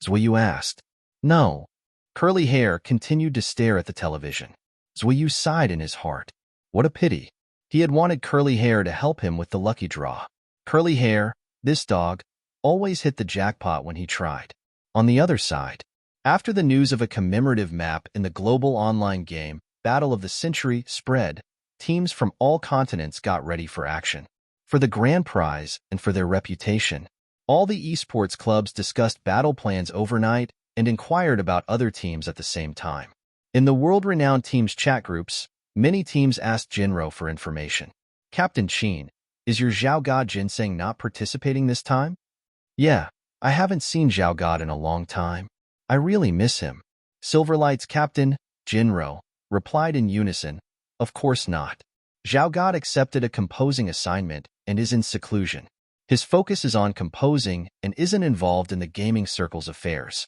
Zuiyu asked. "No." Curly Hair continued to stare at the television. Zuiyu sighed in his heart. What a pity. He had wanted Curly Hair to help him with the lucky draw. Curly Hair, this dog, always hit the jackpot when he tried. On the other side, after the news of a commemorative map in the global online game Battle of the Century spread, teams from all continents got ready for action. For the grand prize and for their reputation, all the esports clubs discussed battle plans overnight and inquired about other teams at the same time. In the world-renowned teams chat groups, many teams asked Jinro for information. "Captain Qin, is your Zhao God Ginseng not participating this time?" "Yeah, I haven't seen Zhao God in a long time. I really miss him." Silverlight's captain, Jinro, replied in unison, "Of course not. Zhao God accepted a composing assignment and is in seclusion. His focus is on composing and isn't involved in the gaming circle's affairs."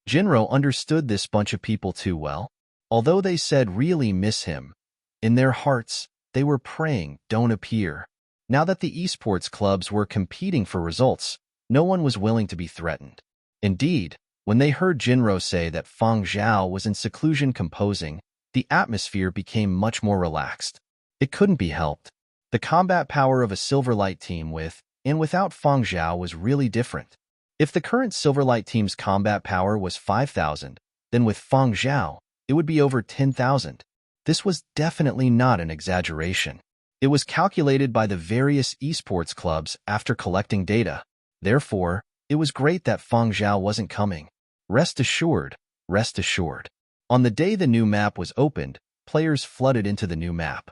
Jinro understood this bunch of people too well. Although they said really miss him, in their hearts, they were praying don't appear. Now that the esports clubs were competing for results, no one was willing to be threatened. Indeed, when they heard Jinro say that Fang Zhao was in seclusion composing, the atmosphere became much more relaxed. It couldn't be helped. The combat power of a Silverlight team with and without Fang Zhao was really different. If the current Silverlight team's combat power was 5,000, then with Fang Zhao, it would be over 10,000. This was definitely not an exaggeration. It was calculated by the various esports clubs after collecting data. Therefore, it was great that Fang Zhao wasn't coming. Rest assured, rest assured. On the day the new map was opened, players flooded into the new map.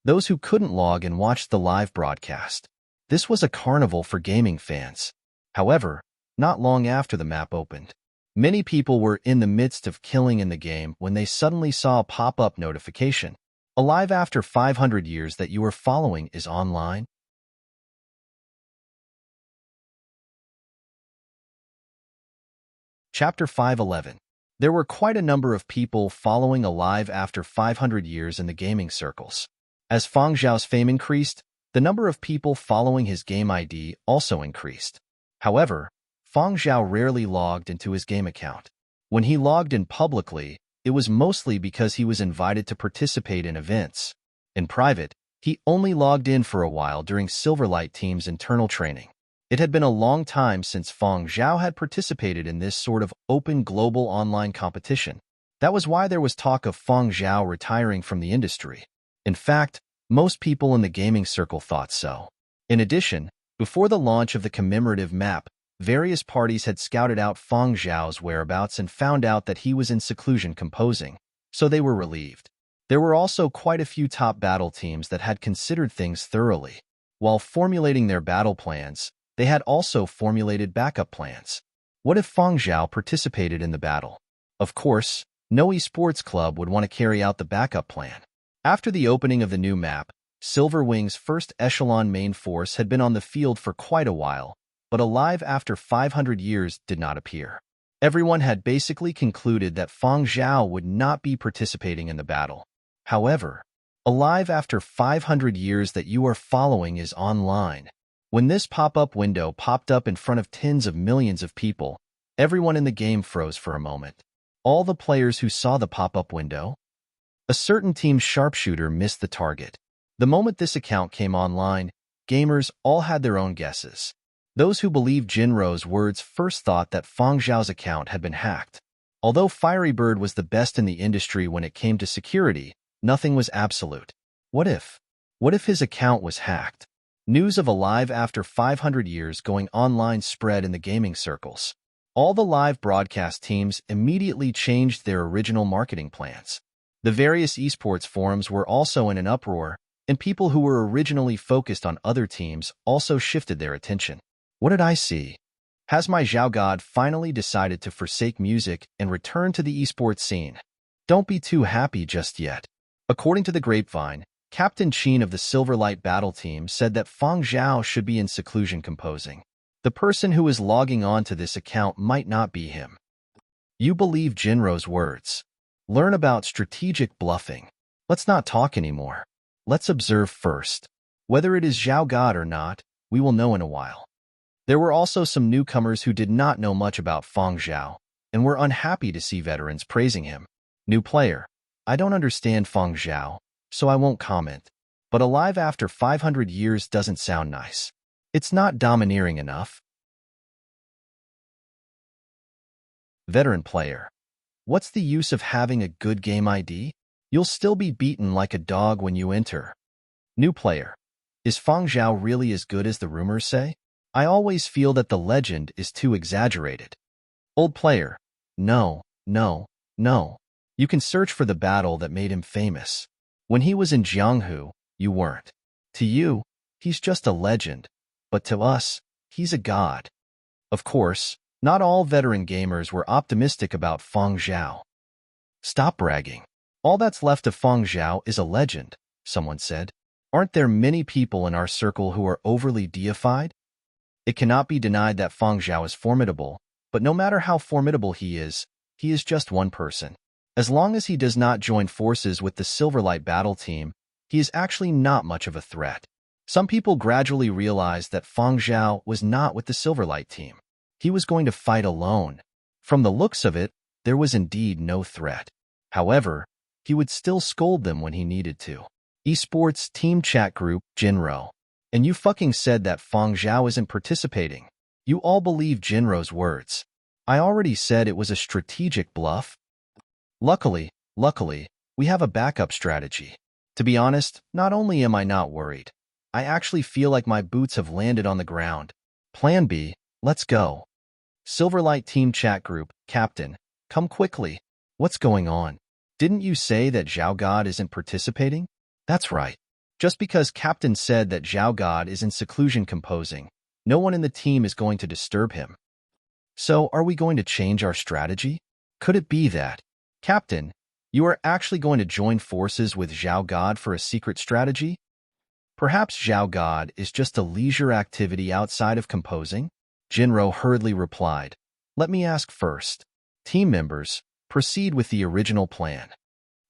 Those who couldn't log in watched the live broadcast. This was a carnival for gaming fans. However, not long after the map opened, many people were in the midst of killing in the game when they suddenly saw a pop-up notification. Alive after 500 years that you are following is online. Chapter 511. There were quite a number of people following Alive after 500 years in the gaming circles. As Fang Zhao's fame increased, the number of people following his game ID also increased. However, Fang Zhao rarely logged into his game account. When he logged in publicly, it was mostly because he was invited to participate in events. In private, he only logged in for a while during Silverlight team's internal training. It had been a long time since Fang Zhao had participated in this sort of open global online competition. That was why there was talk of Fang Zhao retiring from the industry. In fact, most people in the gaming circle thought so. In addition, before the launch of the commemorative map, Various parties had scouted out Fang Zhao's whereabouts and found out that he was in seclusion composing, so they were relieved. There were also quite a few top battle teams that had considered things thoroughly. While formulating their battle plans, they had also formulated backup plans. What if Fang Zhao participated in the battle? Of course, no esports club would want to carry out the backup plan. After the opening of the new map, Silver Wing's first echelon main force had been on the field for quite a while, but alive after 500 years did not appear. Everyone had basically concluded that Fang Zhao would not be participating in the battle. However, alive after 500 years that you are following is online. When this pop-up window popped up in front of tens of millions of people, everyone in the game froze for a moment. All the players who saw the pop-up window, a certain team's sharpshooter missed the target. The moment this account came online, gamers all had their own guesses. Those who believed Jinro's words first thought that Fang Zhao's account had been hacked. Although Fiery Bird was the best in the industry when it came to security, nothing was absolute. What if? What if his account was hacked? News of Alive after 500 years going online spread in the gaming circles. All the live broadcast teams immediately changed their original marketing plans. The various esports forums were also in an uproar, and people who were originally focused on other teams also shifted their attention. What did I see? Has my Zhao God finally decided to forsake music and return to the esports scene? Don't be too happy just yet. According to the grapevine, Captain Qin of the Silverlight battle team said that Fang Zhao should be in seclusion composing. The person who is logging on to this account might not be him. You believe Jinro's words. Learn about strategic bluffing. Let's not talk anymore. Let's observe first. Whether it is Zhao God or not, we will know in a while. There were also some newcomers who did not know much about Fang Zhao and were unhappy to see veterans praising him. New player. I don't understand Fang Zhao, so I won't comment. But alive after 500 years doesn't sound nice. It's not domineering enough. Veteran player. What's the use of having a good game ID? You'll still be beaten like a dog when you enter. New player. Is Fang Zhao really as good as the rumors say? I always feel that the legend is too exaggerated. Old player. No. You can search for the battle that made him famous. When he was in Jianghu, you weren't. To you, he's just a legend. But to us, he's a god. Of course, not all veteran gamers were optimistic about Fang Zhao. Stop bragging. All that's left of Fang Zhao is a legend, someone said. Aren't there many people in our circle who are overly deified? It cannot be denied that Fang Zhao is formidable, but no matter how formidable he is just one person. As long as he does not join forces with the Silverlight battle team, he is actually not much of a threat. Some people gradually realized that Fang Zhao was not with the Silverlight team. He was going to fight alone. From the looks of it, there was indeed no threat. However, he would still scold them when he needed to. Esports team chat group, Jinro. And you fucking said that Fang Zhao isn't participating. You all believe Jinro's words. I already said it was a strategic bluff. Luckily, we have a backup strategy. To be honest, not only am I not worried, I actually feel like my boots have landed on the ground. Plan B, let's go. Silverlight team chat group, Captain, come quickly. What's going on? Didn't you say that Zhao God isn't participating? That's right. Just because Captain said that Zhao God is in seclusion composing, no one in the team is going to disturb him. So, are we going to change our strategy? Could it be that, Captain, you are actually going to join forces with Zhao God for a secret strategy? Perhaps Zhao God is just a leisure activity outside of composing? Jinro hurriedly replied, Let me ask first. Team members, proceed with the original plan.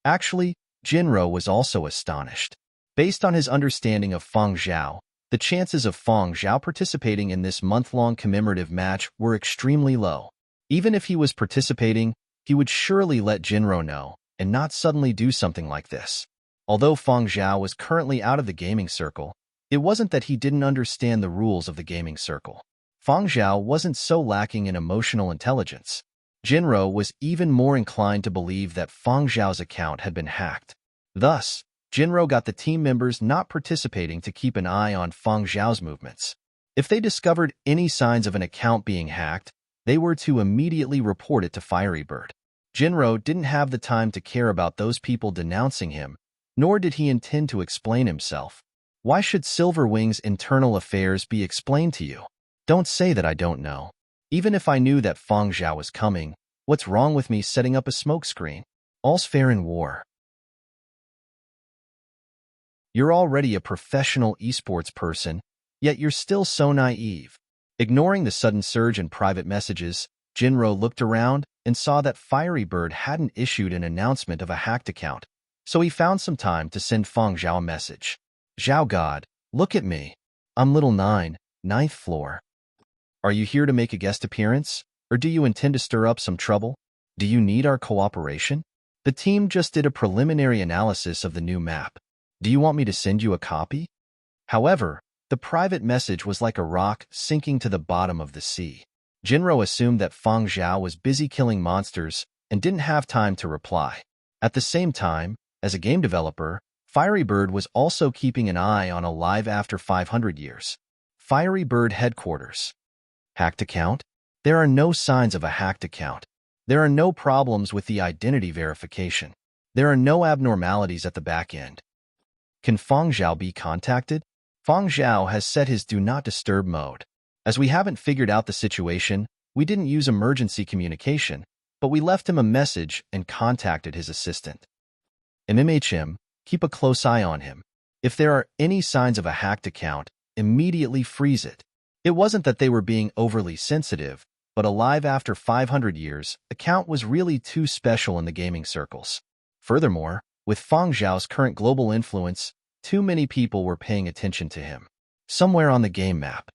Actually, Jinro was also astonished. Based on his understanding of Fang Zhao, the chances of Fang Zhao participating in this month-long commemorative match were extremely low. Even if he was participating, he would surely let Jinro know and not suddenly do something like this. Although Fang Zhao was currently out of the gaming circle, it wasn't that he didn't understand the rules of the gaming circle. Fang Zhao wasn't so lacking in emotional intelligence. Jinro was even more inclined to believe that Fang Zhao's account had been hacked. Thus, Jinro got the team members not participating to keep an eye on Fang Zhao's movements. If they discovered any signs of an account being hacked, they were to immediately report it to Firybird. Jinro didn't have the time to care about those people denouncing him, nor did he intend to explain himself. Why should Silverwing's internal affairs be explained to you? Don't say that I don't know. Even if I knew that Feng Zhao was coming, what's wrong with me setting up a smokescreen? All's fair in war. You're already a professional esports person, yet you're still so naive. Ignoring the sudden surge in private messages, Jinro looked around and saw that Firybird hadn't issued an announcement of a hacked account, so he found some time to send Feng Zhao a message. Zhao God, look at me. I'm Little 9, 9th floor. Are you here to make a guest appearance, or do you intend to stir up some trouble? Do you need our cooperation? The team just did a preliminary analysis of the new map. Do you want me to send you a copy? However, the private message was like a rock sinking to the bottom of the sea. Jinro assumed that Feng Zhao was busy killing monsters and didn't have time to reply. At the same time, as a game developer, Firybird was also keeping an eye on Alive After 500 Years. Firybird Headquarters. Hacked account? There are no signs of a hacked account. There are no problems with the identity verification. There are no abnormalities at the back end. Can Feng Zhao be contacted? Feng Zhao has set his Do Not Disturb mode. As we haven't figured out the situation, we didn't use emergency communication, but we left him a message and contacted his assistant. MMHM, keep a close eye on him. If there are any signs of a hacked account, immediately freeze it. It wasn't that they were being overly sensitive, but Alive After 500 Years account was really too special in the gaming circles. Furthermore, with Feng Zhao's current global influence, too many people were paying attention to him. Somewhere on the game map.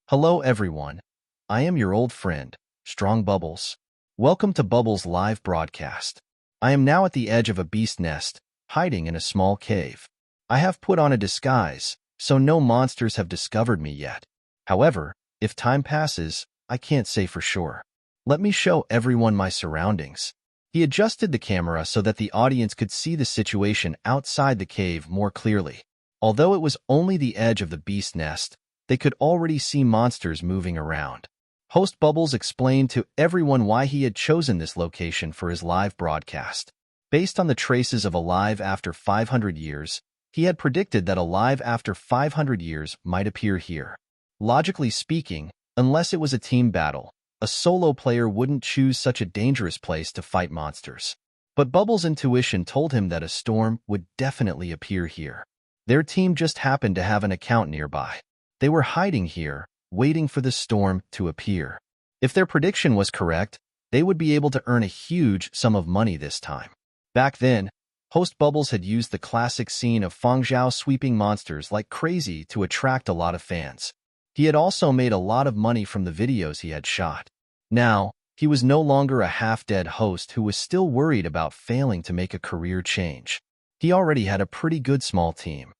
Hello everyone. I am your old friend, Strong Bubbles. Welcome to Bubbles' live broadcast. I am now at the edge of a beast nest, hiding in a small cave. I have put on a disguise, so no monsters have discovered me yet. However, if time passes, I can't say for sure. Let me show everyone my surroundings. He adjusted the camera so that the audience could see the situation outside the cave more clearly. Although it was only the edge of the beast nest, they could already see monsters moving around. Host Bubbles explained to everyone why he had chosen this location for his live broadcast. Based on the traces of Alive After 500 Years, he had predicted that Alive After 500 Years might appear here. Logically speaking, unless it was a team battle, a solo player wouldn't choose such a dangerous place to fight monsters. But Bubbles' intuition told him that a storm would definitely appear here. Their team just happened to have an account nearby. They were hiding here, waiting for the storm to appear. If their prediction was correct, they would be able to earn a huge sum of money this time. Back then, Host Bubbles had used the classic scene of Feng Zhao sweeping monsters like crazy to attract a lot of fans. He had also made a lot of money from the videos he had shot. Now, he was no longer a half-dead host who was still worried about failing to make a career change. He already had a pretty good small team.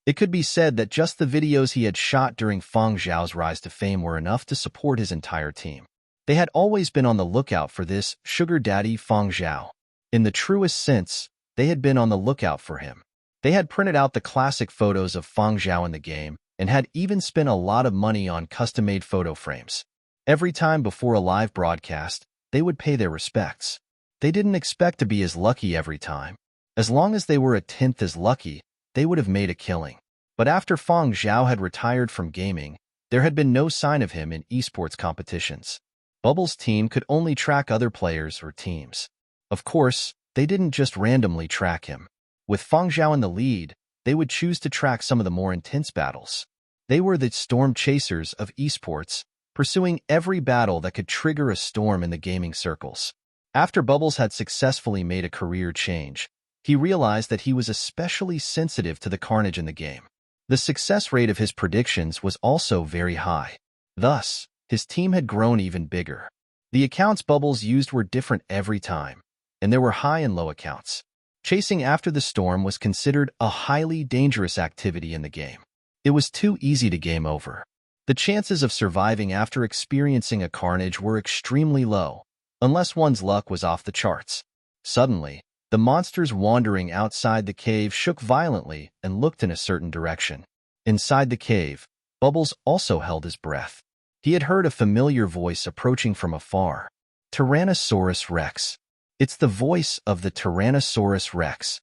It could be said that just the videos he had shot during Feng Zhao's rise to fame were enough to support his entire team. They had always been on the lookout for this sugar daddy Feng Zhao. In the truest sense, they had been on the lookout for him. They had printed out the classic photos of Feng Zhao in the game and had even spent a lot of money on custom-made photo frames. Every time before a live broadcast, they would pay their respects. They didn't expect to be as lucky every time. As long as they were a tenth as lucky, they would have made a killing. But after Feng Zhao had retired from gaming, there had been no sign of him in esports competitions. Bubbles' team could only track other players or teams. Of course, they didn't just randomly track him. With Feng Zhao in the lead, they would choose to track some of the more intense battles. They were the storm chasers of esports, pursuing every battle that could trigger a storm in the gaming circles. After Bubbles had successfully made a career change, he realized that he was especially sensitive to the carnage in the game. The success rate of his predictions was also very high. Thus, his team had grown even bigger. The accounts Bubbles used were different every time, and there were high and low accounts. Chasing after the storm was considered a highly dangerous activity in the game. It was too easy to game over. The chances of surviving after experiencing a carnage were extremely low, unless one's luck was off the charts. Suddenly, the monsters wandering outside the cave shook violently and looked in a certain direction. Inside the cave, Bubbles also held his breath. He had heard a familiar voice approaching from afar. Tyrannosaurus Rex. It's the voice of the Tyrannosaurus Rex.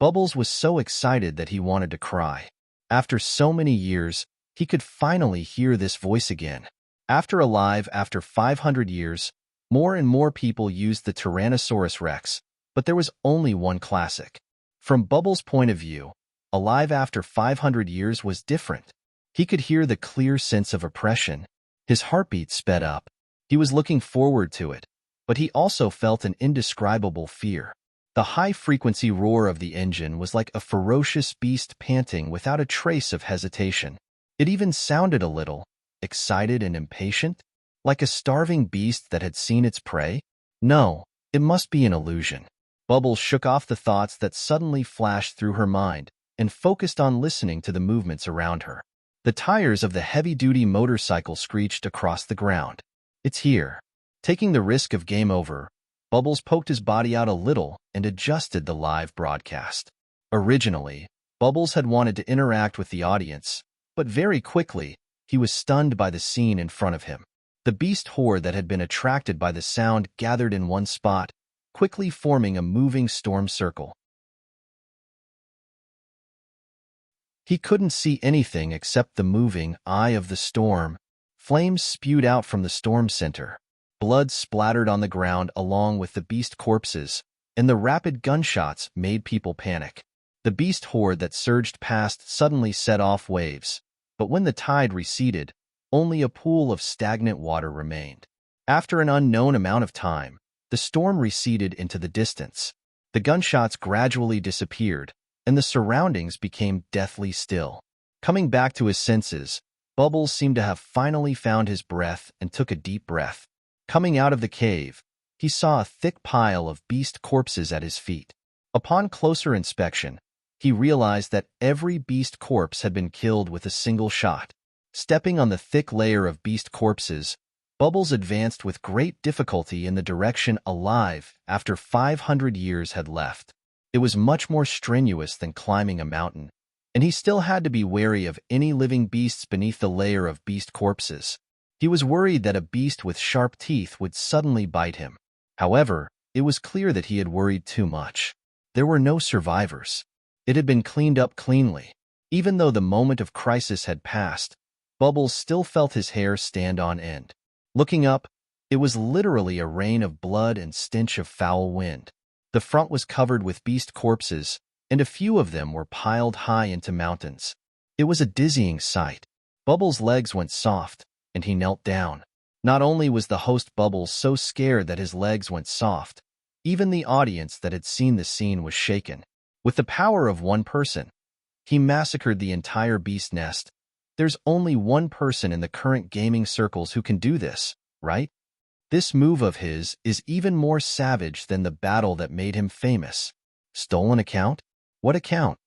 Bubbles was so excited that he wanted to cry. After so many years, he could finally hear this voice again. After 500 years, more and more people used the Tyrannosaurus Rex, but there was only one classic. From Bubbles' point of view, alive after 500 years was different. He could hear the clear sense of oppression. His heartbeat sped up. He was looking forward to it, but he also felt an indescribable fear. The high-frequency roar of the engine was like a ferocious beast panting without a trace of hesitation. It even sounded a little excited and impatient, like a starving beast that had seen its prey. No, it must be an illusion. Bubbles shook off the thoughts that suddenly flashed through her mind and focused on listening to the movements around her. The tires of the heavy-duty motorcycle screeched across the ground. It's here. Taking the risk of game over, Bubbles poked his body out a little and adjusted the live broadcast. Originally, Bubbles had wanted to interact with the audience, but very quickly, he was stunned by the scene in front of him. The beast horde that had been attracted by the sound gathered in one spot, quickly forming a moving storm circle. He couldn't see anything except the moving eye of the storm. Flames spewed out from the storm center. Blood splattered on the ground along with the beast corpses, and the rapid gunshots made people panic. The beast horde that surged past suddenly set off waves, but when the tide receded, only a pool of stagnant water remained. After an unknown amount of time, the storm receded into the distance. The gunshots gradually disappeared, and the surroundings became deathly still. Coming back to his senses, Bubbles seemed to have finally found his breath and took a deep breath. Coming out of the cave, he saw a thick pile of beast corpses at his feet. Upon closer inspection, he realized that every beast corpse had been killed with a single shot. Stepping on the thick layer of beast corpses, Bubbles advanced with great difficulty in the direction alive after 500 years had left. It was much more strenuous than climbing a mountain, and he still had to be wary of any living beasts beneath the layer of beast corpses. He was worried that a beast with sharp teeth would suddenly bite him. However, it was clear that he had worried too much. There were no survivors. It had been cleaned up cleanly. Even though the moment of crisis had passed, Bubbles still felt his hair stand on end. Looking up, it was literally a rain of blood and stench of foul wind. The front was covered with beast corpses, and a few of them were piled high into mountains. It was a dizzying sight. Bubbles' legs went soft, and he knelt down. Not only was the host Bubbles so scared that his legs went soft, even the audience that had seen the scene was shaken. With the power of one person, he massacred the entire beast nest. There's only one person in the current gaming circles who can do this, right? This move of his is even more savage than the battle that made him famous. Stolen account? What account?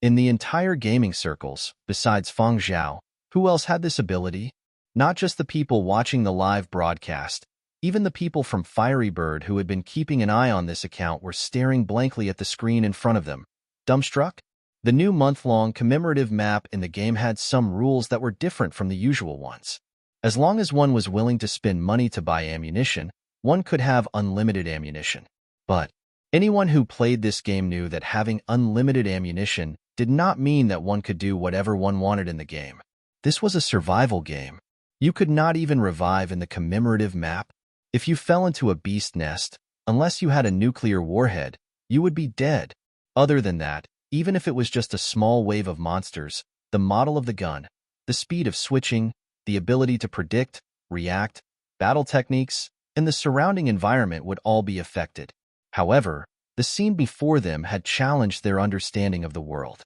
In the entire gaming circles, besides Feng Zhao, who else had this ability? Not just the people watching the live broadcast, even the people from Fiery Bird who had been keeping an eye on this account were staring blankly at the screen in front of them. Dumbstruck? The new month-long commemorative map in the game had some rules that were different from the usual ones. As long as one was willing to spend money to buy ammunition, one could have unlimited ammunition. But anyone who played this game knew that having unlimited ammunition did not mean that one could do whatever one wanted in the game. This was a survival game. You could not even revive in the commemorative map. If you fell into a beast nest, unless you had a nuclear warhead, you would be dead. Other than that, even if it was just a small wave of monsters, the model of the gun, the speed of switching, the ability to predict, react, battle techniques, and the surrounding environment would all be affected. However, the scene before them had challenged their understanding of the world.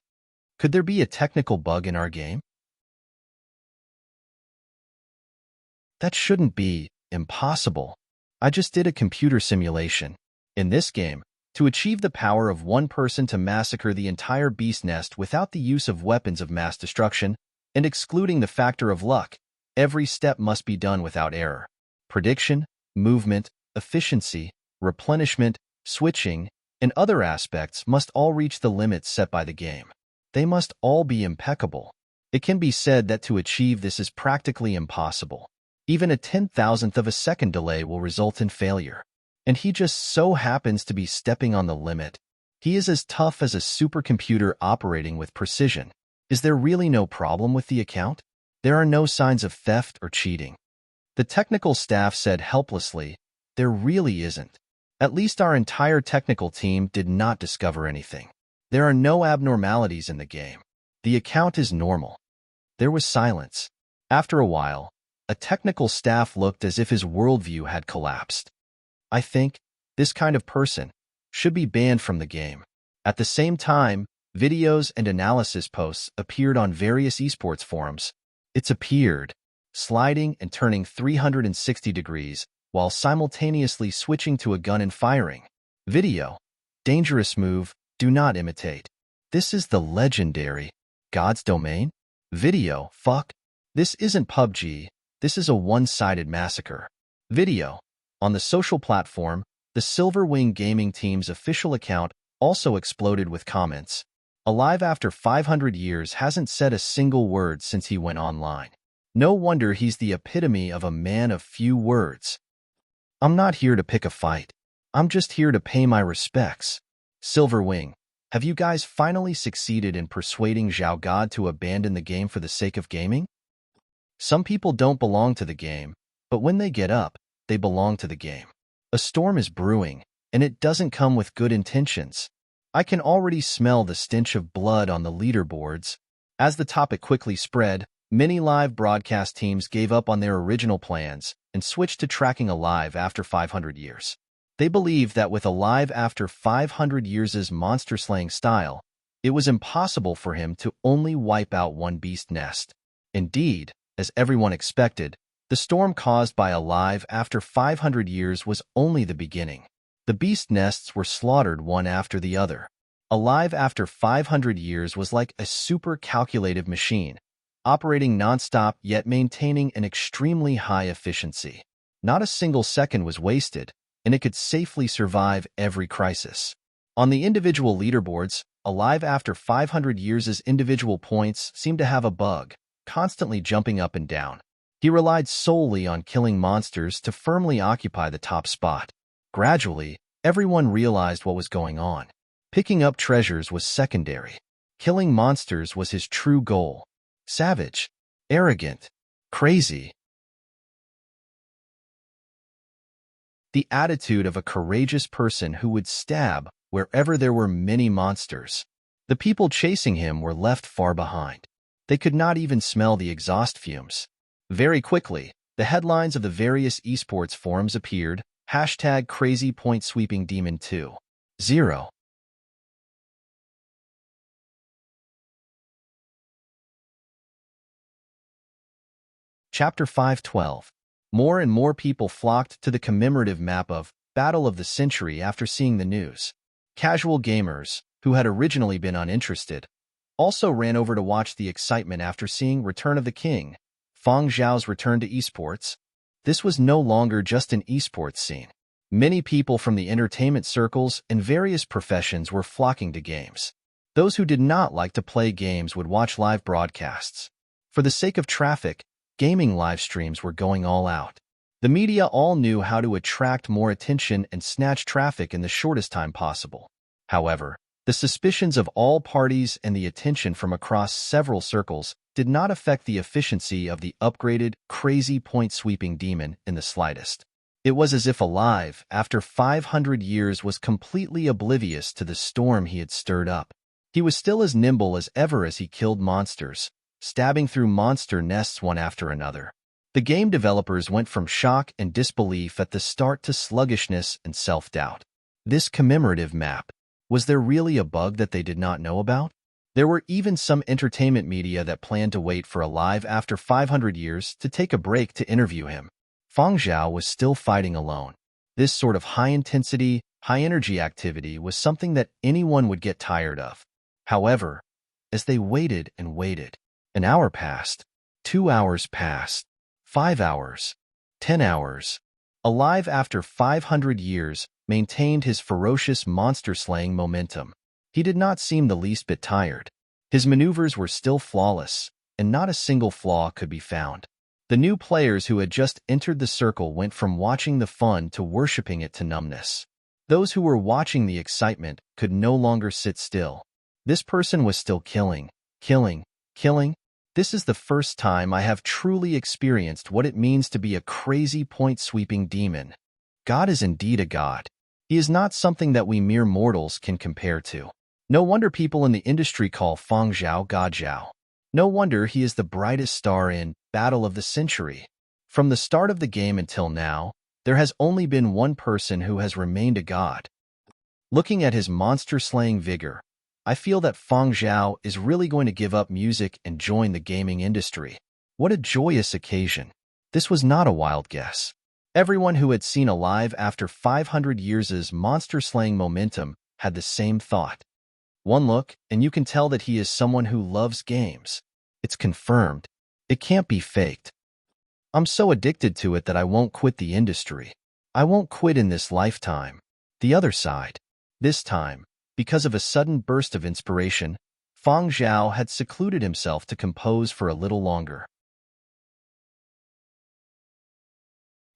Could there be a technical bug in our game? That shouldn't be impossible. I just did a computer simulation. In this game, to achieve the power of one person to massacre the entire beast nest without the use of weapons of mass destruction, and excluding the factor of luck, every step must be done without error. Prediction, movement, efficiency, replenishment, switching, and other aspects must all reach the limits set by the game. They must all be impeccable. It can be said that to achieve this is practically impossible. Even a 10,000th of a second delay will result in failure. And he just so happens to be stepping on the limit. He is as tough as a supercomputer operating with precision. Is there really no problem with the account? There are no signs of theft or cheating. The technical staff said helplessly, there really isn't. At least our entire technical team did not discover anything. There are no abnormalities in the game. The account is normal. There was silence. After a while, a technical staff looked as if his worldview had collapsed. I think this kind of person should be banned from the game. At the same time, videos and analysis posts appeared on various esports forums. It's appeared, sliding and turning 360 degrees while simultaneously switching to a gun and firing. Video. Dangerous move, do not imitate. This is the legendary God's domain? Video. Fuck. This isn't PUBG. This is a one-sided massacre. Video. On the social platform, the Silver Wing Gaming team's official account also exploded with comments. Alive after 500 years hasn't said a single word since he went online. No wonder he's the epitome of a man of few words. I'm not here to pick a fight. I'm just here to pay my respects. Silver Wing, have you guys finally succeeded in persuading Zhao God to abandon the game for the sake of gaming? Some people don't belong to the game, but when they get up, they belong to the game. A storm is brewing, and it doesn't come with good intentions. I can already smell the stench of blood on the leaderboards. As the topic quickly spread, many live broadcast teams gave up on their original plans and switched to tracking Alive after 500 years. They believed that with Alive after 500 years' monster-slaying style, it was impossible for him to only wipe out one beast nest. Indeed, as everyone expected, the storm caused by Alive after 500 years was only the beginning. The beast nests were slaughtered one after the other. Alive after 500 years was like a super calculative machine, operating nonstop yet maintaining an extremely high efficiency. Not a single second was wasted, and it could safely survive every crisis. On the individual leaderboards, Alive after 500 years' individual points seemed to have a bug, constantly jumping up and down. He relied solely on killing monsters to firmly occupy the top spot. Gradually, everyone realized what was going on. Picking up treasures was secondary. Killing monsters was his true goal. Savage, arrogant, crazy. The attitude of a courageous person who would stab wherever there were many monsters. The people chasing him were left far behind. They could not even smell the exhaust fumes. Very quickly, the headlines of the various esports forums appeared, hashtag crazy point sweeping demon 2.0. Chapter 5:12. More and more people flocked to the commemorative map of Battle of the Century after seeing the news. Casual gamers, who had originally been uninterested, also ran over to watch the excitement after seeing Return of the King, Feng Zhao's return to esports. This was no longer just an esports scene. Many people from the entertainment circles and various professions were flocking to games. Those who did not like to play games would watch live broadcasts. For the sake of traffic, gaming live streams were going all out. The media all knew how to attract more attention and snatch traffic in the shortest time possible. However, the suspicions of all parties and the attention from across several circles did not affect the efficiency of the upgraded, crazy point-sweeping demon in the slightest. It was as if Alive, after 500 years, was completely oblivious to the storm he had stirred up. He was still as nimble as ever as he killed monsters, stabbing through monster nests one after another. The game developers went from shock and disbelief at the start to sluggishness and self-doubt. This commemorative map, was there really a bug that they did not know about? There were even some entertainment media that planned to wait for Alive after 500 years to take a break to interview him. Feng Zhao was still fighting alone. This sort of high-intensity, high-energy activity was something that anyone would get tired of. However, as they waited and waited, an hour passed, 2 hours passed, 5 hours, 10 hours. Alive after 500 years maintained his ferocious monster-slaying momentum. He did not seem the least bit tired. His maneuvers were still flawless, and not a single flaw could be found. The new players who had just entered the circle went from watching the fun to worshipping it to numbness. Those who were watching the excitement could no longer sit still. This person was still killing, killing, killing. This is the first time I have truly experienced what it means to be a crazy point-sweeping demon. God is indeed a god. He is not something that we mere mortals can compare to. No wonder people in the industry call Feng Zhao God Zhao. No wonder he is the brightest star in Battle of the Century. From the start of the game until now, there has only been one person who has remained a god. Looking at his monster-slaying vigor, I feel that Feng Zhao is really going to give up music and join the gaming industry. What a joyous occasion. This was not a wild guess. Everyone who had seen Alive after 500 years' monster-slaying momentum had the same thought. One look, and you can tell that he is someone who loves games. It's confirmed. It can't be faked. I'm so addicted to it that I won't quit the industry. I won't quit in this lifetime. The other side. This time, because of a sudden burst of inspiration, Feng Zhao had secluded himself to compose for a little longer.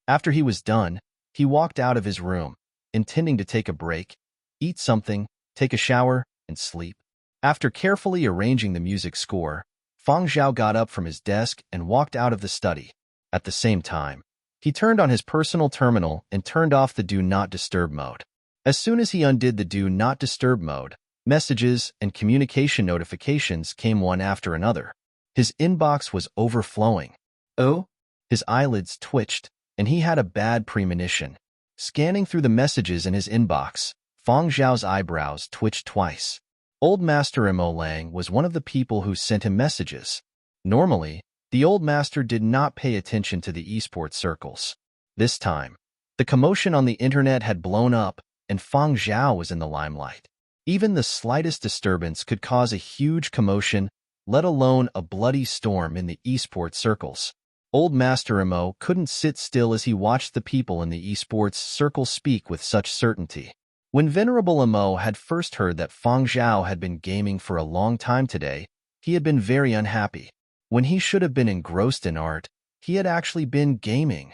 After he was done, he walked out of his room, intending to take a break, eat something, take a shower, and sleep. After carefully arranging the music score, Feng Zhao got up from his desk and walked out of the study. At the same time, he turned on his personal terminal and turned off the Do Not Disturb mode. As soon as he undid the Do Not Disturb mode, messages and communication notifications came one after another. His inbox was overflowing. Oh? His eyelids twitched, and he had a bad premonition. Scanning through the messages in his inbox, Feng Zhao's eyebrows twitched twice. Old Master Imo Lang was one of the people who sent him messages. Normally, the old master did not pay attention to the esports circles. This time, the commotion on the internet had blown up, and Feng Zhao was in the limelight. Even the slightest disturbance could cause a huge commotion, let alone a bloody storm in the esports circles. Old Master Imo couldn't sit still as he watched the people in the esports circle speak with such certainty. When Venerable Imo had first heard that Feng Zhao had been gaming for a long time today, he had been very unhappy. When he should have been engrossed in art, he had actually been gaming.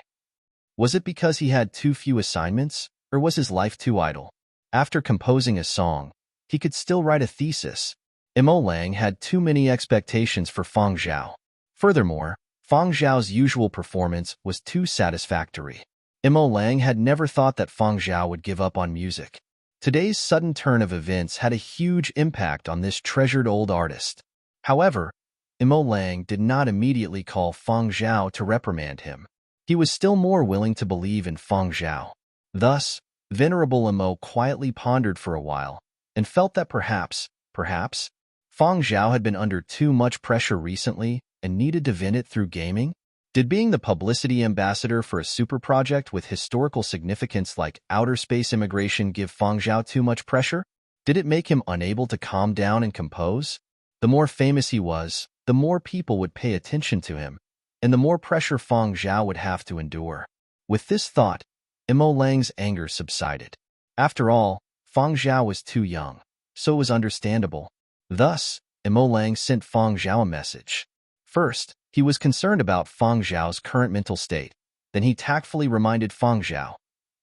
Was it because he had too few assignments, or was his life too idle? After composing a song, he could still write a thesis. Imo Lang had too many expectations for Feng Zhao. Furthermore, Feng Zhao's usual performance was too satisfactory. Imo Lang had never thought that Feng Zhao would give up on music. Today's sudden turn of events had a huge impact on this treasured old artist. However, Imo Lang did not immediately call Feng Zhao to reprimand him. He was still more willing to believe in Feng Zhao. Thus, Venerable Imo quietly pondered for a while, and felt that perhaps, Feng Zhao had been under too much pressure recently and needed to vent it through gaming? Did being the publicity ambassador for a super project with historical significance like outer space immigration give Feng Zhao too much pressure? Did it make him unable to calm down and compose? The more famous he was, the more people would pay attention to him, and the more pressure Feng Zhao would have to endure. With this thought, Imo Lang's anger subsided. After all, Feng Zhao was too young, so it was understandable. Thus, Imo Lang sent Feng Zhao a message. First, he was concerned about Feng Zhao's current mental state. Then he tactfully reminded Feng Zhao,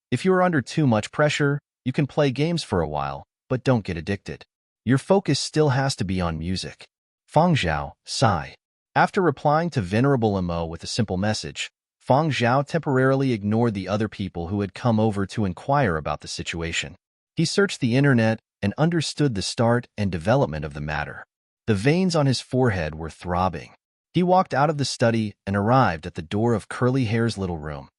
"If you are under too much pressure, you can play games for a while, but don't get addicted. Your focus still has to be on music." Feng Zhao, sigh. After replying to Venerable Imo with a simple message, Feng Zhao temporarily ignored the other people who had come over to inquire about the situation. He searched the internet and understood the start and development of the matter. The veins on his forehead were throbbing. He walked out of the study and arrived at the door of Curly Hair's little room.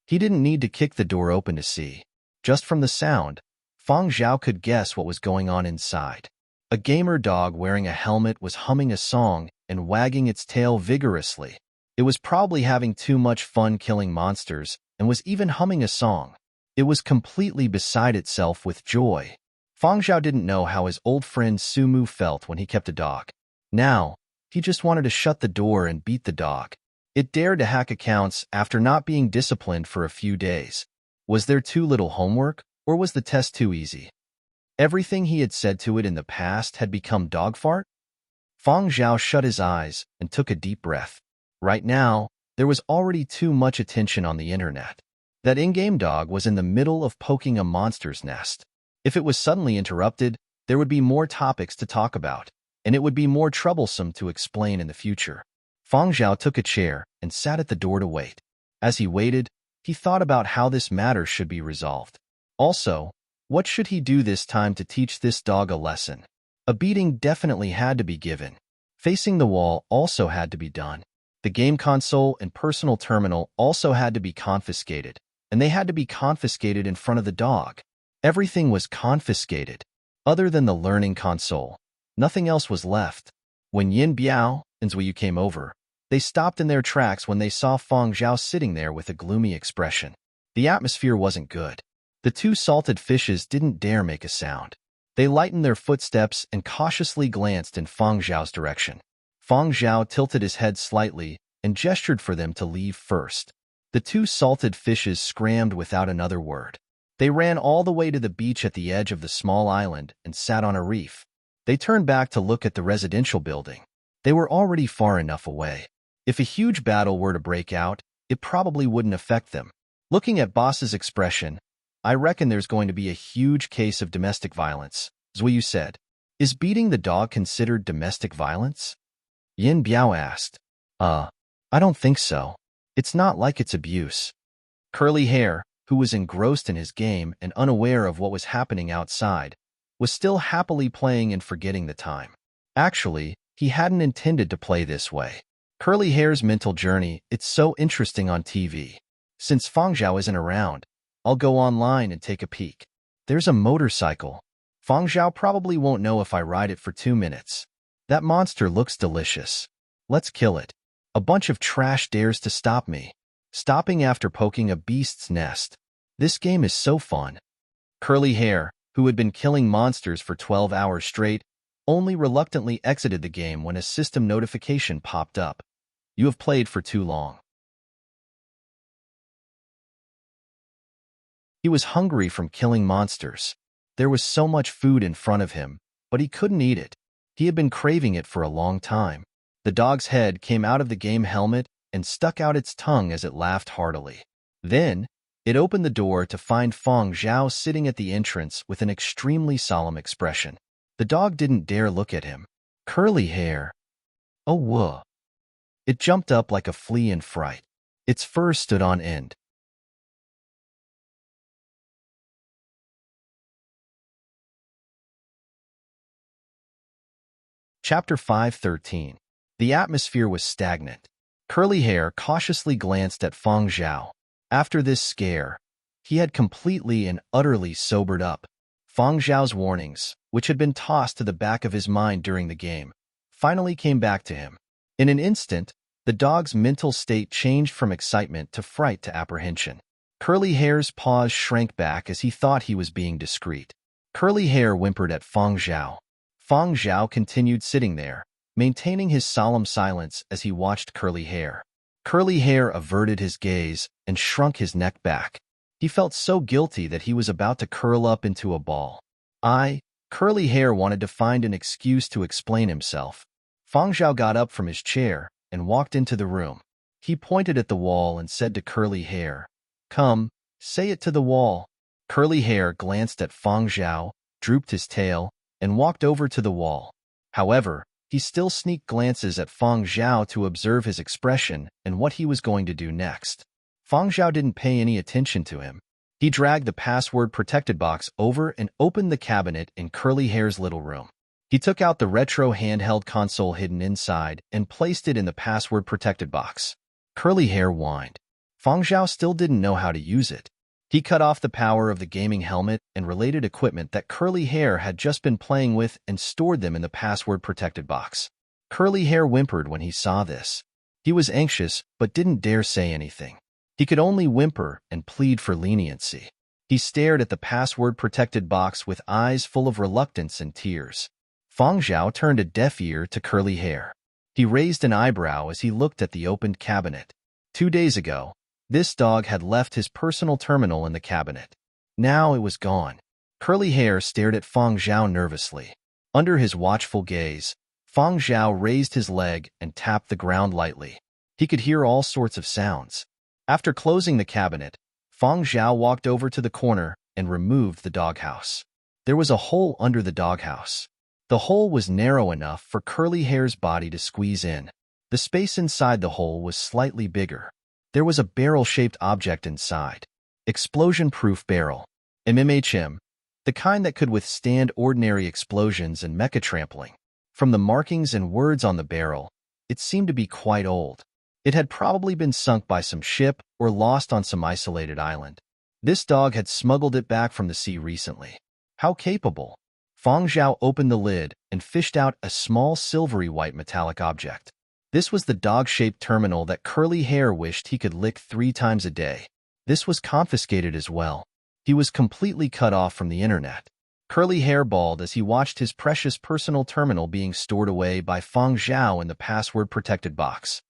He didn't need to kick the door open to see. Just from the sound, Feng Zhao could guess what was going on inside. A gamer dog wearing a helmet was humming a song and wagging its tail vigorously. It was probably having too much fun killing monsters and was even humming a song. It was completely beside itself with joy. Feng Zhao didn't know how his old friend Sumu felt when he kept a dog. Now, he just wanted to shut the door and beat the dog. It dared to hack accounts after not being disciplined for a few days. Was there too little homework, or was the test too easy? Everything he had said to it in the past had become dog fart? Fang Zhao shut his eyes and took a deep breath. Right now, there was already too much attention on the internet. That in-game dog was in the middle of poking a monster's nest. If it was suddenly interrupted, there would be more topics to talk about, and it would be more troublesome to explain in the future. Fang Zhao took a chair and sat at the door to wait. As he waited, he thought about how this matter should be resolved. Also, what should he do this time to teach this dog a lesson? A beating definitely had to be given. Facing the wall also had to be done. The game console and personal terminal also had to be confiscated, and they had to be confiscated in front of the dog. Everything was confiscated. Other than the learning console, nothing else was left. When Yin Biao and Zhuyu came over, they stopped in their tracks when they saw Fang Zhao sitting there with a gloomy expression. The atmosphere wasn't good. The two salted fishes didn't dare make a sound. They lightened their footsteps and cautiously glanced in Fang Zhao's direction. Fang Zhao tilted his head slightly and gestured for them to leave first. The two salted fishes scrammed without another word. They ran all the way to the beach at the edge of the small island and sat on a reef. They turned back to look at the residential building. They were already far enough away. If a huge battle were to break out, it probably wouldn't affect them. Looking at Boss's expression, I reckon there's going to be a huge case of domestic violence, Zhuyu said. Is beating the dog considered domestic violence? Yin Biao asked. I don't think so. It's not like it's abuse. Curly Hair, who was engrossed in his game and unaware of what was happening outside, was still happily playing and forgetting the time. Actually, he hadn't intended to play this way. Curly Hair's mental journey, it's so interesting on TV. Since Fang Zhao isn't around, I'll go online and take a peek. There's a motorcycle. Fang Zhao probably won't know if I ride it for 2 minutes. That monster looks delicious. Let's kill it. A bunch of trash dares to stop me. Stopping after poking a beast's nest. This game is so fun. Curly Hair, who had been killing monsters for 12 hours straight, only reluctantly exited the game when a system notification popped up. You have played for too long. He was hungry from killing monsters. There was so much food in front of him, but he couldn't eat it. He had been craving it for a long time. The dog's head came out of the game helmet and stuck out its tongue as it laughed heartily. Then, it opened the door to find Fang Zhao sitting at the entrance with an extremely solemn expression. The dog didn't dare look at him. Curly Hair. Oh, whoa. It jumped up like a flea in fright. Its fur stood on end. Chapter 5:13. The atmosphere was stagnant. Curly Hair cautiously glanced at Fang Zhao. After this scare, he had completely and utterly sobered up. Fang Zhao's warnings, which had been tossed to the back of his mind during the game, finally came back to him. In an instant, the dog's mental state changed from excitement to fright to apprehension. Curly Hair's paws shrank back as he thought he was being discreet. Curly Hair whimpered at Fang Zhao. Fang Zhao continued sitting there, maintaining his solemn silence as he watched Curly Hair. Curly Hair averted his gaze and shrunk his neck back. He felt so guilty that he was about to curl up into a ball. Curly Hair wanted to find an excuse to explain himself. Fang Zhao got up from his chair and walked into the room. He pointed at the wall and said to Curly Hair, "Come, say it to the wall." Curly Hair glanced at Fang Zhao, drooped his tail, and walked over to the wall. However, he still sneaked glances at Fang Zhao to observe his expression and what he was going to do next. Fang Zhao didn't pay any attention to him. He dragged the password-protected box over and opened the cabinet in Curly Hair's little room. He took out the retro handheld console hidden inside and placed it in the password-protected box. Curly Hair whined. Fang Zhao still didn't know how to use it. He cut off the power of the gaming helmet and related equipment that Curly Hair had just been playing with and stored them in the password-protected box. Curly Hair whimpered when he saw this. He was anxious but didn't dare say anything. He could only whimper and plead for leniency. He stared at the password-protected box with eyes full of reluctance and tears. Fang Zhao turned a deaf ear to Curly Hair. He raised an eyebrow as he looked at the opened cabinet. 2 days ago, this dog had left his personal terminal in the cabinet. Now it was gone. Curly Hair stared at Feng Zhao nervously. Under his watchful gaze, Feng Zhao raised his leg and tapped the ground lightly. He could hear all sorts of sounds. After closing the cabinet, Feng Zhao walked over to the corner and removed the doghouse. There was a hole under the doghouse. The hole was narrow enough for Curly Hair's body to squeeze in. The space inside the hole was slightly bigger. There was a barrel-shaped object inside. Explosion-proof barrel. MMHM. The kind that could withstand ordinary explosions and mecha trampling. From the markings and words on the barrel, it seemed to be quite old. It had probably been sunk by some ship or lost on some isolated island. This dog had smuggled it back from the sea recently. How capable! Feng Zhao opened the lid and fished out a small silvery white metallic object. This was the dog-shaped terminal that Curly Hair wished he could lick 3 times a day. This was confiscated as well. He was completely cut off from the internet. Curly Hair bawled as he watched his precious personal terminal being stored away by Feng Zhao in the password-protected box.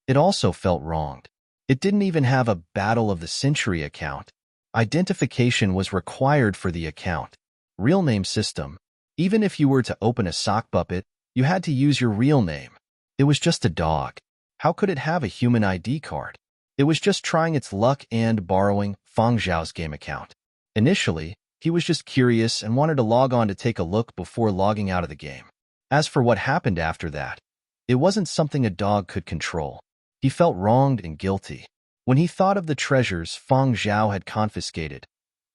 It also felt wronged. It didn't even have a Battle of the Century account. Identification was required for the account. Real name system. Even if you were to open a sock puppet, you had to use your real name. It was just a dog. How could it have a human ID card? It was just trying its luck and borrowing Feng Zhao's game account. Initially, he was just curious and wanted to log on to take a look before logging out of the game. As for what happened after that, it wasn't something a dog could control. He felt wronged and guilty. When he thought of the treasures Feng Zhao had confiscated,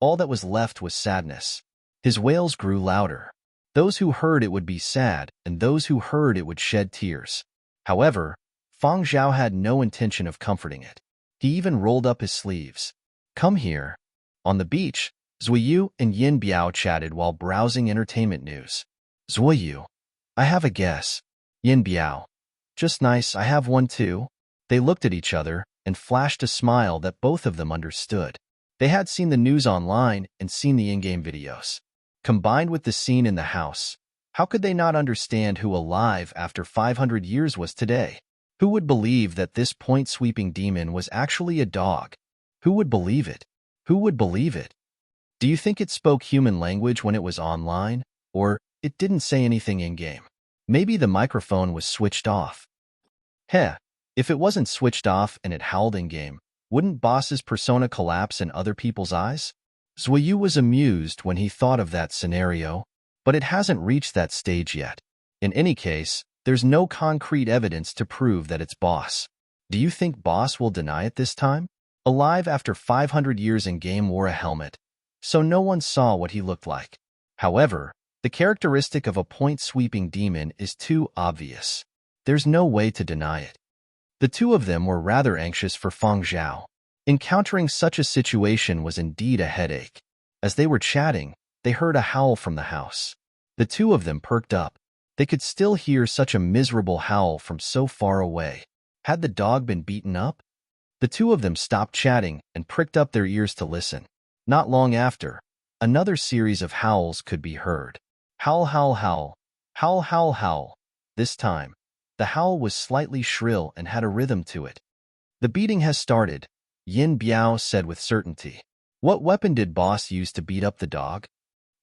all that was left was sadness. His wails grew louder. Those who heard it would be sad, and those who heard it would shed tears. However, Feng Zhao had no intention of comforting it. He even rolled up his sleeves. Come here. On the beach, Zuoyu and Yin Biao chatted while browsing entertainment news. Zuoyu. I have a guess. Yin Biao. Just nice, I have one too. They looked at each other and flashed a smile that both of them understood. They had seen the news online and seen the in-game videos. Combined with the scene in the house, how could they not understand who alive after 500 years was today? Who would believe that this point-sweeping demon was actually a dog? Who would believe it? Who would believe it? Do you think it spoke human language when it was online? Or it didn't say anything in-game? Maybe the microphone was switched off. Heh, if it wasn't switched off and it howled in-game, wouldn't boss's persona collapse in other people's eyes? Zuoyu was amused when he thought of that scenario, but it hasn't reached that stage yet. In any case, there's no concrete evidence to prove that it's boss. Do you think boss will deny it this time? Alive after 500 years in-game wore a helmet, so no one saw what he looked like. However, the characteristic of a point-sweeping demon is too obvious. There's no way to deny it. The two of them were rather anxious for Feng Zhao. Encountering such a situation was indeed a headache. As they were chatting, they heard a howl from the house. The two of them perked up. They could still hear such a miserable howl from so far away. Had the dog been beaten up? The two of them stopped chatting and pricked up their ears to listen. Not long after, another series of howls could be heard. Howl, howl, howl. Howl, howl, howl. This time, the howl was slightly shrill and had a rhythm to it. The beating has started, Yin Biao said with certainty. What weapon did boss use to beat up the dog?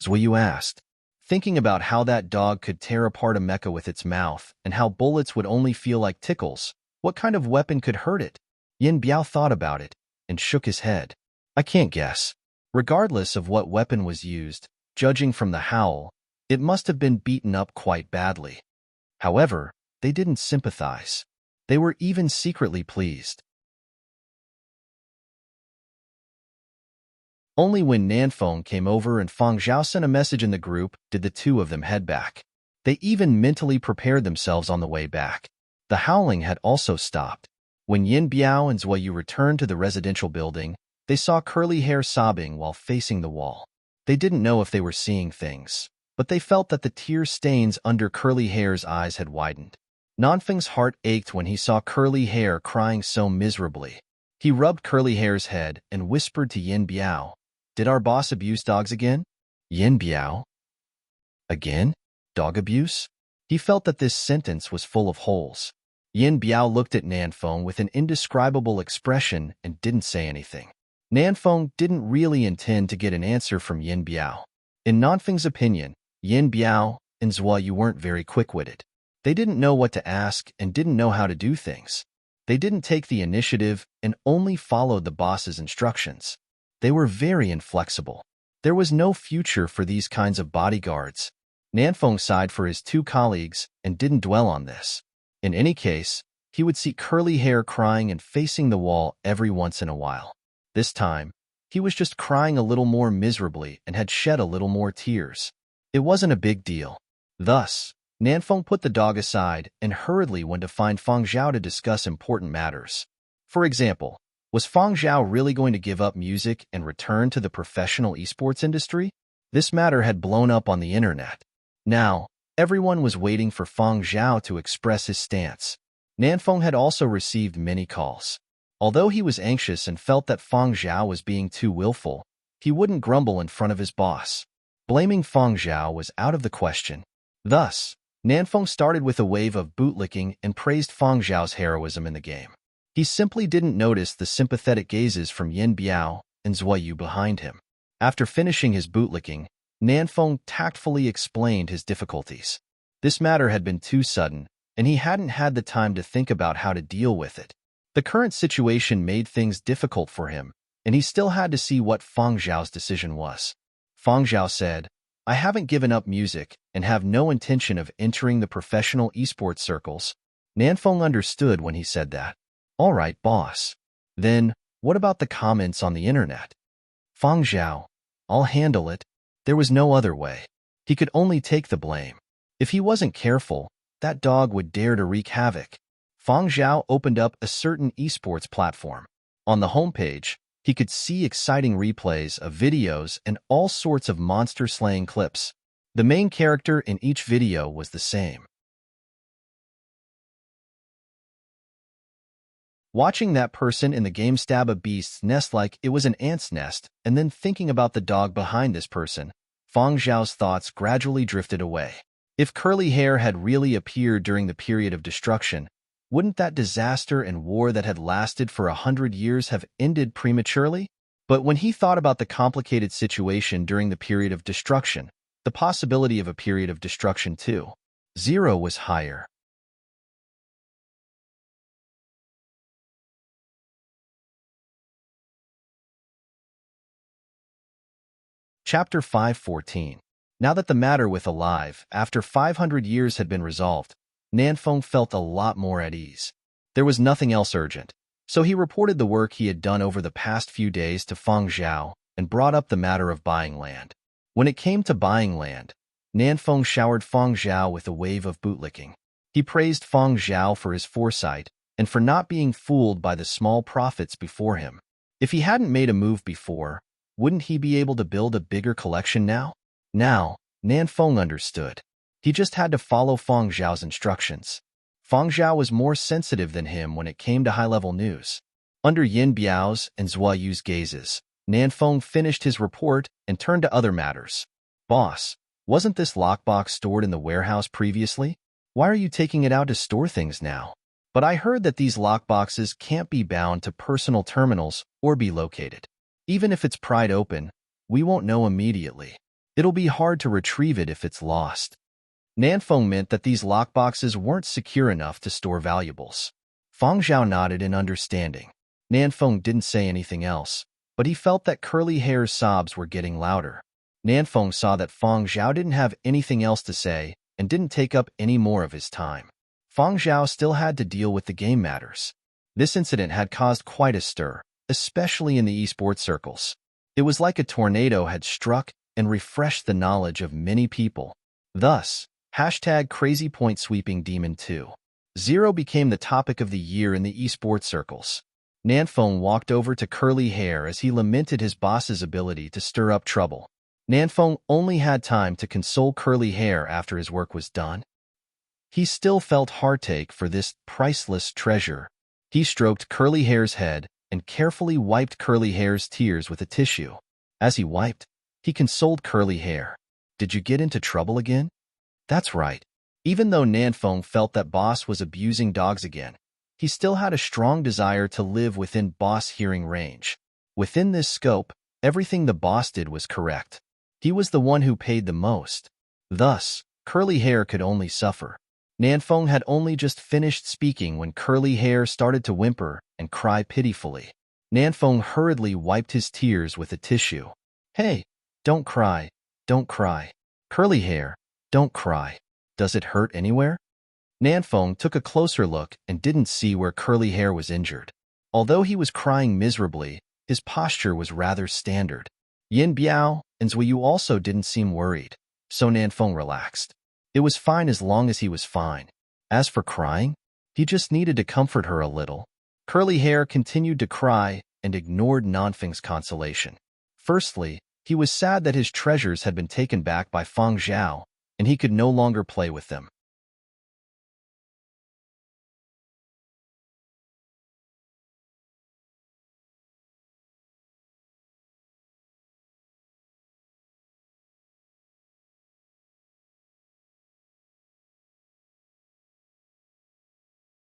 Zuoyu asked, thinking about how that dog could tear apart a mecha with its mouth and how bullets would only feel like tickles. What kind of weapon could hurt it? Yin Biao thought about it and shook his head. I can't guess. Regardless of what weapon was used, judging from the howl, it must have been beaten up quite badly. However, they didn't sympathize. They were even secretly pleased. Only when Nanfeng came over and Feng Zhao sent a message in the group did the two of them head back. They even mentally prepared themselves on the way back. The howling had also stopped. When Yin Biao and Zuoyu returned to the residential building, they saw Curly Hair sobbing while facing the wall. They didn't know if they were seeing things, but they felt that the tear stains under Curly Hair's eyes had widened. Nanfeng's heart ached when he saw Curly Hair crying so miserably. He rubbed Curly Hair's head and whispered to Yin Biao, "Did our boss abuse dogs again?" Yin Biao? Again? Dog abuse? He felt that this sentence was full of holes. Yin Biao looked at Nanfeng with an indescribable expression and didn't say anything. Nanfeng didn't really intend to get an answer from Yin Biao. In Nanfeng's opinion, Yin Biao and Zhua Yu weren't very quick-witted. They didn't know what to ask and didn't know how to do things. They didn't take the initiative and only followed the boss's instructions. They were very inflexible. There was no future for these kinds of bodyguards. Nanfeng sighed for his two colleagues and didn't dwell on this. In any case, he would see Curly Hair crying and facing the wall every once in a while. This time, he was just crying a little more miserably and had shed a little more tears. It wasn't a big deal. Thus, Nanfeng put the dog aside and hurriedly went to find Feng Zhao to discuss important matters. For example, was Feng Zhao really going to give up music and return to the professional esports industry? This matter had blown up on the internet. Now, everyone was waiting for Feng Zhao to express his stance. Nanfeng had also received many calls. Although he was anxious and felt that Feng Zhao was being too willful, he wouldn't grumble in front of his boss. Blaming Feng Zhao was out of the question. Thus, Nanfeng started with a wave of bootlicking and praised Feng Zhao's heroism in the game. He simply didn't notice the sympathetic gazes from Yin Biao and Zhua Yu behind him. After finishing his bootlicking, Nanfeng tactfully explained his difficulties. This matter had been too sudden, and he hadn't had the time to think about how to deal with it. The current situation made things difficult for him, and he still had to see what Feng Zhao's decision was. Feng Zhao said, "I haven't given up music and have no intention of entering the professional esports circles." Nanfeng understood when he said that. "All right, boss. Then, what about the comments on the internet?" "Feng Zhao, I'll handle it." There was no other way. He could only take the blame. If he wasn't careful, that dog would dare to wreak havoc. Feng Zhao opened up a certain esports platform. On the homepage, he could see exciting replays of videos and all sorts of monster-slaying clips. The main character in each video was the same. Watching that person in the game stab a beast's nest like it was an ant's nest, and then thinking about the dog behind this person, Feng Zhao's thoughts gradually drifted away. If Curly Hair had really appeared during the period of destruction, wouldn't that disaster and war that had lasted for 100 years have ended prematurely? But when he thought about the complicated situation during the period of destruction, the possibility of a period of destruction too, 0 was higher. Chapter 514. Now that the matter with Alive, after 500 years had been resolved, Nanfeng felt a lot more at ease. There was nothing else urgent, so he reported the work he had done over the past few days to Feng Zhao and brought up the matter of buying land. When it came to buying land, Nanfeng showered Feng Zhao with a wave of bootlicking. He praised Feng Zhao for his foresight and for not being fooled by the small profits before him. If he hadn't made a move before, wouldn't he be able to build a bigger collection now? Now, Nanfeng understood. He just had to follow Feng Zhao's instructions. Feng Zhao was more sensitive than him when it came to high-level news. Under Yin Biao's and Zhua Yu's gazes, Nanfeng finished his report and turned to other matters. "Boss, wasn't this lockbox stored in the warehouse previously? Why are you taking it out to store things now?" "But I heard that these lockboxes can't be bound to personal terminals or be located. Even if it's pried open, we won't know immediately. It'll be hard to retrieve it if it's lost." Nanfeng meant that these lockboxes weren't secure enough to store valuables. Feng Zhao nodded in understanding. Nanfeng didn't say anything else, but he felt that Curly Hair's sobs were getting louder. Nanfeng saw that Feng Zhao didn't have anything else to say and didn't take up any more of his time. Feng Zhao still had to deal with the game matters. This incident had caused quite a stir, especially in the esports circles. It was like a tornado had struck and refreshed the knowledge of many people. Thus, #CrazyPointSweepingDemon2.0 became the topic of the year in the esports circles. Nanfeng walked over to Curly Hair as he lamented his boss's ability to stir up trouble. Nanfeng only had time to console Curly Hair after his work was done. He still felt heartache for this priceless treasure. He stroked Curly Hair's head and carefully wiped Curly Hair's tears with a tissue. As he wiped, he consoled Curly Hair. "Did you get into trouble again?" "That's right." Even though Nanfeng felt that Boss was abusing dogs again, he still had a strong desire to live within Boss hearing range. Within this scope, everything the boss did was correct. He was the one who paid the most. Thus, Curly Hair could only suffer. Nanfeng had only just finished speaking when Curly Hair started to whimper and cry pitifully. Nanfeng hurriedly wiped his tears with a tissue. Hey, don't cry, don't cry. Curly Hair, don't cry. Does it hurt anywhere? Nanfeng took a closer look and didn't see where Curly Hair was injured. Although he was crying miserably, his posture was rather standard. Yin Biao and Zuiyu also didn't seem worried, so Nanfeng relaxed. It was fine as long as he was fine. As for crying, he just needed to comfort her a little. Curly Hair continued to cry and ignored Nanfeng's consolation. Firstly, he was sad that his treasures had been taken back by Feng Zhao, and he could no longer play with them.